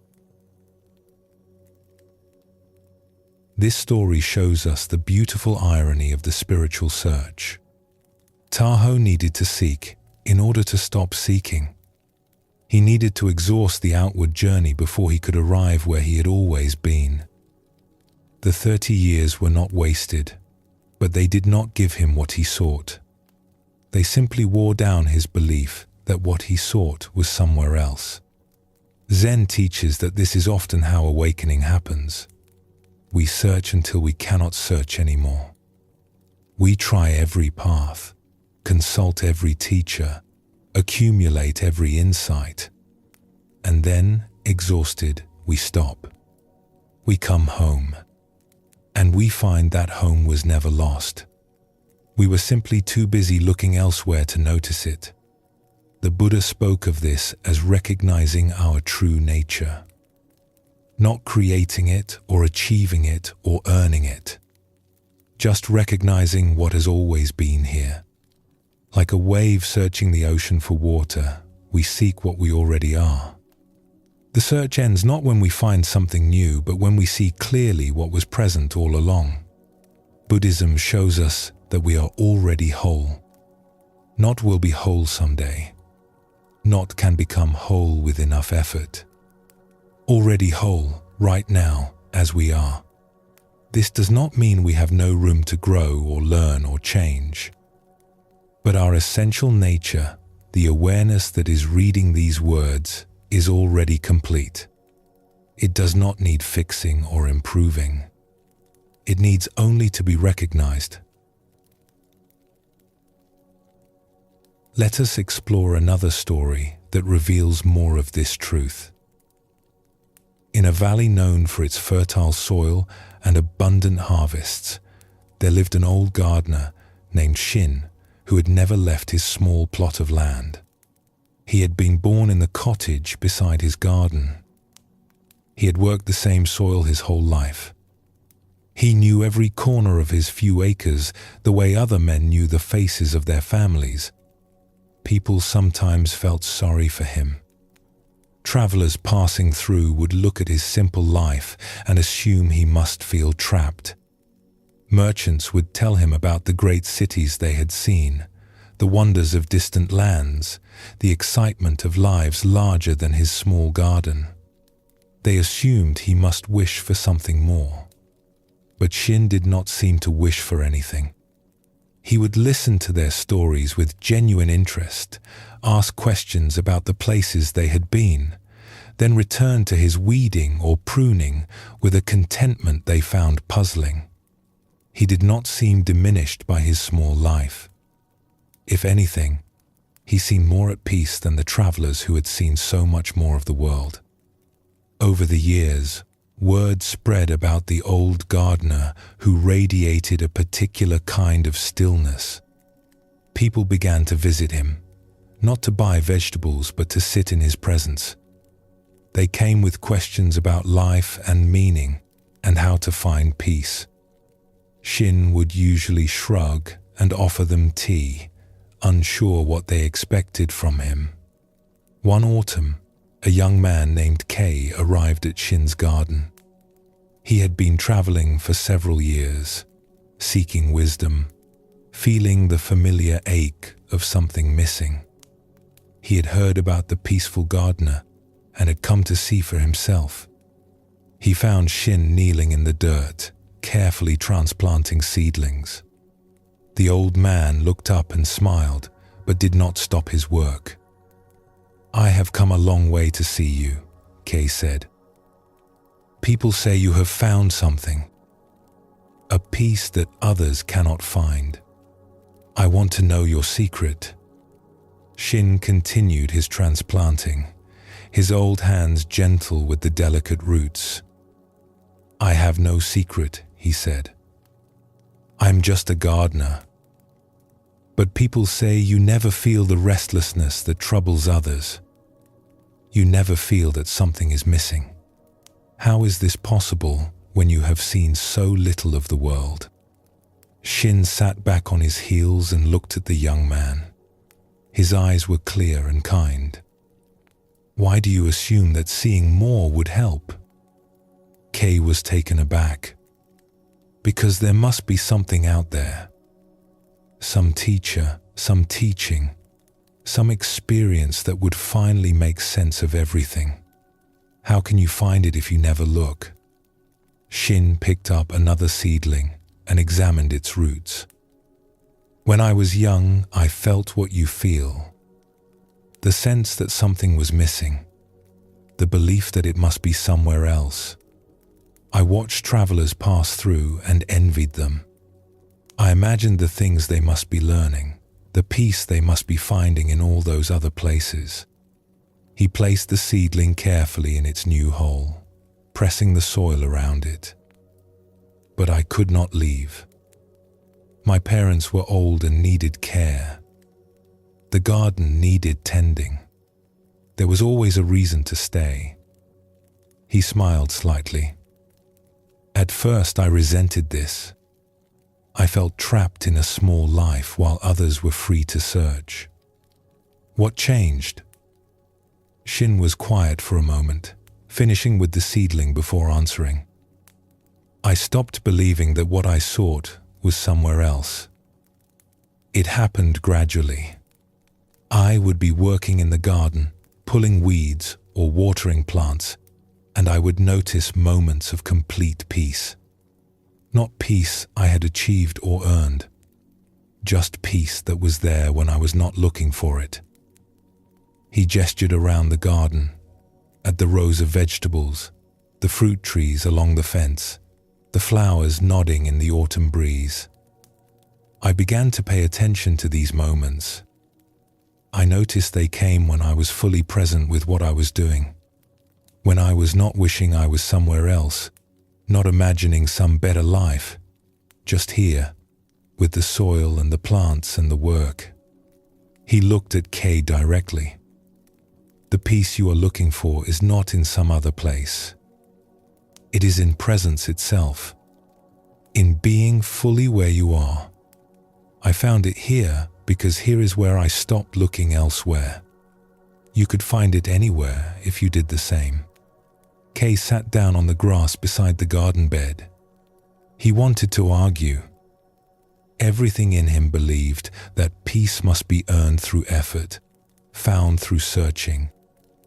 This story shows us the beautiful irony of the spiritual search. Tahoe needed to seek in order to stop seeking. He needed to exhaust the outward journey before he could arrive where he had always been. The 30 years were not wasted, but they did not give him what he sought. They simply wore down his belief that what he sought was somewhere else. Zen teaches that this is often how awakening happens. We search until we cannot search anymore. We try every path, consult every teacher, accumulate every insight, and then, exhausted, we stop. We come home. And we find that home was never lost. We were simply too busy looking elsewhere to notice it. The Buddha spoke of this as recognizing our true nature. Not creating it or achieving it or earning it. Just recognizing what has always been here. Like a wave searching the ocean for water, we seek what we already are. The search ends not when we find something new, but when we see clearly what was present all along. Buddhism shows us that we are already whole. Not will be whole someday, Not can become whole with enough effort. Already whole, right now, as we are. This does not mean we have no room to grow or learn or change. But our essential nature, the awareness that is reading these words, is already complete. It does not need fixing or improving. It needs only to be recognized. Let us explore another story that reveals more of this truth. In a valley known for its fertile soil and abundant harvests, there lived an old gardener named Shin who had never left his small plot of land. He had been born in the cottage beside his garden. He had worked the same soil his whole life. He knew every corner of his few acres the way other men knew the faces of their families. People sometimes felt sorry for him. Travelers passing through would look at his simple life and assume he must feel trapped. Merchants would tell him about the great cities they had seen, the wonders of distant lands, the excitement of lives larger than his small garden. They assumed he must wish for something more. But Shin did not seem to wish for anything. He would listen to their stories with genuine interest, ask questions about the places they had been, then return to his weeding or pruning with a contentment they found puzzling. He did not seem diminished by his small life. If anything, he seemed more at peace than the travelers who had seen so much more of the world. Over the years, word spread about the old gardener who radiated a particular kind of stillness. People began to visit him, not to buy vegetables but to sit in his presence. They came with questions about life and meaning and how to find peace. Shin would usually shrug and offer them tea, unsure what they expected from him. One autumn, a young man named Kei arrived at Shin's garden. He had been traveling for several years, seeking wisdom, feeling the familiar ache of something missing. He had heard about the peaceful gardener and had come to see for himself. He found Shin kneeling in the dirt, carefully transplanting seedlings. The old man looked up and smiled, but did not stop his work. "I have come a long way to see you," Kei said. "People say you have found something, a peace that others cannot find. I want to know your secret." Shin continued his transplanting, his old hands gentle with the delicate roots. "I have no secret," he said. "I'm just a gardener. But people say you never feel the restlessness that troubles others. You never feel that something is missing. How is this possible when you have seen so little of the world?" Shin sat back on his heels and looked at the young man. His eyes were clear and kind. "Why do you assume that seeing more would help?" Kei was taken aback. "Because there must be something out there. Some teacher, some teaching, some experience that would finally make sense of everything. How can you find it if you never look?" Shin picked up another seedling and examined its roots. "When I was young, I felt what you feel. The sense that something was missing. The belief that it must be somewhere else. I watched travelers pass through and envied them. I imagined the things they must be learning, the peace they must be finding in all those other places." He placed the seedling carefully in its new hole, pressing the soil around it. "But I could not leave. My parents were old and needed care. The garden needed tending. There was always a reason to stay." He smiled slightly. "At first I resented this. I felt trapped in a small life while others were free to search. What changed?" Shin was quiet for a moment, finishing with the seedling before answering. "I stopped believing that what I sought was somewhere else. It happened gradually. I would be working in the garden, pulling weeds or watering plants, and I would notice moments of complete peace. Not peace I had achieved or earned, just peace that was there when I was not looking for it. He gestured around the garden, at the rows of vegetables, the fruit trees along the fence, the flowers nodding in the autumn breeze. I began to pay attention to these moments. I noticed they came when I was fully present with what I was doing, when I was not wishing I was somewhere else, not imagining some better life, just here, with the soil and the plants and the work. He looked at Kay directly. The peace you are looking for is not in some other place. It is in presence itself, in being fully where you are. I found it here because here is where I stopped looking elsewhere. You could find it anywhere if you did the same. Kay sat down on the grass beside the garden bed. He wanted to argue. Everything in him believed that peace must be earned through effort, found through searching,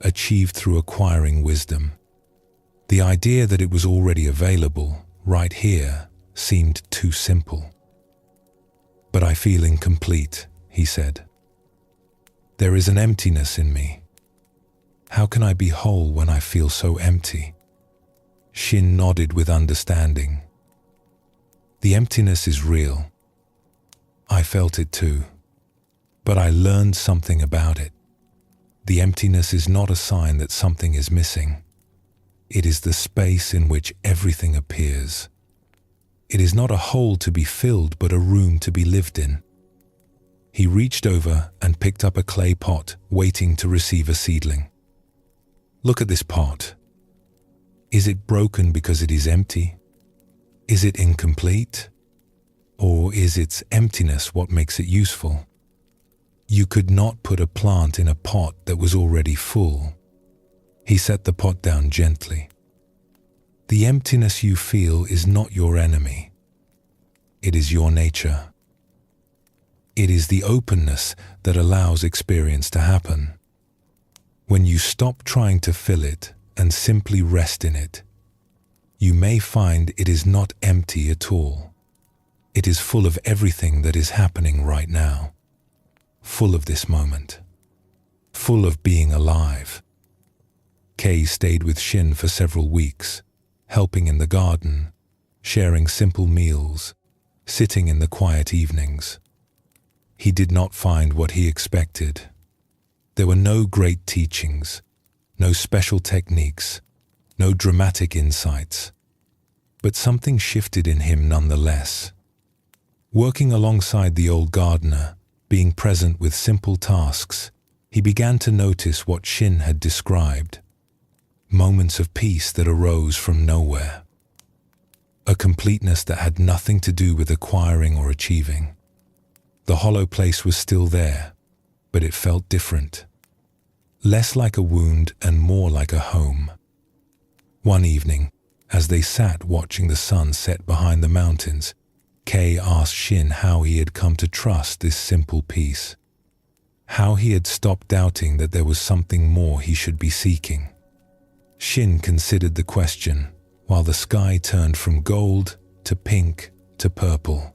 achieved through acquiring wisdom. The idea that it was already available, right here, seemed too simple. But I feel incomplete, he said. There is an emptiness in me. How can I be whole when I feel so empty? Shin nodded with understanding. The emptiness is real. I felt it too, but I learned something about it. The emptiness is not a sign that something is missing. It is the space in which everything appears. It is not a hole to be filled, but a room to be lived in. He reached over and picked up a clay pot, waiting to receive a seedling. Look at this pot. Is it broken because it is empty? Is it incomplete? Or is its emptiness what makes it useful? You could not put a plant in a pot that was already full. He set the pot down gently. The emptiness you feel is not your enemy. It is your nature. It is the openness that allows experience to happen. When you stop trying to fill it and simply rest in it, you may find it is not empty at all. It is full of everything that is happening right now, full of this moment, full of being alive. Kay stayed with Shin for several weeks, helping in the garden, sharing simple meals, sitting in the quiet evenings. He did not find what he expected. There were no great teachings, no special techniques, no dramatic insights, but something shifted in him nonetheless. Working alongside the old gardener, being present with simple tasks, he began to notice what Shin had described. Moments of peace that arose from nowhere. A completeness that had nothing to do with acquiring or achieving. The hollow place was still there, but it felt different. Less like a wound and more like a home. One evening, as they sat watching the sun set behind the mountains, Kay asked Shin how he had come to trust this simple peace. How he had stopped doubting that there was something more he should be seeking. Shin considered the question, while the sky turned from gold to pink to purple.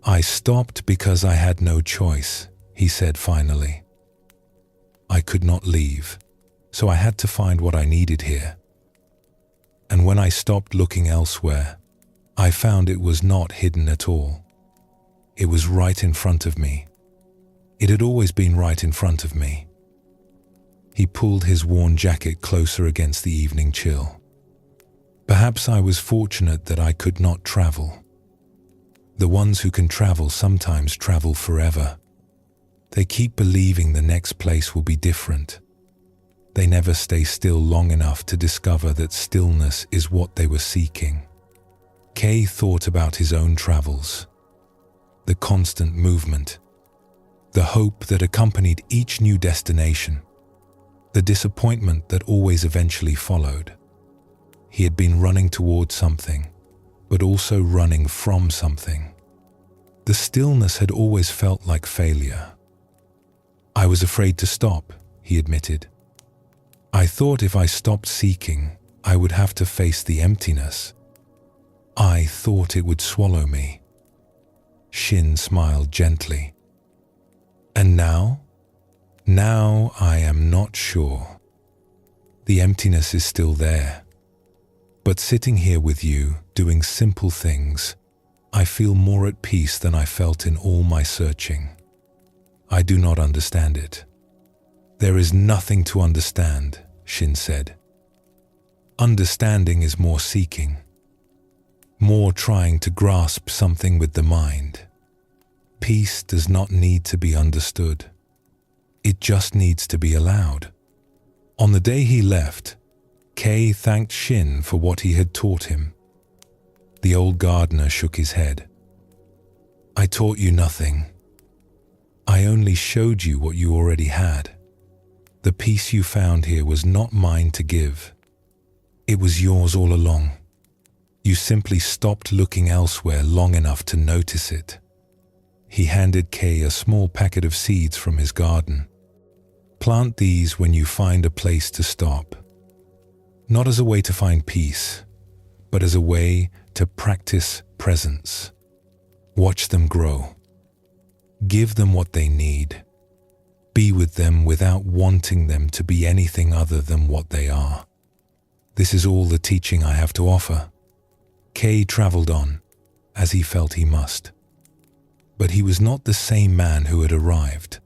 I stopped because I had no choice, he said finally. I could not leave, so I had to find what I needed here. And when I stopped looking elsewhere, I found it was not hidden at all. It was right in front of me. It had always been right in front of me. He pulled his worn jacket closer against the evening chill. Perhaps I was fortunate that I could not travel. The ones who can travel sometimes travel forever. They keep believing the next place will be different. They never stay still long enough to discover that stillness is what they were seeking. Kay thought about his own travels, the constant movement, the hope that accompanied each new destination, the disappointment that always eventually followed. He had been running toward something, but also running from something. The stillness had always felt like failure. I was afraid to stop, he admitted. I thought if I stopped seeking, I would have to face the emptiness. I thought it would swallow me. Shin smiled gently. And now? Now I am not sure. The emptiness is still there. But sitting here with you, doing simple things, I feel more at peace than I felt in all my searching. I do not understand it. There is nothing to understand, Shin said. Understanding is more seeking, more trying to grasp something with the mind. Peace does not need to be understood. It just needs to be allowed. On the day he left, Kei thanked Shin for what he had taught him. The old gardener shook his head. I taught you nothing. I only showed you what you already had. The peace you found here was not mine to give. It was yours all along. You simply stopped looking elsewhere long enough to notice it. He handed Kei a small packet of seeds from his garden. Plant these when you find a place to stop. Not as a way to find peace, but as a way to practice presence. Watch them grow. Give them what they need. Be with them without wanting them to be anything other than what they are. This is all the teaching I have to offer. Kei traveled on, as he felt he must. But he was not the same man who had arrived.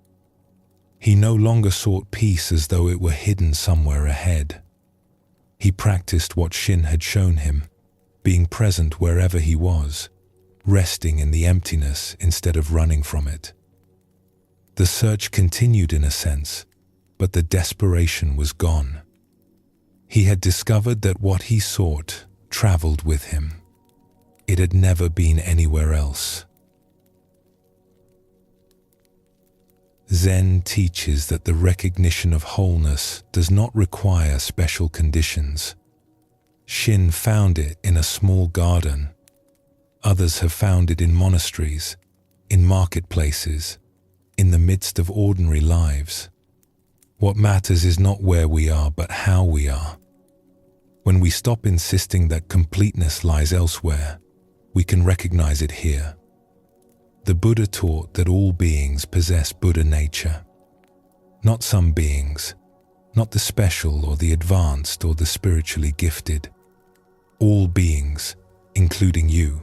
He no longer sought peace as though it were hidden somewhere ahead. He practiced what Shin had shown him, being present wherever he was, resting in the emptiness instead of running from it. The search continued in a sense, but the desperation was gone. He had discovered that what he sought traveled with him. It had never been anywhere else. Zen teaches that the recognition of wholeness does not require special conditions. Shin found it in a small garden. Others have found it in monasteries, in marketplaces, in the midst of ordinary lives. What matters is not where we are, but how we are. When we stop insisting that completeness lies elsewhere, we can recognize it here. The Buddha taught that all beings possess Buddha nature. Not some beings, not the special or the advanced or the spiritually gifted. All beings, including you,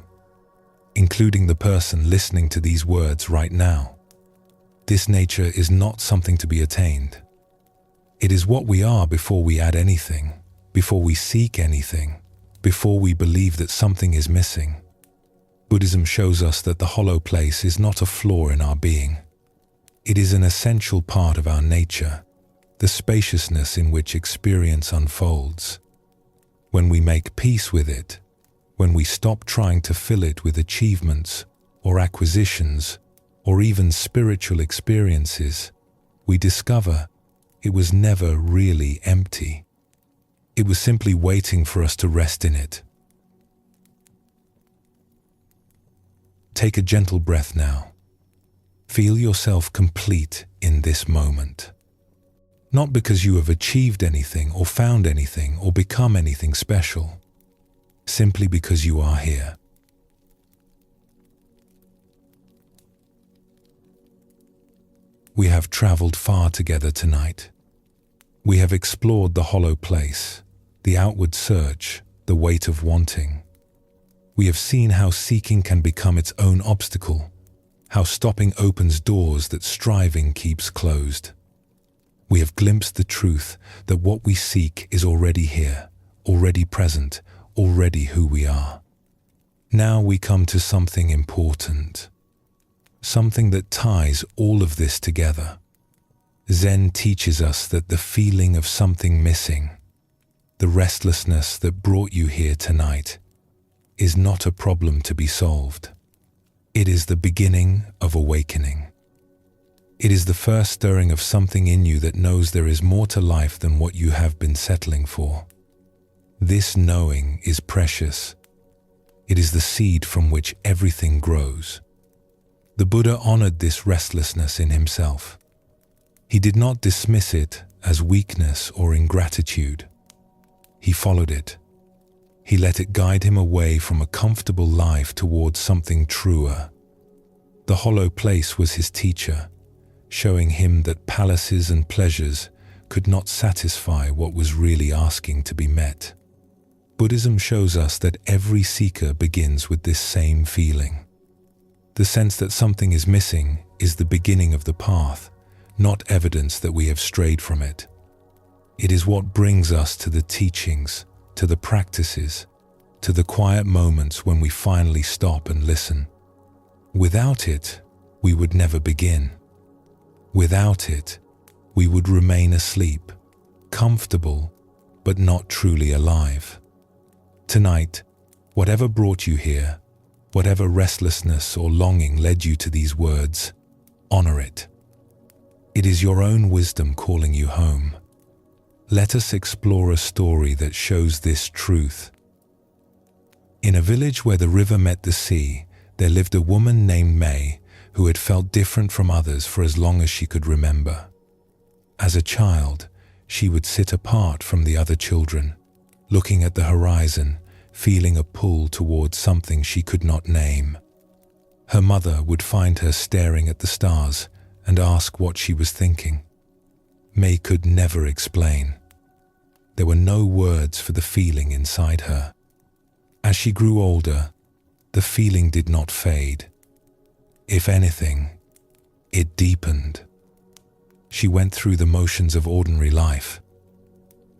including the person listening to these words right now. This nature is not something to be attained. It is what we are before we add anything, before we seek anything, before we believe that something is missing. Buddhism shows us that the hollow place is not a flaw in our being. It is an essential part of our nature, the spaciousness in which experience unfolds. When we make peace with it, when we stop trying to fill it with achievements or acquisitions or even spiritual experiences, we discover it was never really empty. It was simply waiting for us to rest in it. Take a gentle breath now. Feel yourself complete in this moment. Not because you have achieved anything or found anything or become anything special, simply because you are here. We have traveled far together tonight. We have explored the hollow place, the outward search, the weight of wanting. We have seen how seeking can become its own obstacle, how stopping opens doors that striving keeps closed. We have glimpsed the truth that what we seek is already here, already present, already who we are. Now we come to something important, something that ties all of this together. Zen teaches us that the feeling of something missing, the restlessness that brought you here tonight, is not a problem to be solved. It is the beginning of awakening. It is the first stirring of something in you that knows there is more to life than what you have been settling for. This knowing is precious. It is the seed from which everything grows. The Buddha honored this restlessness in himself. He did not dismiss it as weakness or ingratitude. He followed it. He let it guide him away from a comfortable life towards something truer. The hollow place was his teacher, showing him that palaces and pleasures could not satisfy what was really asking to be met. Buddhism shows us that every seeker begins with this same feeling. The sense that something is missing is the beginning of the path, not evidence that we have strayed from it. It is what brings us to the teachings, to the practices, to the quiet moments when we finally stop and listen. Without it, we would never begin. Without it, we would remain asleep, comfortable, but not truly alive. Tonight, whatever brought you here, whatever restlessness or longing led you to these words, honor it. It is your own wisdom calling you home. Let us explore a story that shows this truth. In a village where the river met the sea, there lived a woman named May who had felt different from others for as long as she could remember. As a child, she would sit apart from the other children, looking at the horizon, feeling a pull towards something she could not name. Her mother would find her staring at the stars and ask what she was thinking. May could never explain. There were no words for the feeling inside her. As she grew older, the feeling did not fade. If anything, it deepened. She went through the motions of ordinary life.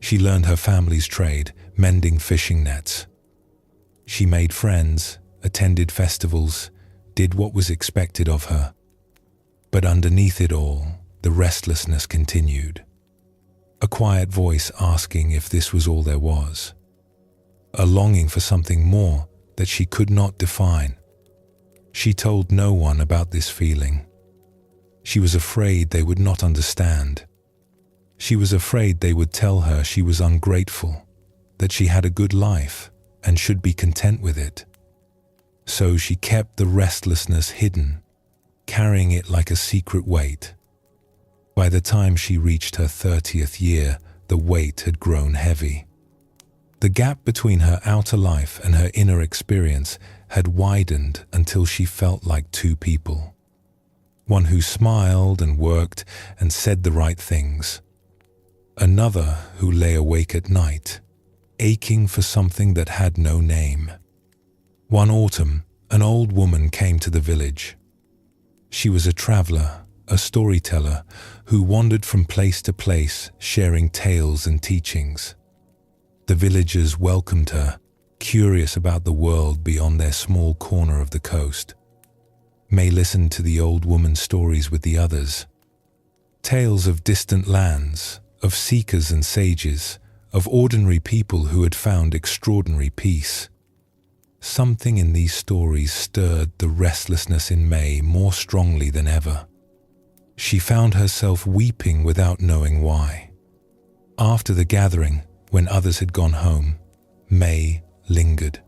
She learned her family's trade, mending fishing nets. She made friends, attended festivals, did what was expected of her. But underneath it all, the restlessness continued. A quiet voice asking if this was all there was. A longing for something more that she could not define. She told no one about this feeling. She was afraid they would not understand. She was afraid they would tell her she was ungrateful, that she had a good life and should be content with it. So she kept the restlessness hidden, carrying it like a secret weight. By the time she reached her 30th year, the weight had grown heavy. The gap between her outer life and her inner experience had widened until she felt like two people. One who smiled and worked and said the right things. Another who lay awake at night, aching for something that had no name. One autumn, an old woman came to the village. She was a traveler, a storyteller, who wandered from place to place, sharing tales and teachings. The villagers welcomed her, curious about the world beyond their small corner of the coast. May listened to the old woman's stories with the others. Tales of distant lands, of seekers and sages, of ordinary people who had found extraordinary peace. Something in these stories stirred the restlessness in May more strongly than ever. She found herself weeping without knowing why. After the gathering, when others had gone home, May lingered.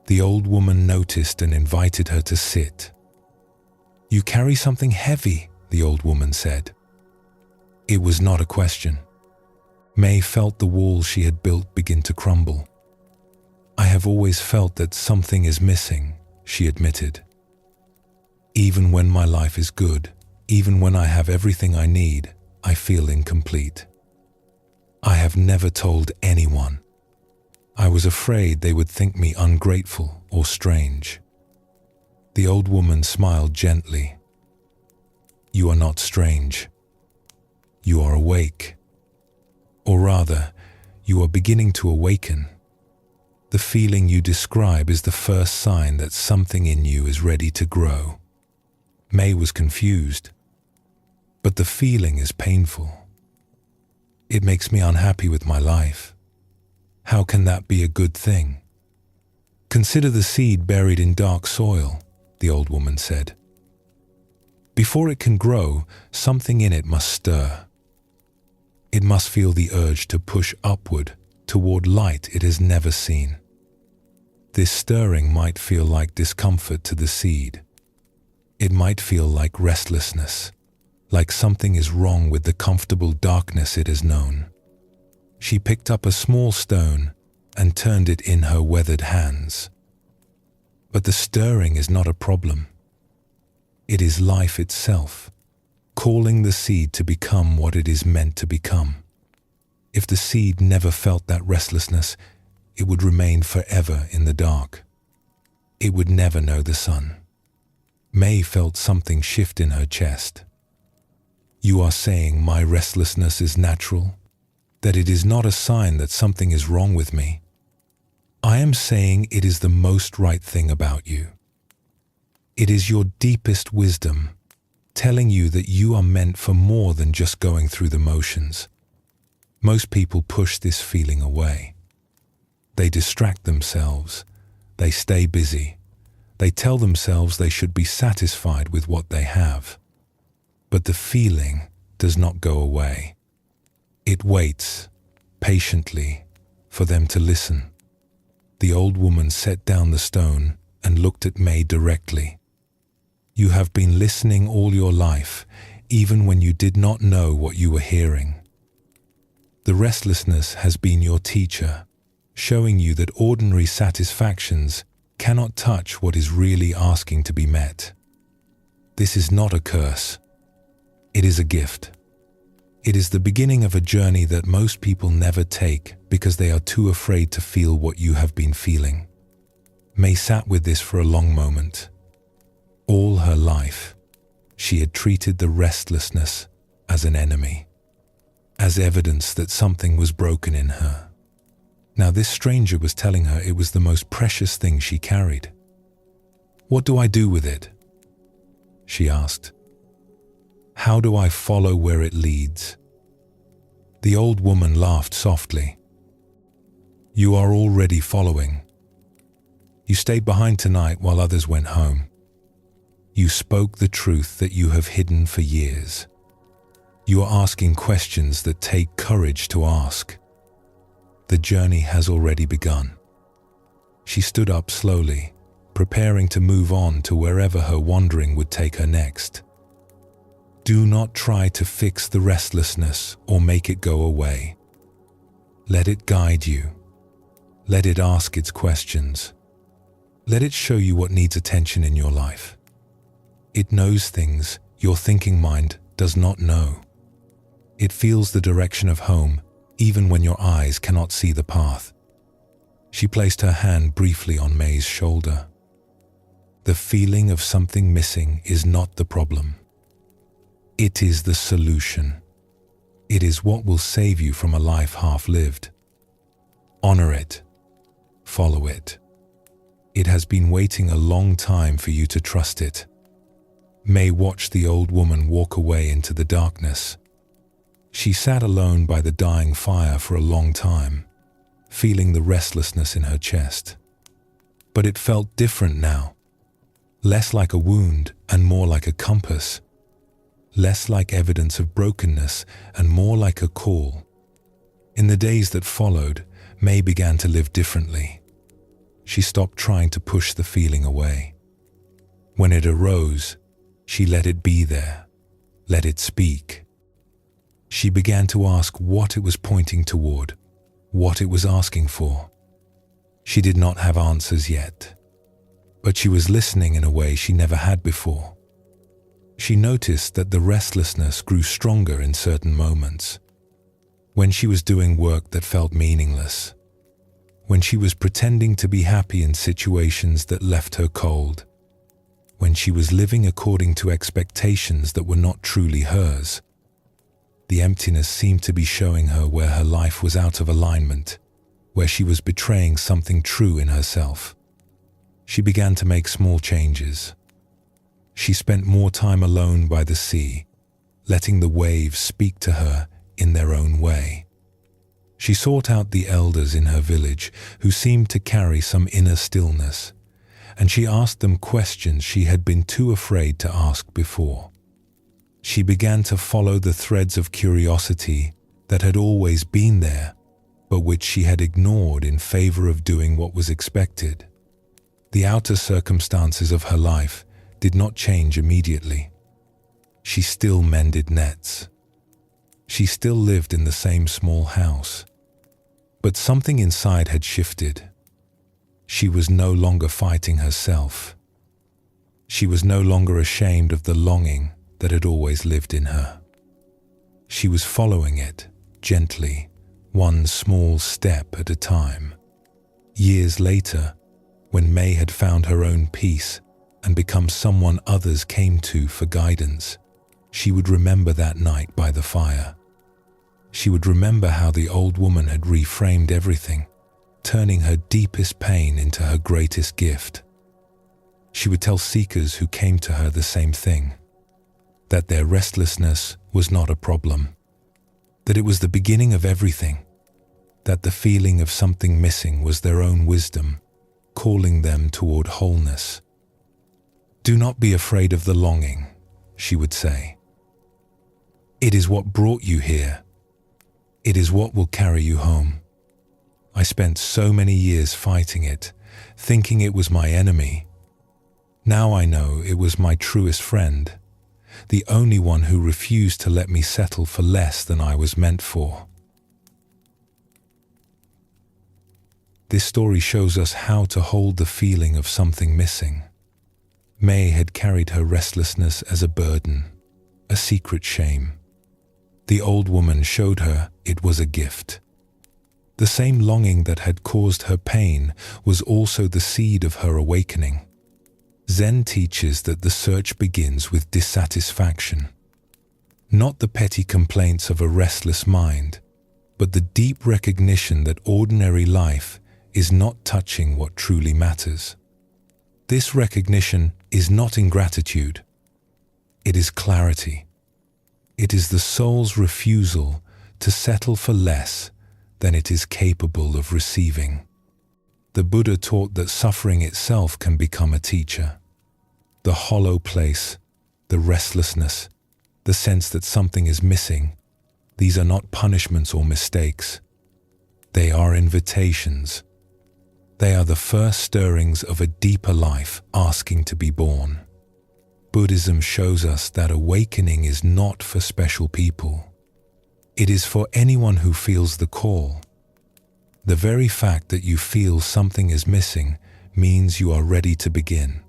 The old woman noticed and invited her to sit. "You carry something heavy," the old woman said. It was not a question. May felt the walls she had built begin to crumble. "I have always felt that something is missing," she admitted. "Even when my life is good, even when I have everything I need, I feel incomplete. I have never told anyone. I was afraid they would think me ungrateful or strange." The old woman smiled gently. "You are not strange. You are awake. Or rather, you are beginning to awaken. The feeling you describe is the first sign that something in you is ready to grow." May was confused. "But the feeling is painful. It makes me unhappy with my life. How can that be a good thing?" "Consider the seed buried in dark soil," the old woman said. "Before it can grow, something in it must stir. It must feel the urge to push upward toward light it has never seen. This stirring might feel like discomfort to the seed. It might feel like restlessness, like something is wrong with the comfortable darkness it has known. She picked up a small stone and turned it in her weathered hands. But the stirring is not a problem. It is life itself, calling the seed to become what it is meant to become. If the seed never felt that restlessness, it would remain forever in the dark. It would never know the sun. May felt something shift in her chest. You are saying my restlessness is natural? That it is not a sign that something is wrong with me? I am saying it is the most right thing about you. It is your deepest wisdom, telling you that you are meant for more than just going through the motions. Most people push this feeling away. They distract themselves. They stay busy. They tell themselves they should be satisfied with what they have. But the feeling does not go away. It waits, patiently, for them to listen. The old woman set down the stone and looked at May directly. You have been listening all your life, even when you did not know what you were hearing. The restlessness has been your teacher, showing you that ordinary satisfactions cannot touch what is really asking to be met. This is not a curse. It is a gift. It is the beginning of a journey that most people never take because they are too afraid to feel what you have been feeling. May sat with this for a long moment. All her life, she had treated the restlessness as an enemy, as evidence that something was broken in her. Now this stranger was telling her it was the most precious thing she carried. "What do I do with it?" she asked. "How do I follow where it leads?" The old woman laughed softly. "You are already following. You stayed behind tonight while others went home. You spoke the truth that you have hidden for years. You are asking questions that take courage to ask. The journey has already begun." She stood up slowly, preparing to move on to wherever her wandering would take her next. Do not try to fix the restlessness or make it go away. Let it guide you. Let it ask its questions. Let it show you what needs attention in your life. It knows things your thinking mind does not know. It feels the direction of home even when your eyes cannot see the path. She placed her hand briefly on May's shoulder. The feeling of something missing is not the problem. It is the solution. It is what will save you from a life half-lived. Honor it. Follow it. It has been waiting a long time for you to trust it. May watched the old woman walk away into the darkness. She sat alone by the dying fire for a long time, feeling the restlessness in her chest. But it felt different now. Less like a wound and more like a compass. Less like evidence of brokenness and more like a call. In the days that followed, May began to live differently. She stopped trying to push the feeling away. When it arose, she let it be there, let it speak. She began to ask what it was pointing toward, what it was asking for. She did not have answers yet, but she was listening in a way she never had before. She noticed that the restlessness grew stronger in certain moments. When she was doing work that felt meaningless. When she was pretending to be happy in situations that left her cold. When she was living according to expectations that were not truly hers. The emptiness seemed to be showing her where her life was out of alignment, where she was betraying something true in herself. She began to make small changes. She spent more time alone by the sea, letting the waves speak to her in their own way. She sought out the elders in her village who seemed to carry some inner stillness, and she asked them questions she had been too afraid to ask before. She began to follow the threads of curiosity that had always been there, but which she had ignored in favor of doing what was expected. The outer circumstances of her life did not change immediately. She still mended nets. She still lived in the same small house. But something inside had shifted. She was no longer fighting herself. She was no longer ashamed of the longing that had always lived in her. She was following it, gently, one small step at a time. Years later, when May had found her own peace and become someone others came to for guidance, she would remember that night by the fire. She would remember how the old woman had reframed everything, turning her deepest pain into her greatest gift. She would tell seekers who came to her the same thing, that their restlessness was not a problem, that it was the beginning of everything, that the feeling of something missing was their own wisdom, calling them toward wholeness. "Do not be afraid of the longing," she would say. "It is what brought you here. It is what will carry you home. I spent so many years fighting it, thinking it was my enemy. Now I know it was my truest friend, the only one who refused to let me settle for less than I was meant for." This story shows us how to hold the feeling of something missing. May had carried her restlessness as a burden, a secret shame. The old woman showed her it was a gift. The same longing that had caused her pain was also the seed of her awakening. Zen teaches that the search begins with dissatisfaction, not the petty complaints of a restless mind, but the deep recognition that ordinary life is not touching what truly matters. This recognition is not ingratitude. It is clarity. It is the soul's refusal to settle for less than it is capable of receiving. The Buddha taught that suffering itself can become a teacher. The hollow place, the restlessness, the sense that something is missing, these are not punishments or mistakes. They are invitations. They are the first stirrings of a deeper life asking to be born. Buddhism shows us that awakening is not for special people. It is for anyone who feels the call. The very fact that you feel something is missing means you are ready to begin.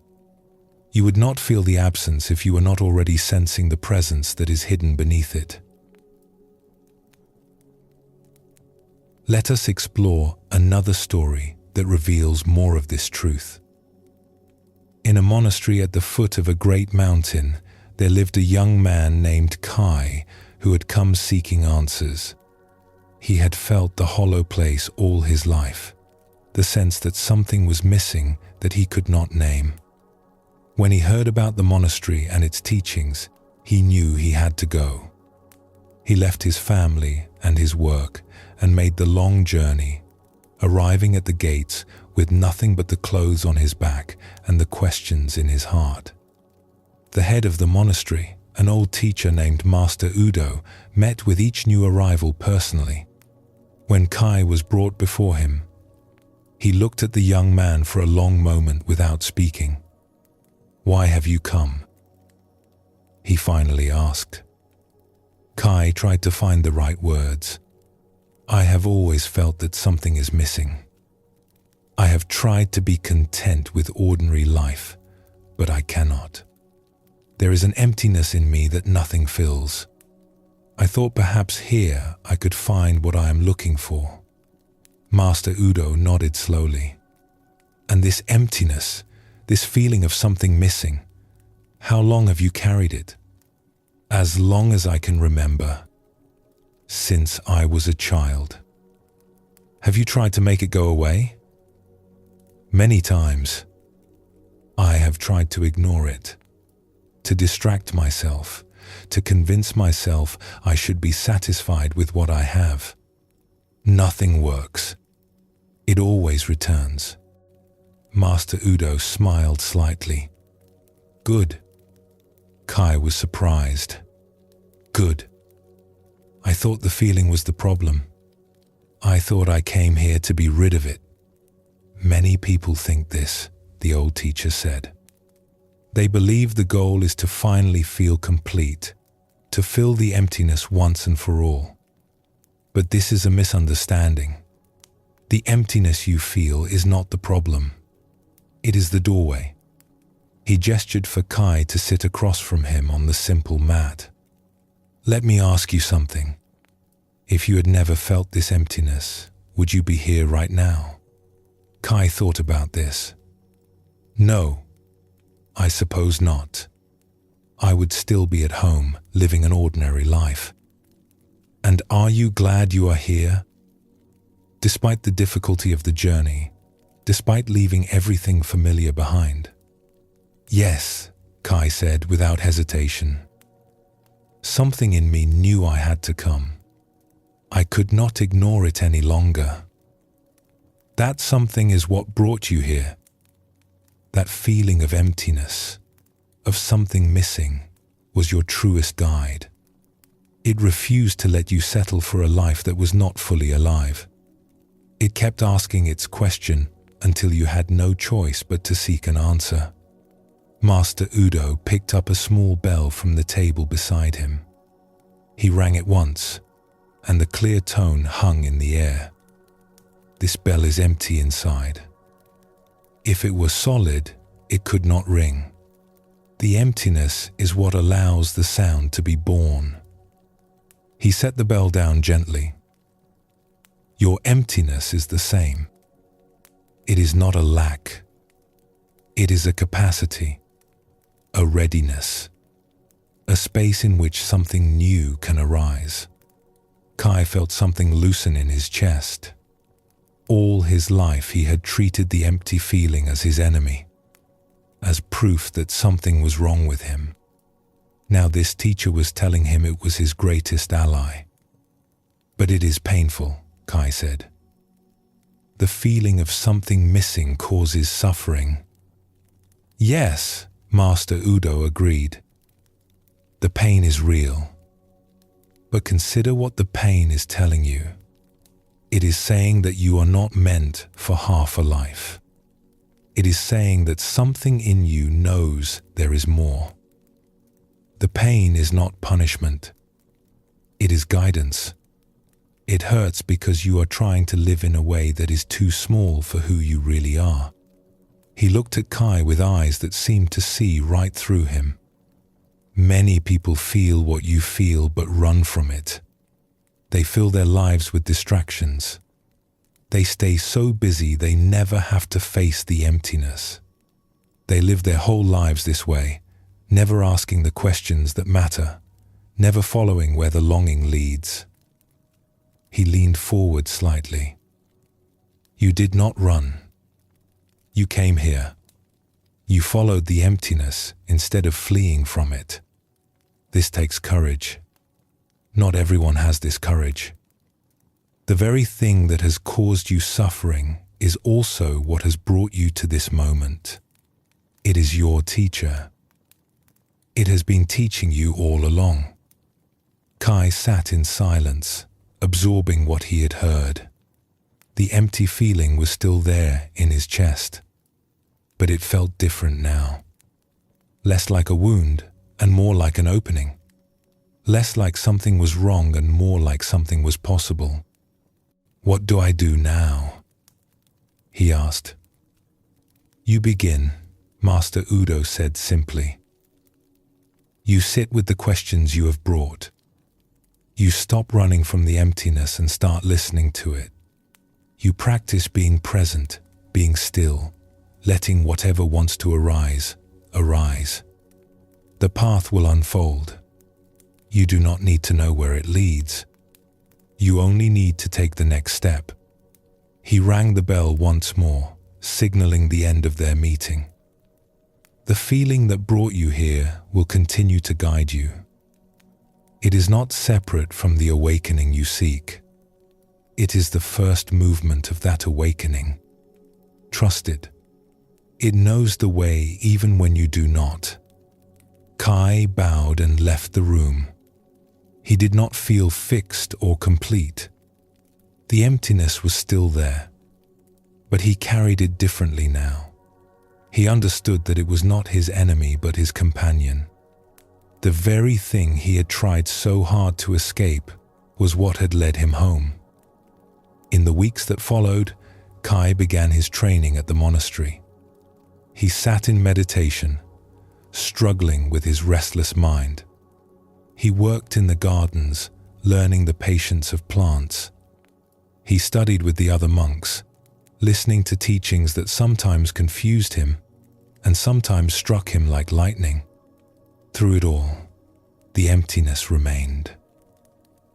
You would not feel the absence if you were not already sensing the presence that is hidden beneath it. Let us explore another story that reveals more of this truth. In a monastery at the foot of a great mountain, there lived a young man named Kai who had come seeking answers. He had felt the hollow place all his life, the sense that something was missing that he could not name. When he heard about the monastery and its teachings, he knew he had to go. He left his family and his work and made the long journey, arriving at the gates with nothing but the clothes on his back and the questions in his heart. The head of the monastery, an old teacher named Master Udo, met with each new arrival personally. When Kai was brought before him, he looked at the young man for a long moment without speaking. "Why have you come?" he finally asked. Kai tried to find the right words. "I have always felt that something is missing. I have tried to be content with ordinary life, but I cannot. There is an emptiness in me that nothing fills. I thought perhaps here I could find what I am looking for." Master Udo nodded slowly. "And this emptiness, this feeling of something missing, how long have you carried it?" "As long as I can remember. Since I was a child." "Have you tried to make it go away?" "Many times. I have tried to ignore it, to distract myself, to convince myself I should be satisfied with what I have. Nothing works. It always returns." Master Udo smiled slightly. "Good." Kai was surprised. "Good. I thought the feeling was the problem. I thought I came here to be rid of it." "Many people think this," the old teacher said. They believe the goal is to finally feel complete, to fill the emptiness once and for all. But this is a misunderstanding. The emptiness you feel is not the problem. It is the doorway. He gestured for Kai to sit across from him on the simple mat. Let me ask you something. If you had never felt this emptiness, would you be here right now? Kai thought about this. No, I suppose not. I would still be at home, living an ordinary life. And are you glad you are here? Despite the difficulty of the journey, despite leaving everything familiar behind? Yes, Kai said without hesitation. Something in me knew I had to come. I could not ignore it any longer. That something is what brought you here. That feeling of emptiness, of something missing, was your truest guide. It refused to let you settle for a life that was not fully alive. It kept asking its question until you had no choice but to seek an answer. Master Udo picked up a small bell from the table beside him. He rang it once, and the clear tone hung in the air. This bell is empty inside. If it were solid, it could not ring. The emptiness is what allows the sound to be born. He set the bell down gently. Your emptiness is the same. It is not a lack. It is a capacity, a readiness, a space in which something new can arise. Kai felt something loosen in his chest. All his life he had treated the empty feeling as his enemy, as proof that something was wrong with him. Now this teacher was telling him it was his greatest ally. But it is painful, Kai said. The feeling of something missing causes suffering. Yes, Master Udo agreed. The pain is real. But consider what the pain is telling you. It is saying that you are not meant for half a life. It is saying that something in you knows there is more. The pain is not punishment. It is guidance. It hurts because you are trying to live in a way that is too small for who you really are. He looked at Kai with eyes that seemed to see right through him. Many people feel what you feel but run from it. They fill their lives with distractions. They stay so busy they never have to face the emptiness. They live their whole lives this way, never asking the questions that matter, never following where the longing leads. He leaned forward slightly. You did not run. You came here. You followed the emptiness instead of fleeing from it. This takes courage. Not everyone has this courage. The very thing that has caused you suffering is also what has brought you to this moment. It is your teacher. It has been teaching you all along. Kai sat in silence, absorbing what he had heard. The empty feeling was still there in his chest, but it felt different now. Less like a wound and more like an opening. Less like something was wrong and more like something was possible. What do I do now? He asked. You begin, Master Udo said simply. You sit with the questions you have brought. You stop running from the emptiness and start listening to it. You practice being present, being still, letting whatever wants to arise, arise. The path will unfold. You do not need to know where it leads. You only need to take the next step. He rang the bell once more, signaling the end of their meeting. The feeling that brought you here will continue to guide you. It is not separate from the awakening you seek. It is the first movement of that awakening. Trust it. It knows the way even when you do not. Kai bowed and left the room. He did not feel fixed or complete. The emptiness was still there, but he carried it differently now. He understood that it was not his enemy but his companion. The very thing he had tried so hard to escape was what had led him home. In the weeks that followed, Kai began his training at the monastery. He sat in meditation, struggling with his restless mind. He worked in the gardens, learning the patience of plants. He studied with the other monks, listening to teachings that sometimes confused him and sometimes struck him like lightning. Through it all, the emptiness remained.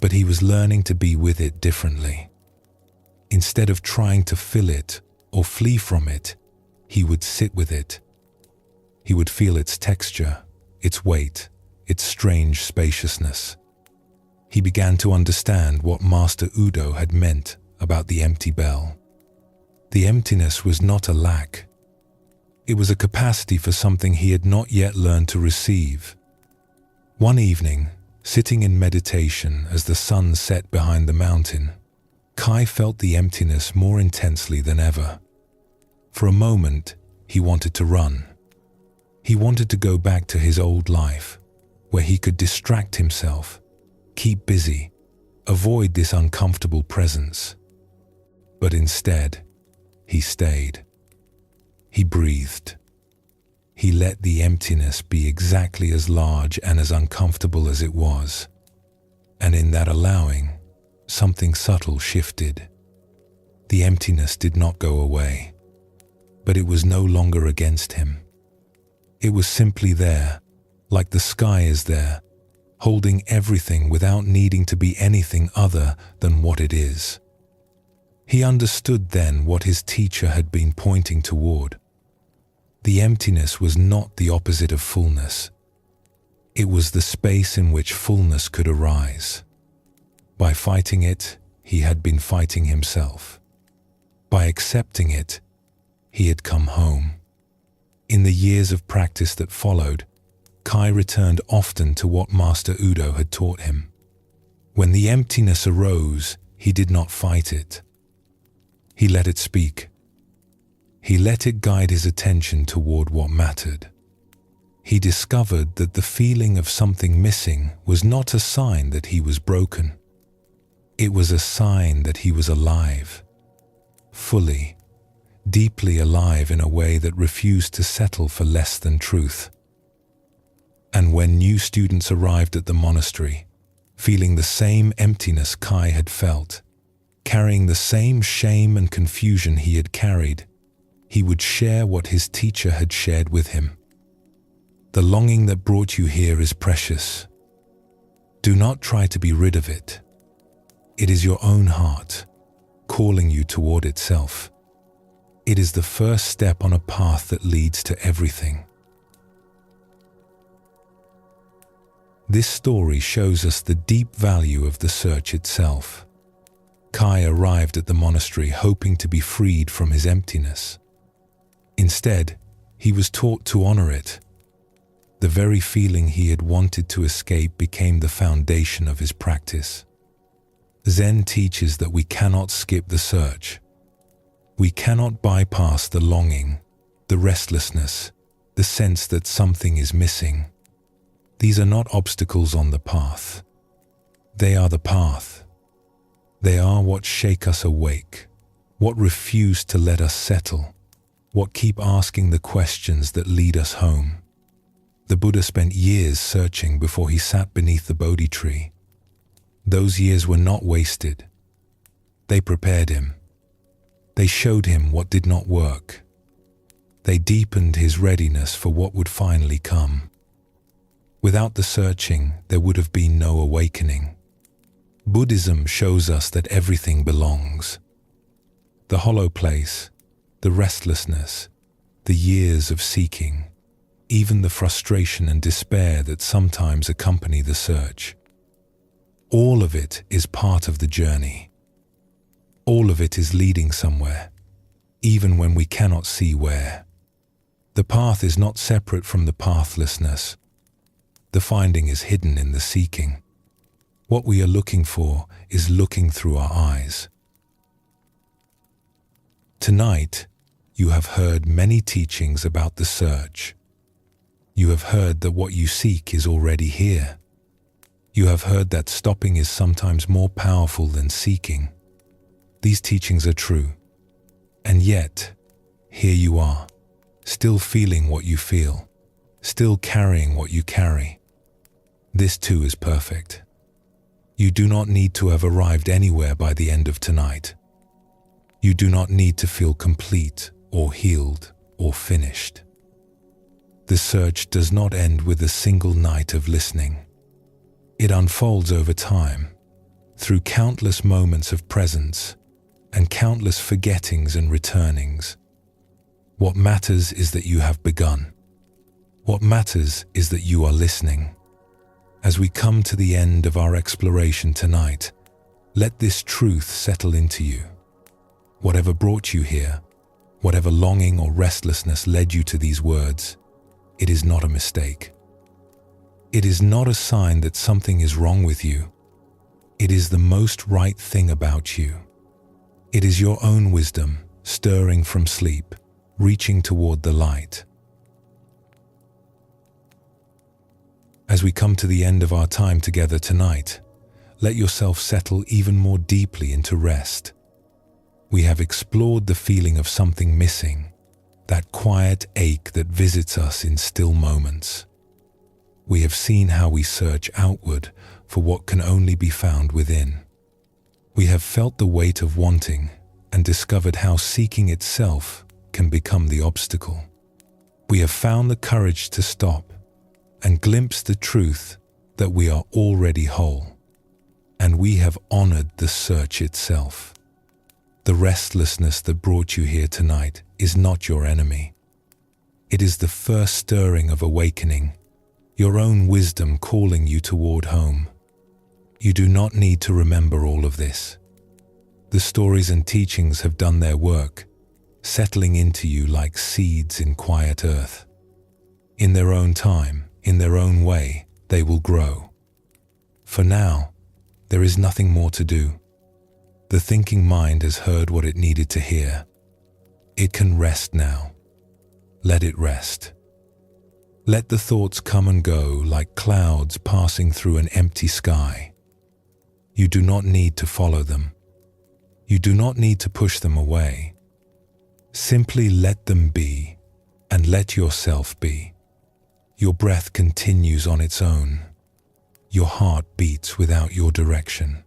But he was learning to be with it differently. Instead of trying to fill it or flee from it, he would sit with it. He would feel its texture, its weight, its strange spaciousness. He began to understand what Master Udo had meant about the empty bell. The emptiness was not a lack. It was a capacity for something he had not yet learned to receive. One evening, sitting in meditation as the sun set behind the mountain, Kai felt the emptiness more intensely than ever. For a moment, he wanted to run. He wanted to go back to his old life, where he could distract himself, keep busy, avoid this uncomfortable presence. But instead, he stayed. He breathed. He let the emptiness be exactly as large and as uncomfortable as it was. And in that allowing, something subtle shifted. The emptiness did not go away, but it was no longer against him. It was simply there, like the sky is there, holding everything without needing to be anything other than what it is. He understood then what his teacher had been pointing toward. The emptiness was not the opposite of fullness. It was the space in which fullness could arise. By fighting it, he had been fighting himself. By accepting it, he had come home. In the years of practice that followed, Kai returned often to what Master Udo had taught him. When the emptiness arose, he did not fight it. He let it speak. He let it guide his attention toward what mattered. He discovered that the feeling of something missing was not a sign that he was broken. It was a sign that he was alive, fully, deeply alive in a way that refused to settle for less than truth. And when new students arrived at the monastery, feeling the same emptiness Kai had felt, carrying the same shame and confusion he had carried, he would share what his teacher had shared with him. The longing that brought you here is precious. Do not try to be rid of it. It is your own heart, calling you toward itself. It is the first step on a path that leads to everything. This story shows us the deep value of the search itself. Kai arrived at the monastery hoping to be freed from his emptiness. Instead, he was taught to honor it. The very feeling he had wanted to escape became the foundation of his practice. Zen teaches that we cannot skip the search. We cannot bypass the longing, the restlessness, the sense that something is missing. These are not obstacles on the path. They are the path. They are what shake us awake, what refuse to let us settle, what keep asking the questions that lead us home. The Buddha spent years searching before he sat beneath the Bodhi tree. Those years were not wasted. They prepared him. They showed him what did not work. They deepened his readiness for what would finally come. Without the searching, there would have been no awakening. Buddhism shows us that everything belongs. The hollow place, the restlessness, the years of seeking, even the frustration and despair that sometimes accompany the search. All of it is part of the journey. All of it is leading somewhere, even when we cannot see where. The path is not separate from the pathlessness. The finding is hidden in the seeking. What we are looking for is looking through our eyes. Tonight, You have heard many teachings about the search. You have heard that what you seek is already here. You have heard that stopping is sometimes more powerful than seeking. These teachings are true. And yet, here you are, still feeling what you feel, still carrying what you carry. This too is perfect. You do not need to have arrived anywhere by the end of tonight. You do not need to feel complete or healed or finished. The search does not end with a single night of listening. It unfolds over time, through countless moments of presence and countless forgettings and returnings. What matters is that you have begun. What matters is that you are listening. As we come to the end of our exploration tonight, let this truth settle into you. Whatever brought you here, whatever longing or restlessness led you to these words, it is not a mistake. It is not a sign that something is wrong with you. It is the most right thing about you. It is your own wisdom, stirring from sleep, reaching toward the light. As we come to the end of our time together tonight, let yourself settle even more deeply into rest. We have explored the feeling of something missing, that quiet ache that visits us in still moments. We have seen how we search outward for what can only be found within. We have felt the weight of wanting and discovered how seeking itself can become the obstacle. We have found the courage to stop and glimpse the truth that we are already whole, and we have honored the search itself. The restlessness that brought you here tonight is not your enemy. It is the first stirring of awakening, your own wisdom calling you toward home. You do not need to remember all of this. The stories and teachings have done their work, settling into you like seeds in quiet earth. In their own time, in their own way, they will grow. For now, there is nothing more to do. The thinking mind has heard what it needed to hear. It can rest now. Let it rest. Let the thoughts come and go like clouds passing through an empty sky. You do not need to follow them. You do not need to push them away. Simply let them be, and let yourself be. Your breath continues on its own. Your heart beats without your direction.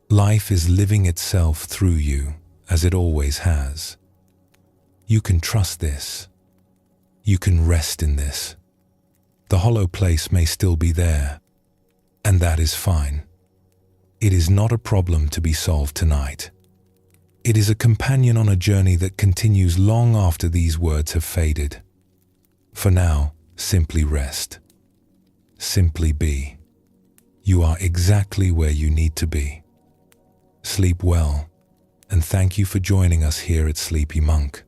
Life is living itself through you, as it always has. You can trust this. You can rest in this. The hollow place may still be there, and that is fine. It is not a problem to be solved tonight. It is a companion on a journey that continues long after these words have faded. For now, simply rest. Simply be. You are exactly where you need to be. Sleep well, and thank you for joining us here at Sleepy Monk.